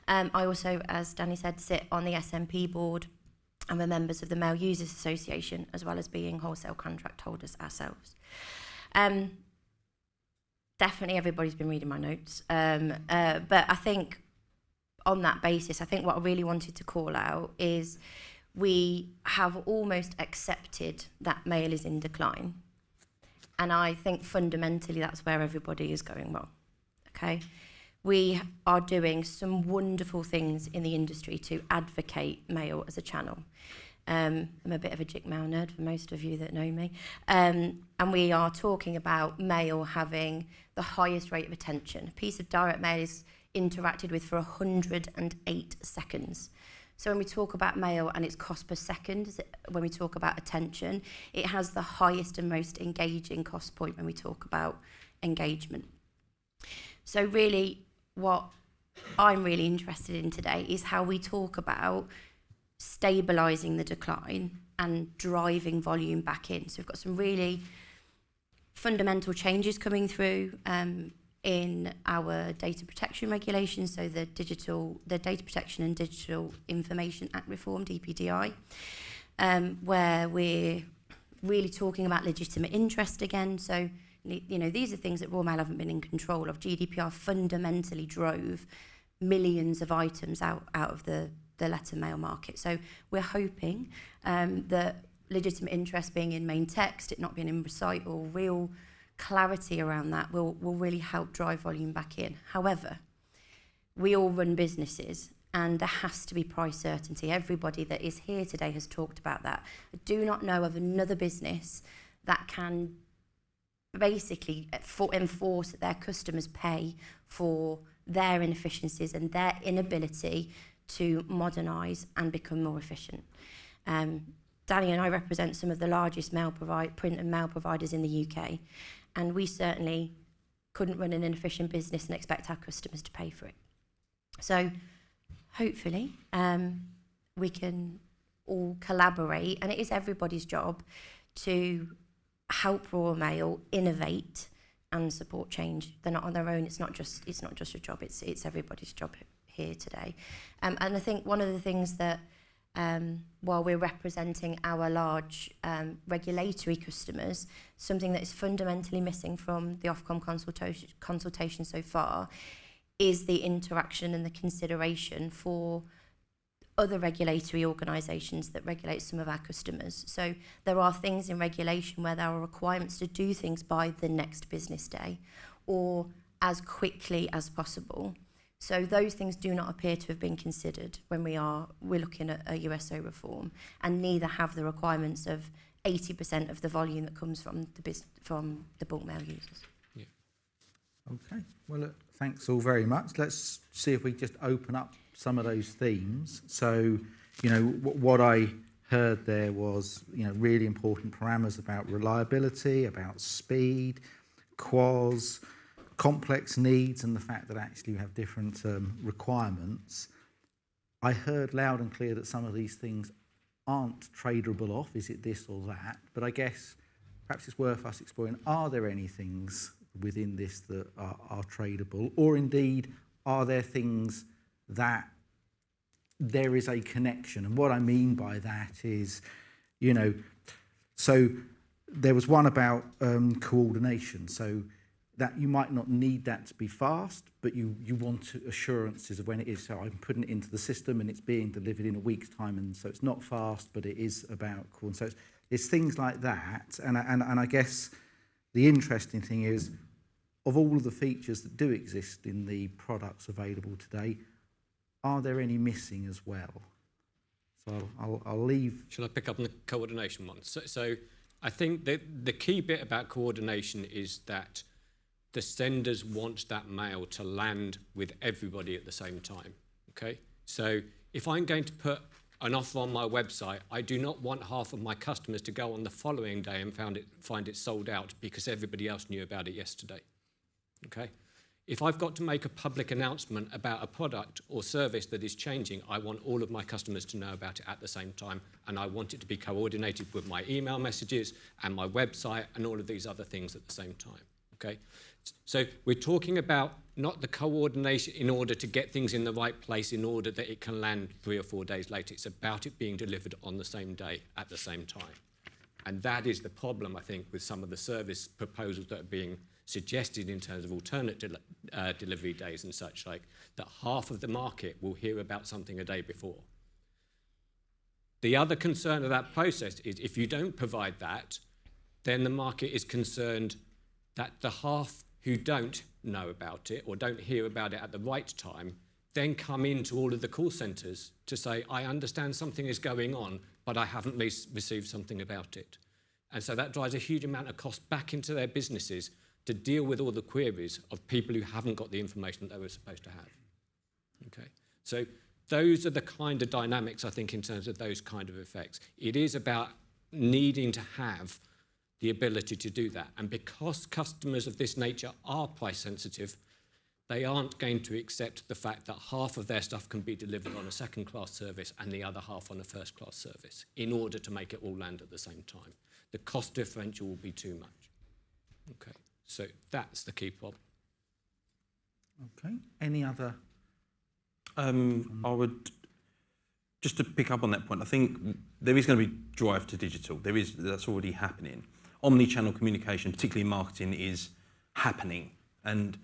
I also, as Danny said, sit on the SMP board and we're members of the Mail Users Association, as well as being wholesale contract holders ourselves. Definitely everybody's been reading my notes. But I think on that basis, I think what I really wanted to call out is we have almost accepted that mail is in decline. And I think fundamentally that's where everybody is going wrong, okay? We are doing some wonderful things in the industry to advocate mail as a channel. I'm a bit of a Jick Mail nerd for most of you that know me. And we are talking about mail having the highest rate of attention. A piece of direct mail is interacted with for 108 seconds. So when we talk about mail and its cost per second, when we talk about attention, it has the highest and most engaging cost point when we talk about engagement. So really what I'm really interested in today is how we talk about stabilising the decline and driving volume back in. So we've got some really fundamental changes coming through in our data protection regulations, so the Data Protection and Digital Information Act reform, DPDI, where we're really talking about legitimate interest again. So, you know, these are things that Royal Mail haven't been in control of. GDPR fundamentally drove millions of items out of the letter mail market. So we're hoping that legitimate interest being in main text, it not being in recite, or real clarity around that will really help drive volume back in. However, we all run businesses and there has to be price certainty. Everybody that is here today has talked about that. I do not know of another business that can basically enforce that their customers pay for their inefficiencies and their inability to modernise and become more efficient. Danny and I represent some of the largest print and mail providers in the UK, and we certainly couldn't run an inefficient business and expect our customers to pay for it. So hopefully we can all collaborate, and it is everybody's job to help Royal Mail innovate and support change. They're not on their own. It's not just your job. It's everybody's job here today. And I think one of the things that while we're representing our large regulatory customers, something that is fundamentally missing from the Ofcom consultation so far is the interaction and the consideration for other regulatory organisations that regulate some of our customers. So there are things in regulation where there are requirements to do things by the next business day or as quickly as possible. So those things do not appear to have been considered when we're looking at a USO reform, and neither have the requirements of 80% of the volume that comes from the bulk mail users. Yeah. Okay. Well, look, thanks all very much. Let's see if we just open up some of those themes. So, you know, what I heard there was, you know, really important parameters about reliability, about speed, quals, complex needs, and the fact that actually you have different requirements. I heard loud and clear that some of these things aren't tradable off. Is it this or that? But I guess perhaps it's worth us exploring, are there any things within this that are tradable? Or indeed, are there things that there is a connection? And what I mean by that is, you know, so there was one about coordination. So that you might not need that to be fast, but you want assurances of when it is. So I'm putting it into the system and it's being delivered in a week's time, and so it's not fast, but it is about coordination. So it's things like that. And I guess the interesting thing is, of all of the features that do exist in the products available today, are there any missing as well? So I'll leave. Shall I pick up on the coordination one? So I think that the key bit about coordination is that the senders want that mail to land with everybody at the same time, okay? So if I'm going to put an offer on my website, I do not want half of my customers to go on the following day and find it sold out because everybody else knew about it yesterday, okay? If I've got to make a public announcement about a product or service that is changing, I want all of my customers to know about it at the same time, and I want it to be coordinated with my email messages and my website and all of these other things at the same time, okay? So we're talking about not the coordination in order to get things in the right place in order that it can land 3 or 4 days later. It's about it being delivered on the same day at the same time. And that is the problem, I think, with some of the service proposals that are being suggested in terms of alternate delivery days and such like, that half of the market will hear about something a day before. The other concern of that process is if you don't provide that, then the market is concerned that the half who don't know about it or don't hear about it at the right time then come into all of the call centres to say, I understand something is going on, but I haven't received something about it. And so that drives a huge amount of cost back into their businesses to deal with all the queries of people who haven't got the information that they were supposed to have. Okay, so those are the kind of dynamics, I think, in terms of those kind of effects. It is about needing to have the ability to do that. And because customers of this nature are price sensitive, they aren't going to accept the fact that half of their stuff can be delivered on a second-class service and the other half on a first-class service in order to make it all land at the same time. The cost differential will be too much. Okay, so that's the key problem. Okay, any other? I would, just to pick up on that point, I think there is going to be drive to digital. That's already happening. Omni-channel communication, particularly in marketing, is happening. And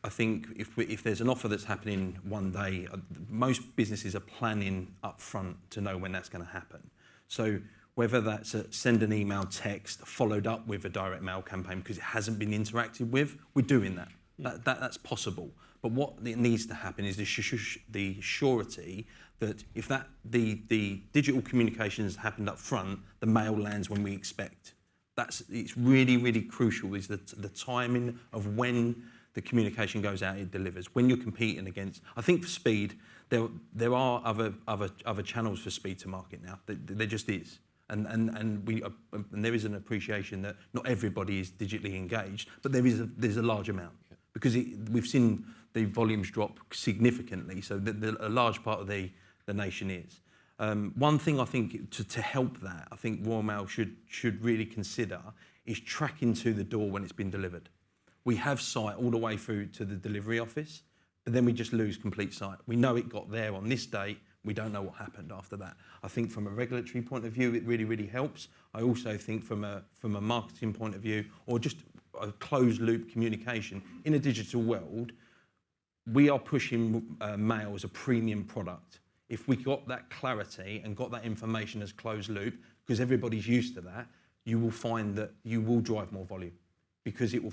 I think if there's an offer that's happening one day, most businesses are planning up front to know when that's going to happen. So whether that's a send an email, text, followed up with a direct mail campaign because it hasn't been interacted with, we're doing that. That's possible. But what needs to happen is the surety that if the digital communications happened up front, the mail lands when we expect. It's really, really crucial is the timing of when the communication goes out, it delivers. When you're competing against, I think for speed, there are other channels for speed to market now. There just is. And there is an appreciation that not everybody is digitally engaged, but there's a large amount. Because we've seen the volumes drop significantly, so a large part of the nation is. One thing I think to help that, I think Royal Mail should really consider is tracking to the door when it's been delivered. We have sight all the way through to the delivery office, but then we just lose complete sight. We know it got there on this date, we don't know what happened after that. I think from a regulatory point of view, it really, really helps. I also think from a marketing point of view, or just a closed loop communication in a digital world, we are pushing mail as a premium product. If we got that clarity and got that information as closed loop, because everybody's used to that, you will find that you will drive more volume. Because it will,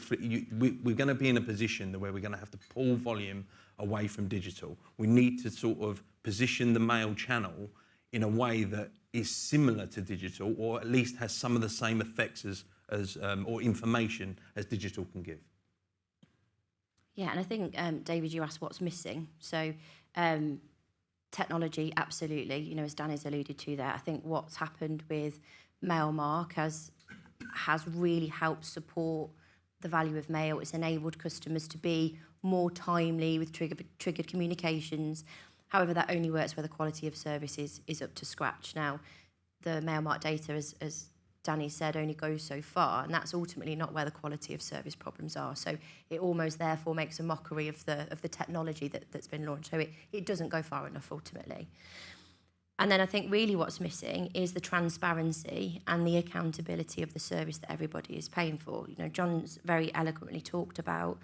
we're going to be in a position where we're going to have to pull volume away from digital. We need to sort of position the mail channel in a way that is similar to digital, or at least has some of the same effects or information as digital can give. Yeah, and I think, David, you asked what's missing. So technology, absolutely. You know, as Danny's alluded to there, I think what's happened with Mailmark has really helped support the value of mail. It's enabled customers to be more timely with triggered communications. However, that only works where the quality of service is up to scratch. Now, the Mailmark data, as Danny said, only goes so far, and that's ultimately not where the quality of service problems are. So it almost therefore makes a mockery of the technology that's been launched. So it doesn't go far enough ultimately. And then I think really what's missing is the transparency and the accountability of the service that everybody is paying for. You know, John's very eloquently talked about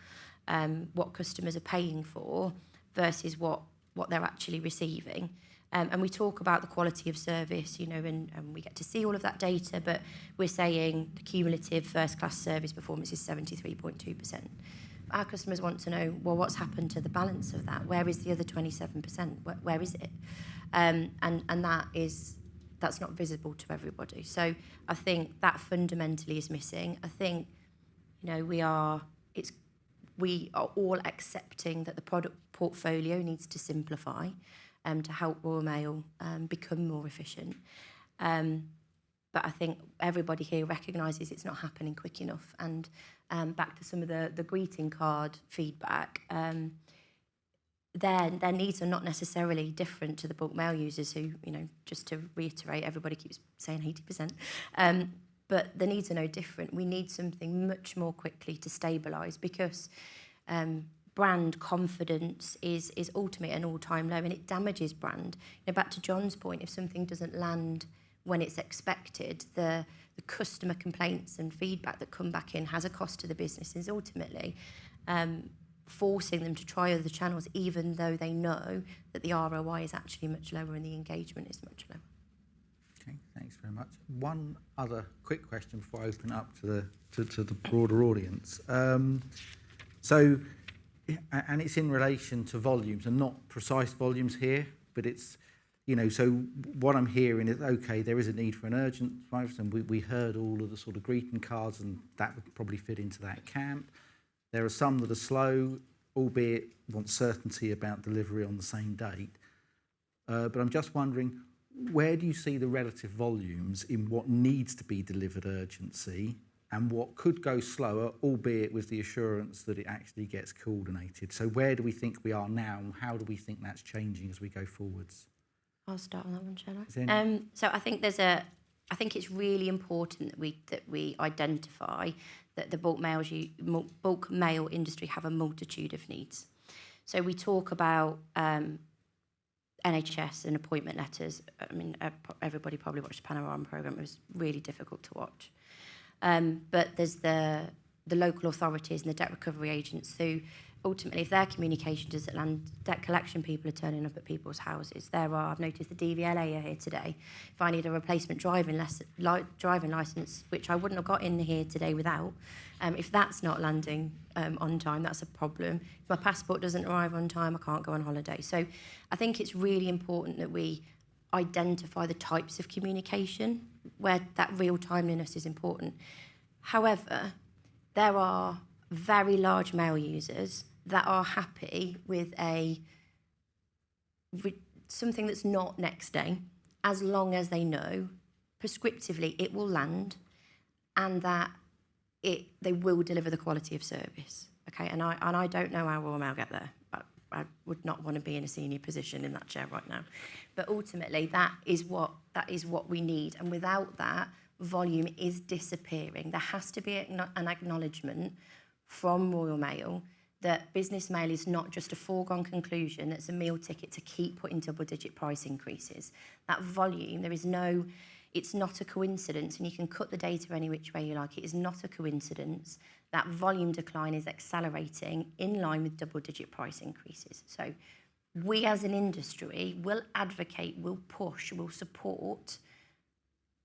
what customers are paying for versus what they're actually receiving. And we talk about the quality of service, you know, and we get to see all of that data, but we're saying the cumulative first-class service performance is 73.2%. Our customers want to know, well, what's happened to the balance of that? Where is the other 27%? Where is it? And that's not visible to everybody. So I think that fundamentally is missing. I think, you know, we are all accepting that the product portfolio needs to simplify to help Royal Mail become more efficient. But I think everybody here recognises it's not happening quick enough. And back to some of the greeting card feedback, their needs are not necessarily different to the bulk mail users who, you know, just to reiterate, everybody keeps saying 80%. But the needs are no different. We need something much more quickly to stabilise because brand confidence is ultimately an all-time low and it damages brand. You know, back to John's point, if something doesn't land when it's expected, the customer complaints and feedback that come back in has a cost to the businesses ultimately. Forcing them to try other channels even though they know that the ROI is actually much lower and the engagement is much lower. Okay, thanks very much. One other quick question before I open up to the broader audience. So, and it's in relation to volumes and not precise volumes here, but it's, you know, so what I'm hearing is, okay, there is a need for an urgent response, and we heard all of the sort of greeting cards, and that would probably fit into that camp. There are some that are slow, albeit want certainty about delivery on the same date. but I'm just wondering, where do you see the relative volumes in what needs to be delivered urgency and what could go slower, albeit with the assurance that it actually gets coordinated? So where do we think we are now, and how do we think that's changing as we go forwards? I'll start on that one, shall Is I? So I think I think it's really important that we identify that the bulk mail industry have a multitude of needs. So we talk about NHS and appointment letters. I mean, everybody probably watched the Panorama programme. It was really difficult to watch. But there's the local authorities and the debt recovery agents who ultimately, if their communication doesn't land, debt collection people are turning up at people's houses. I've noticed the DVLA are here today. If I need a replacement driving licence, which I wouldn't have got in here today without, if that's not landing on time, that's a problem. If my passport doesn't arrive on time, I can't go on holiday. So I think it's really important that we identify the types of communication where that real timeliness is important. However, there are very large mail users that are happy with something that's not next day, as long as they know prescriptively it will land and that they will deliver the quality of service. Okay, and I don't know how Royal Mail get there. I would not want to be in a senior position in that chair right now. But ultimately, that is what we need. And without that, volume is disappearing. There has to be an acknowledgement from Royal Mail that business mail is not just a foregone conclusion, it's a meal ticket to keep putting double-digit price increases. That volume, it's not a coincidence, and you can cut the data any which way you like. It is not a coincidence that volume decline is accelerating in line with double-digit price increases. So we as an industry will advocate, will push, will support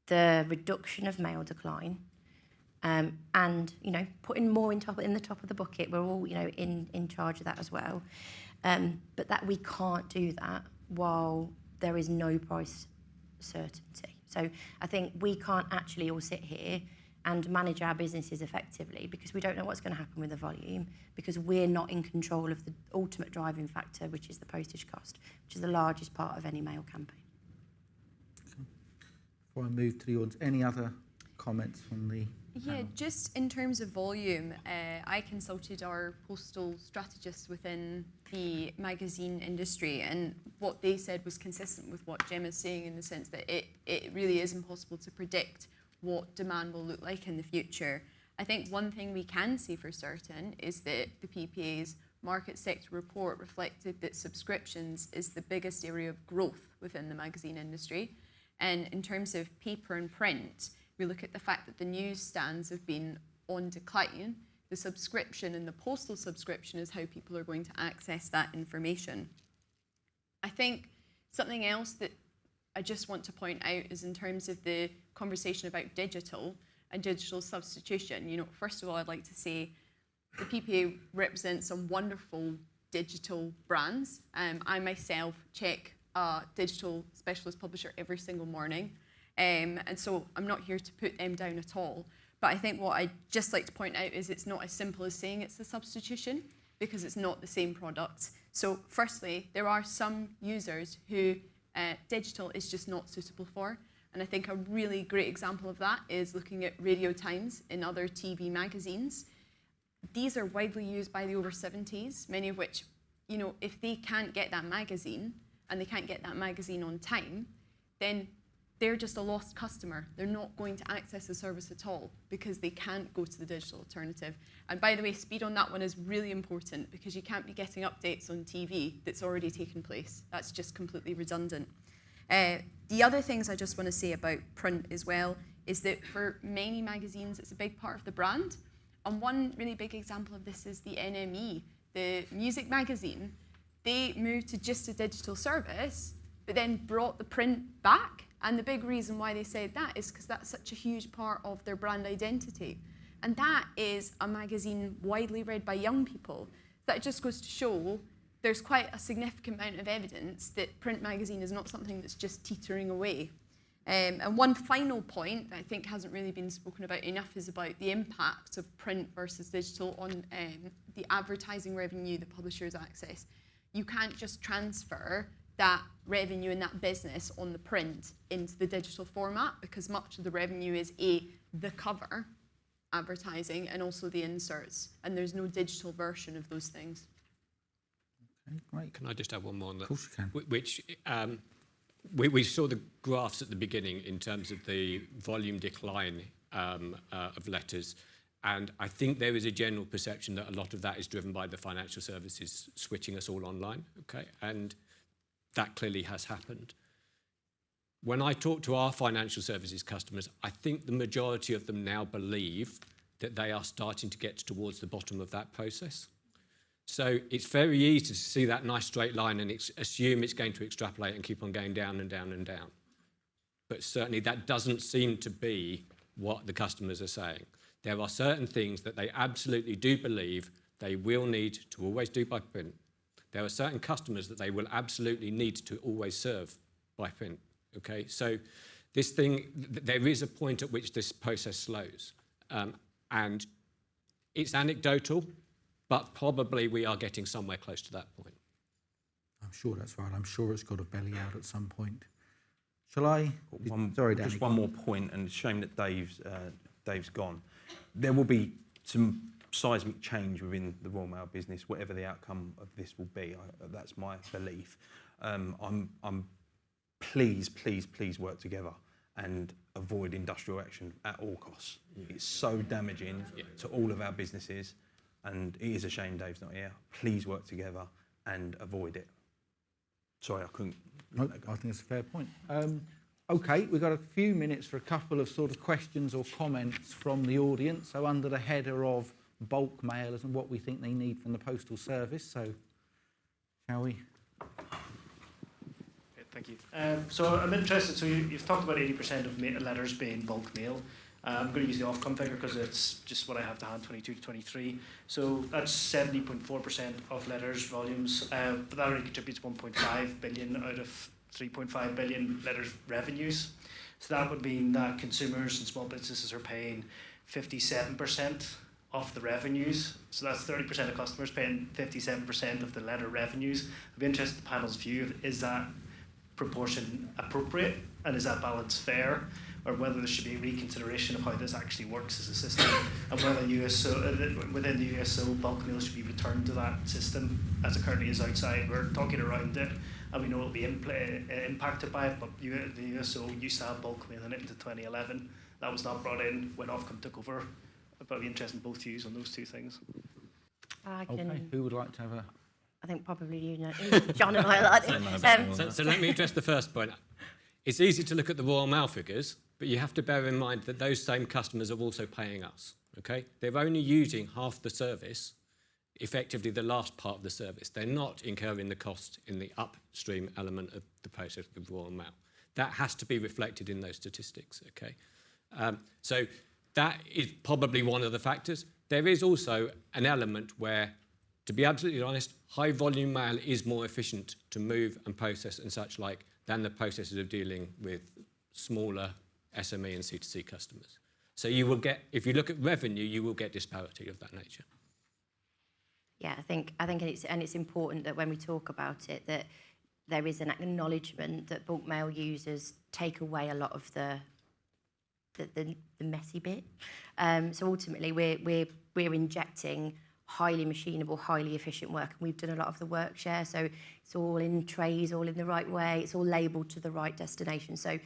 the reduction of mail decline, and putting more in the top of the bucket. We're all in charge of that as well, but that we can't do that while there is no price certainty. So I think we can't actually all sit here and manage our businesses effectively because we don't know what's going to happen with the volume, because we're not in control of the ultimate driving factor, which is the postage cost, which is the largest part of any mail campaign. Before I move to the audience, any other comments from the panel? Just in terms of volume, I consulted our postal strategists within the magazine industry, and what they said was consistent with what Gemma's saying, in the sense that it really is impossible to predict what demand will look like in the future. I think one thing we can say for certain is that the PPA's market sector report reflected that subscriptions is the biggest area of growth within the magazine industry. And in terms of paper and print, we look at the fact that the newsstands have been on decline. The subscription and the postal subscription is how people are going to access that information. I think something else that I just want to point out is in terms of the conversation about digital and digital substitution. First of all, I'd like to say the PPA represents some wonderful digital brands. I myself check a digital specialist publisher every single morning. And so I'm not here to put them down at all. But I think what I'd just like to point out is it's not as simple as saying it's a substitution, because it's not the same product. So firstly, there are some users who digital is just not suitable for. And I think a really great example of that is looking at radio times in other TV magazines. These are widely used by the over 70s, many of which, if they can't get that magazine and they can't get that magazine on time, then they're just a lost customer. They're not going to access the service at all because they can't go to the digital alternative. And by the way, speed on that one is really important, because you can't be getting updates on TV that's already taken place. That's just completely redundant. The other things I just want to say about print as well is that for many magazines, it's a big part of the brand. And one really big example of this is the NME, the music magazine. They moved to just a digital service, but then brought the print back. And the big reason why they said that is because that's such a huge part of their brand identity. And that is a magazine widely read by young people. That just goes to show there's quite a significant amount of evidence that print magazine is not something that's just teetering away. And one final point that I think hasn't really been spoken about enough is about the impact of print versus digital on the advertising revenue that publishers access. You can't just transfer that revenue in that business on the print into the digital format, because much of the revenue is the cover advertising and also the inserts, and there's no digital version of those things. Okay, great. Can I just add one more on that? Of course you can. Which we saw the graphs at the beginning in terms of the volume decline of letters, and I think there is a general perception that a lot of that is driven by the financial services switching us all online, okay? And that clearly has happened. When I talk to our financial services customers, I think the majority of them now believe that they are starting to get towards the bottom of that process. So it's very easy to see that nice straight line and assume it's going to extrapolate and keep on going down and down and down. But certainly that doesn't seem to be what the customers are saying. There are certain things that they absolutely do believe they will need to always do by print. There are certain customers that they will absolutely need to always serve by print. Okay, so this thing, there is a point at which this process slows. And it's anecdotal, but probably we are getting somewhere close to that point. I'm sure that's right. I'm sure it's got a belly out at some point. Shall I? Sorry, Danny. Just one more point, and it's a shame that Dave's gone. There will be some seismic change within the Royal Mail business, whatever the outcome of this will be. That's my belief. Please work together and avoid industrial action at all costs. It's so damaging to all of our businesses, and it is a shame Dave's not here. Please work together and avoid it. Sorry, I couldn't. No, I think it's a fair point. Okay, we've got a few minutes for a couple of sort of questions or comments from the audience. So under the header of bulk mailers and what we think they need from the postal service. So, shall we? Thank you. So I'm interested, so you've talked about 80% of letters being bulk mail. I'm going to use the Ofcom figure because it's just what I have to hand, 22 to 23. So that's 70.4% of letters volumes, but that only contributes 1.5 billion out of 3.5 billion letters revenues. So that would mean that consumers and small businesses are paying 57% of the revenues. So that's 30% of customers paying 57% of the letter revenues. I'd be interested in the panel's view. Is that proportion appropriate, and is that balance fair, or whether there should be a reconsideration of how this actually works as a system, and whether within the USO bulk mail should be returned to that system as it currently is outside. We're talking around it, and we know it'll be impacted by it, but the USO used to have bulk mail in it into 2011. That was not brought in when Ofcom took over. But I'd be interested in both views on those two things. Okay, who would like to have a... I think probably you know, John and I like it. So let me address the first point. It's easy to look at the Royal Mail figures, but you have to bear in mind that those same customers are also paying us, okay? They're only using half the service, effectively the last part of the service. They're not incurring the cost in the upstream element of the process of the Royal Mail. That has to be reflected in those statistics, okay? So that is probably one of the factors. There is also an element where, to be absolutely honest, high volume mail is more efficient to move and process and such like than the processes of dealing with smaller SME and C2C customers. So you will get, if you look at revenue, you will get disparity of that nature. Yeah, I think it's important that when we talk about it, that there is an acknowledgement that bulk mail users take away a lot of the messy bit. So ultimately, we're injecting highly machinable, highly efficient work, and we've done a lot of the work share. So it's all in trays, all in the right way. It's all labelled to the right destination. So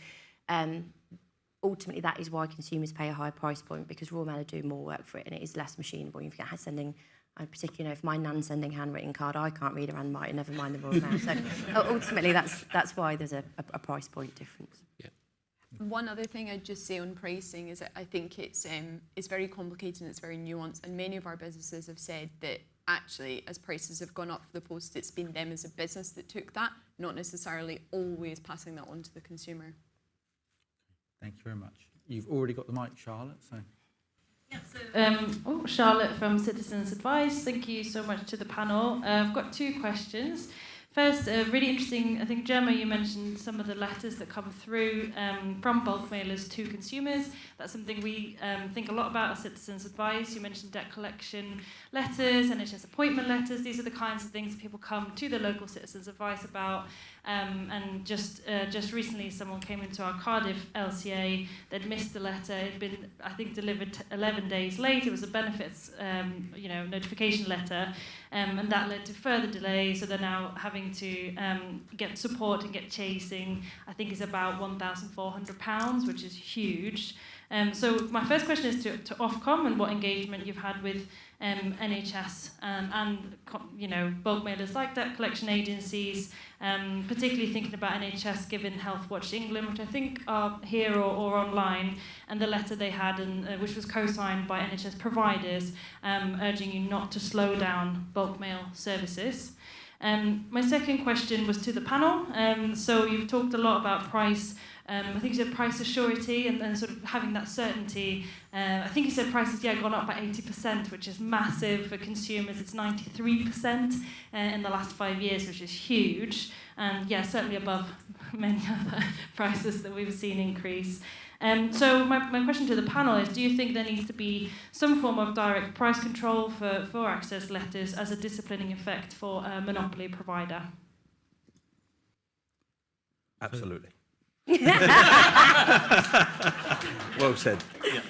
ultimately, that is why consumers pay a higher price point, because Royal Mail are doing more work for it, and it is less machinable. You've got sending. I particularly know if my nan's sending handwritten card, I can't read her handwriting, never mind the Royal Mail. So ultimately, that's why there's a price point difference. Yeah. One other thing I'd just say on pricing is that I think it's very complicated and it's very nuanced, and many of our businesses have said that actually as prices have gone up for the post, it's been them as a business that took that, not necessarily always passing that on to the consumer. Thank you very much. You've already got the mic, Charlotte, so... Charlotte from Citizens Advice. Thank you so much to the panel. I've got two questions. First, really interesting, I think, Gemma, you mentioned some of the letters that come through from bulk mailers to consumers. That's something we think a lot about as Citizens Advice. You mentioned debt collection letters, NHS appointment letters. These are the kinds of things that people come to the local Citizens Advice about. And just recently, someone came into our Cardiff LCA. They'd missed the letter. It had been, I think, delivered 11 days late. It was a benefits, notification letter, and that led to further delays. So they're now having to get support and get chasing. I think is about £1,400, which is huge. So my first question is to Ofcom and what engagement you've had with NHS and bulk mailers like debt collection agencies, particularly thinking about NHS given Health Watch England, which I think are here or online, and the letter they had, which was co-signed by NHS providers, urging you not to slow down bulk mail services. My second question was to the panel. So you've talked a lot about price. I think you said price assurity and sort of having that certainty. I think you said prices, gone up by 80%, which is massive for consumers. It's 93% in the last 5 years, which is huge. And certainly above many other prices that we've seen increase. So my question to the panel is, do you think there needs to be some form of direct price control for access letters as a disciplining effect for a monopoly provider? Absolutely. Well said. Yeah.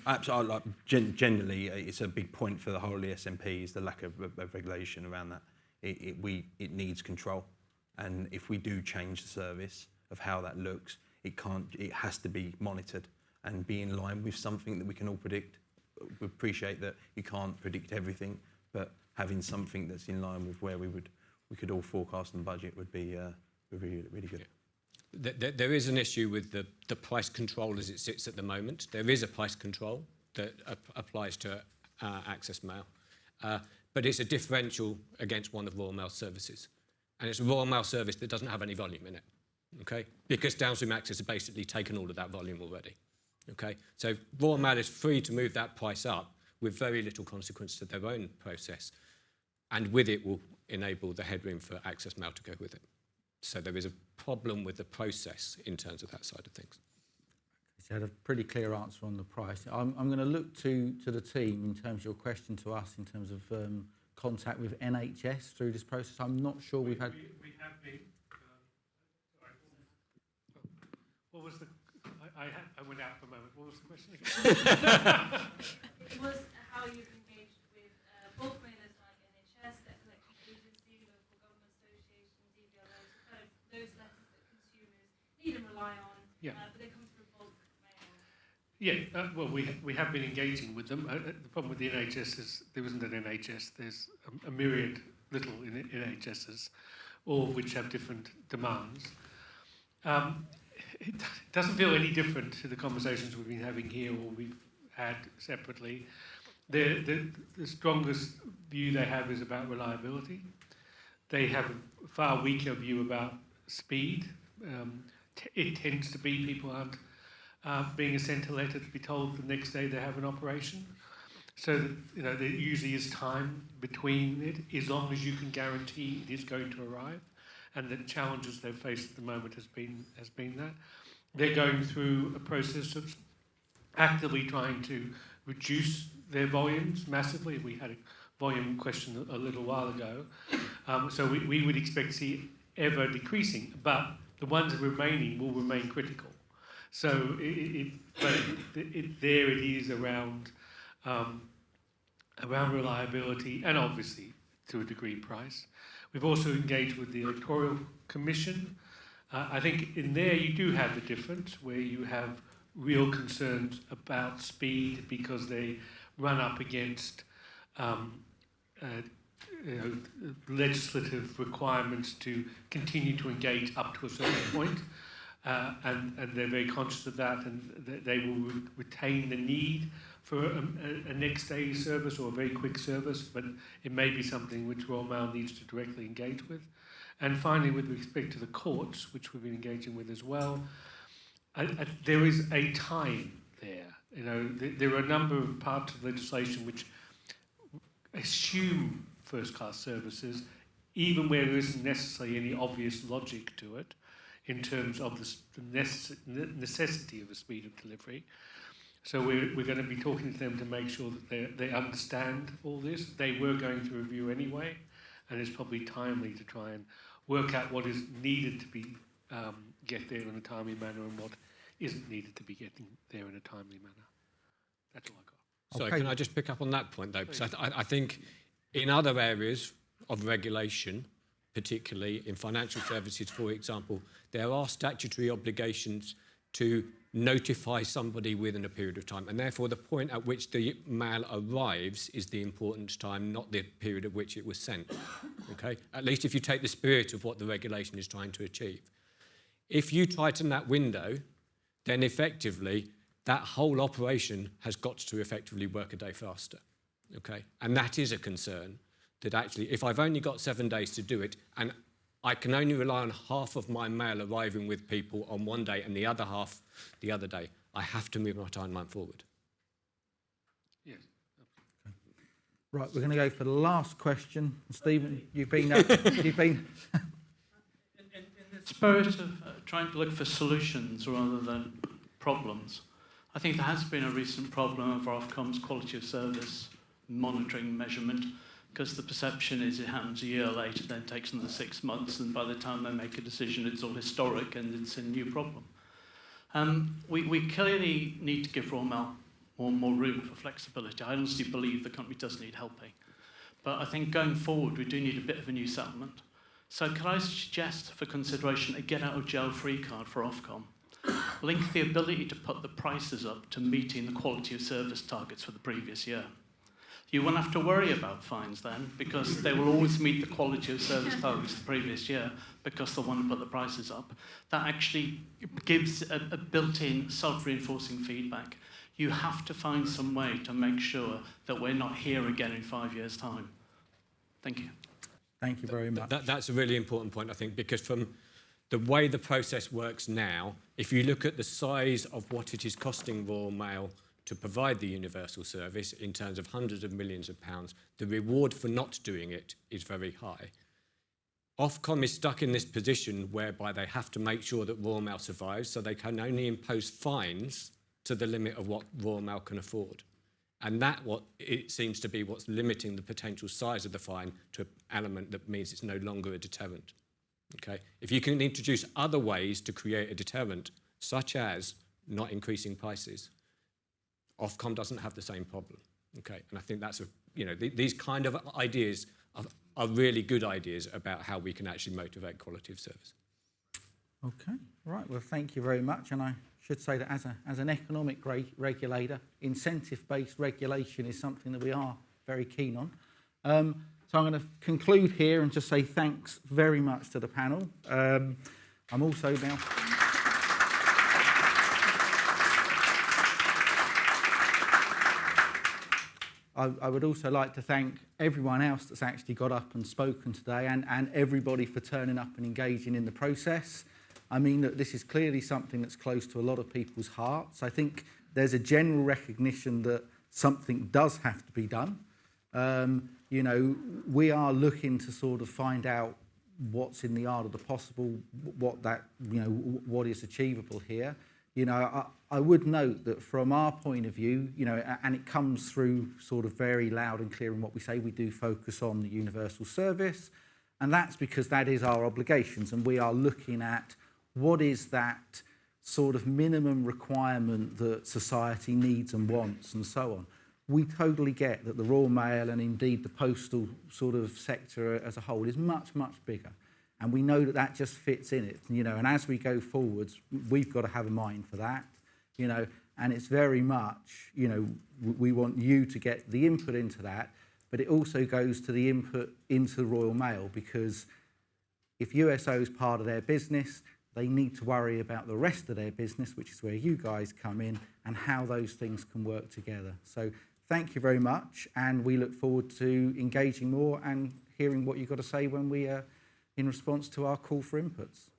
Absolutely. Generally, it's a big point for the whole of the SMPs, the lack of regulation around that. It needs control, and if we do change the service of how that looks, it has to be monitored and be in line with something that we can all predict. We appreciate that you can't predict everything, but having something that's in line with where we could all forecast and budget would be really, really good. There is an issue with the price control as it sits at the moment. There is a price control that applies to Access Mail, but it's a differential against one of Royal Mail services. And it's a Royal Mail service that doesn't have any volume in it, okay? Because Downstream Access has basically taken all of that volume already, okay? So Royal Mail is free to move that price up with very little consequence to their own process, and with it will enable the headroom for Access Mail to go with it. So there is a problem with the process in terms of that side of things. You had a pretty clear answer on the price. I'm going to look to the team in terms of your question to us in terms of contact with NHS through this process. I'm not sure we've had... We have been... What was the... I went out for a moment. What was the question again? It was how you've engaged with bulk mailers like NHS, debt collection agency, local government associations, EBLOs, those letters that consumers need and rely on, but they come through bulk mail. Well, we have been engaging with them. The problem with the NHS is there isn't an NHS. There's a myriad little NHSs, all of which have different demands. It doesn't feel any different to the conversations we've been having here or we've had separately. The strongest view they have is about reliability. They have a far weaker view about speed. It tends to be people aren't being sent a letter to be told the next day they have an operation. So that, there usually is time between it, as long as you can guarantee it is going to arrive. And the challenges they've faced at the moment has been that. They're going through a process of actively trying to reduce their volumes massively. We had a volume question a little while ago. So we would expect to see ever decreasing, but the ones remaining will remain critical. So there it is around reliability and obviously to a degree price. We've also engaged with the Electoral Commission. I think in there you do have the difference where you have real concerns about speed because they run up against legislative requirements to continue to engage up to a certain point. And they're very conscious of that, and they will retain the need for a next day service or a very quick service, but it may be something which Royal Mail needs to directly engage with. And finally, with respect to the courts, which we've been engaging with as well, there is a time there. There are a number of parts of legislation which assume first-class services even where there isn't necessarily any obvious logic to it, in terms of the necessity of the speed of delivery. So we're going to be talking to them to make sure that they understand all this. They were going to review anyway, and it's probably timely to try and work out what is needed to be get there in a timely manner and what isn't needed to be getting there in a timely manner. That's all I got. Sorry, can I just pick up on that point though? Because I think in other areas of regulation, particularly in financial services, for example, there are statutory obligations to notify somebody within a period of time, and therefore the point at which the mail arrives is the important time, not the period at which it was sent. Okay? At least if you take the spirit of what the regulation is trying to achieve. If you tighten that window, then effectively that whole operation has got to effectively work a day faster. Okay? And that is a concern, that actually if I've only got 7 days to do it and I can only rely on half of my mail arriving with people on one day and the other half the other day, I have to move my timeline forward. Yes. Right, we're going to go for the last question. Stephen, you've been... In the spirit of trying to look for solutions rather than problems, I think there has been a recent problem of Ofcom's quality of service monitoring measurement, because the perception is it happens a year later, then takes another 6 months, and by the time they make a decision, it's all historic and it's a new problem. We clearly need to give Royal Mail more room for flexibility. I honestly believe the company does need helping. But I think going forward, we do need a bit of a new settlement. So could I suggest for consideration a get-out-of-jail-free card for Ofcom? Link the ability to put the prices up to meeting the quality of service targets for the previous year. You won't have to worry about fines then, because they will always meet the quality of service targets the previous year because they want to put the prices up. That actually gives a built-in self-reinforcing feedback. You have to find some way to make sure that we're not here again in 5 years' time. Thank you. Thank you very much. That's a really important point, I think, because from the way the process works now, if you look at the size of what it is costing Royal Mail to provide the universal service in terms of hundreds of millions of pounds, the reward for not doing it is very high. Ofcom is stuck in this position whereby they have to make sure that Royal Mail survives, so they can only impose fines to the limit of what Royal Mail can afford. And it seems to be what's limiting the potential size of the fine to an element that means it's no longer a deterrent. Okay? If you can introduce other ways to create a deterrent, such as not increasing prices, Ofcom doesn't have the same problem, okay? And I think that's these kind of ideas are really good ideas about how we can actually motivate quality of service. Okay, right. Well, thank you very much. And I should say that as an economic regulator, incentive-based regulation is something that we are very keen on. So I'm going to conclude here and just say thanks very much to the panel. I'm also now... I would also like to thank everyone else that's actually got up and spoken today, and everybody for turning up and engaging in the process. I mean, that this is clearly something that's close to a lot of people's hearts. I think there's a general recognition that something does have to be done. We are looking to sort of find out what's in the art of the possible, what is achievable here. I would note that from our point of view, and it comes through sort of very loud and clear in what we say, we do focus on the universal service, and that's because that is our obligations, and we are looking at what is that sort of minimum requirement that society needs and wants and so on. We totally get that the Royal Mail and indeed the postal sort of sector as a whole is much, much bigger. And we know that that just fits in it, and as we go forwards, we've got to have a mind for that, and it's very much, we want you to get the input into that, but it also goes to the input into the Royal Mail, because if USO is part of their business, they need to worry about the rest of their business, which is where you guys come in, and how those things can work together. So thank you very much, and we look forward to engaging more and hearing what you've got to say when we in response to our call for inputs.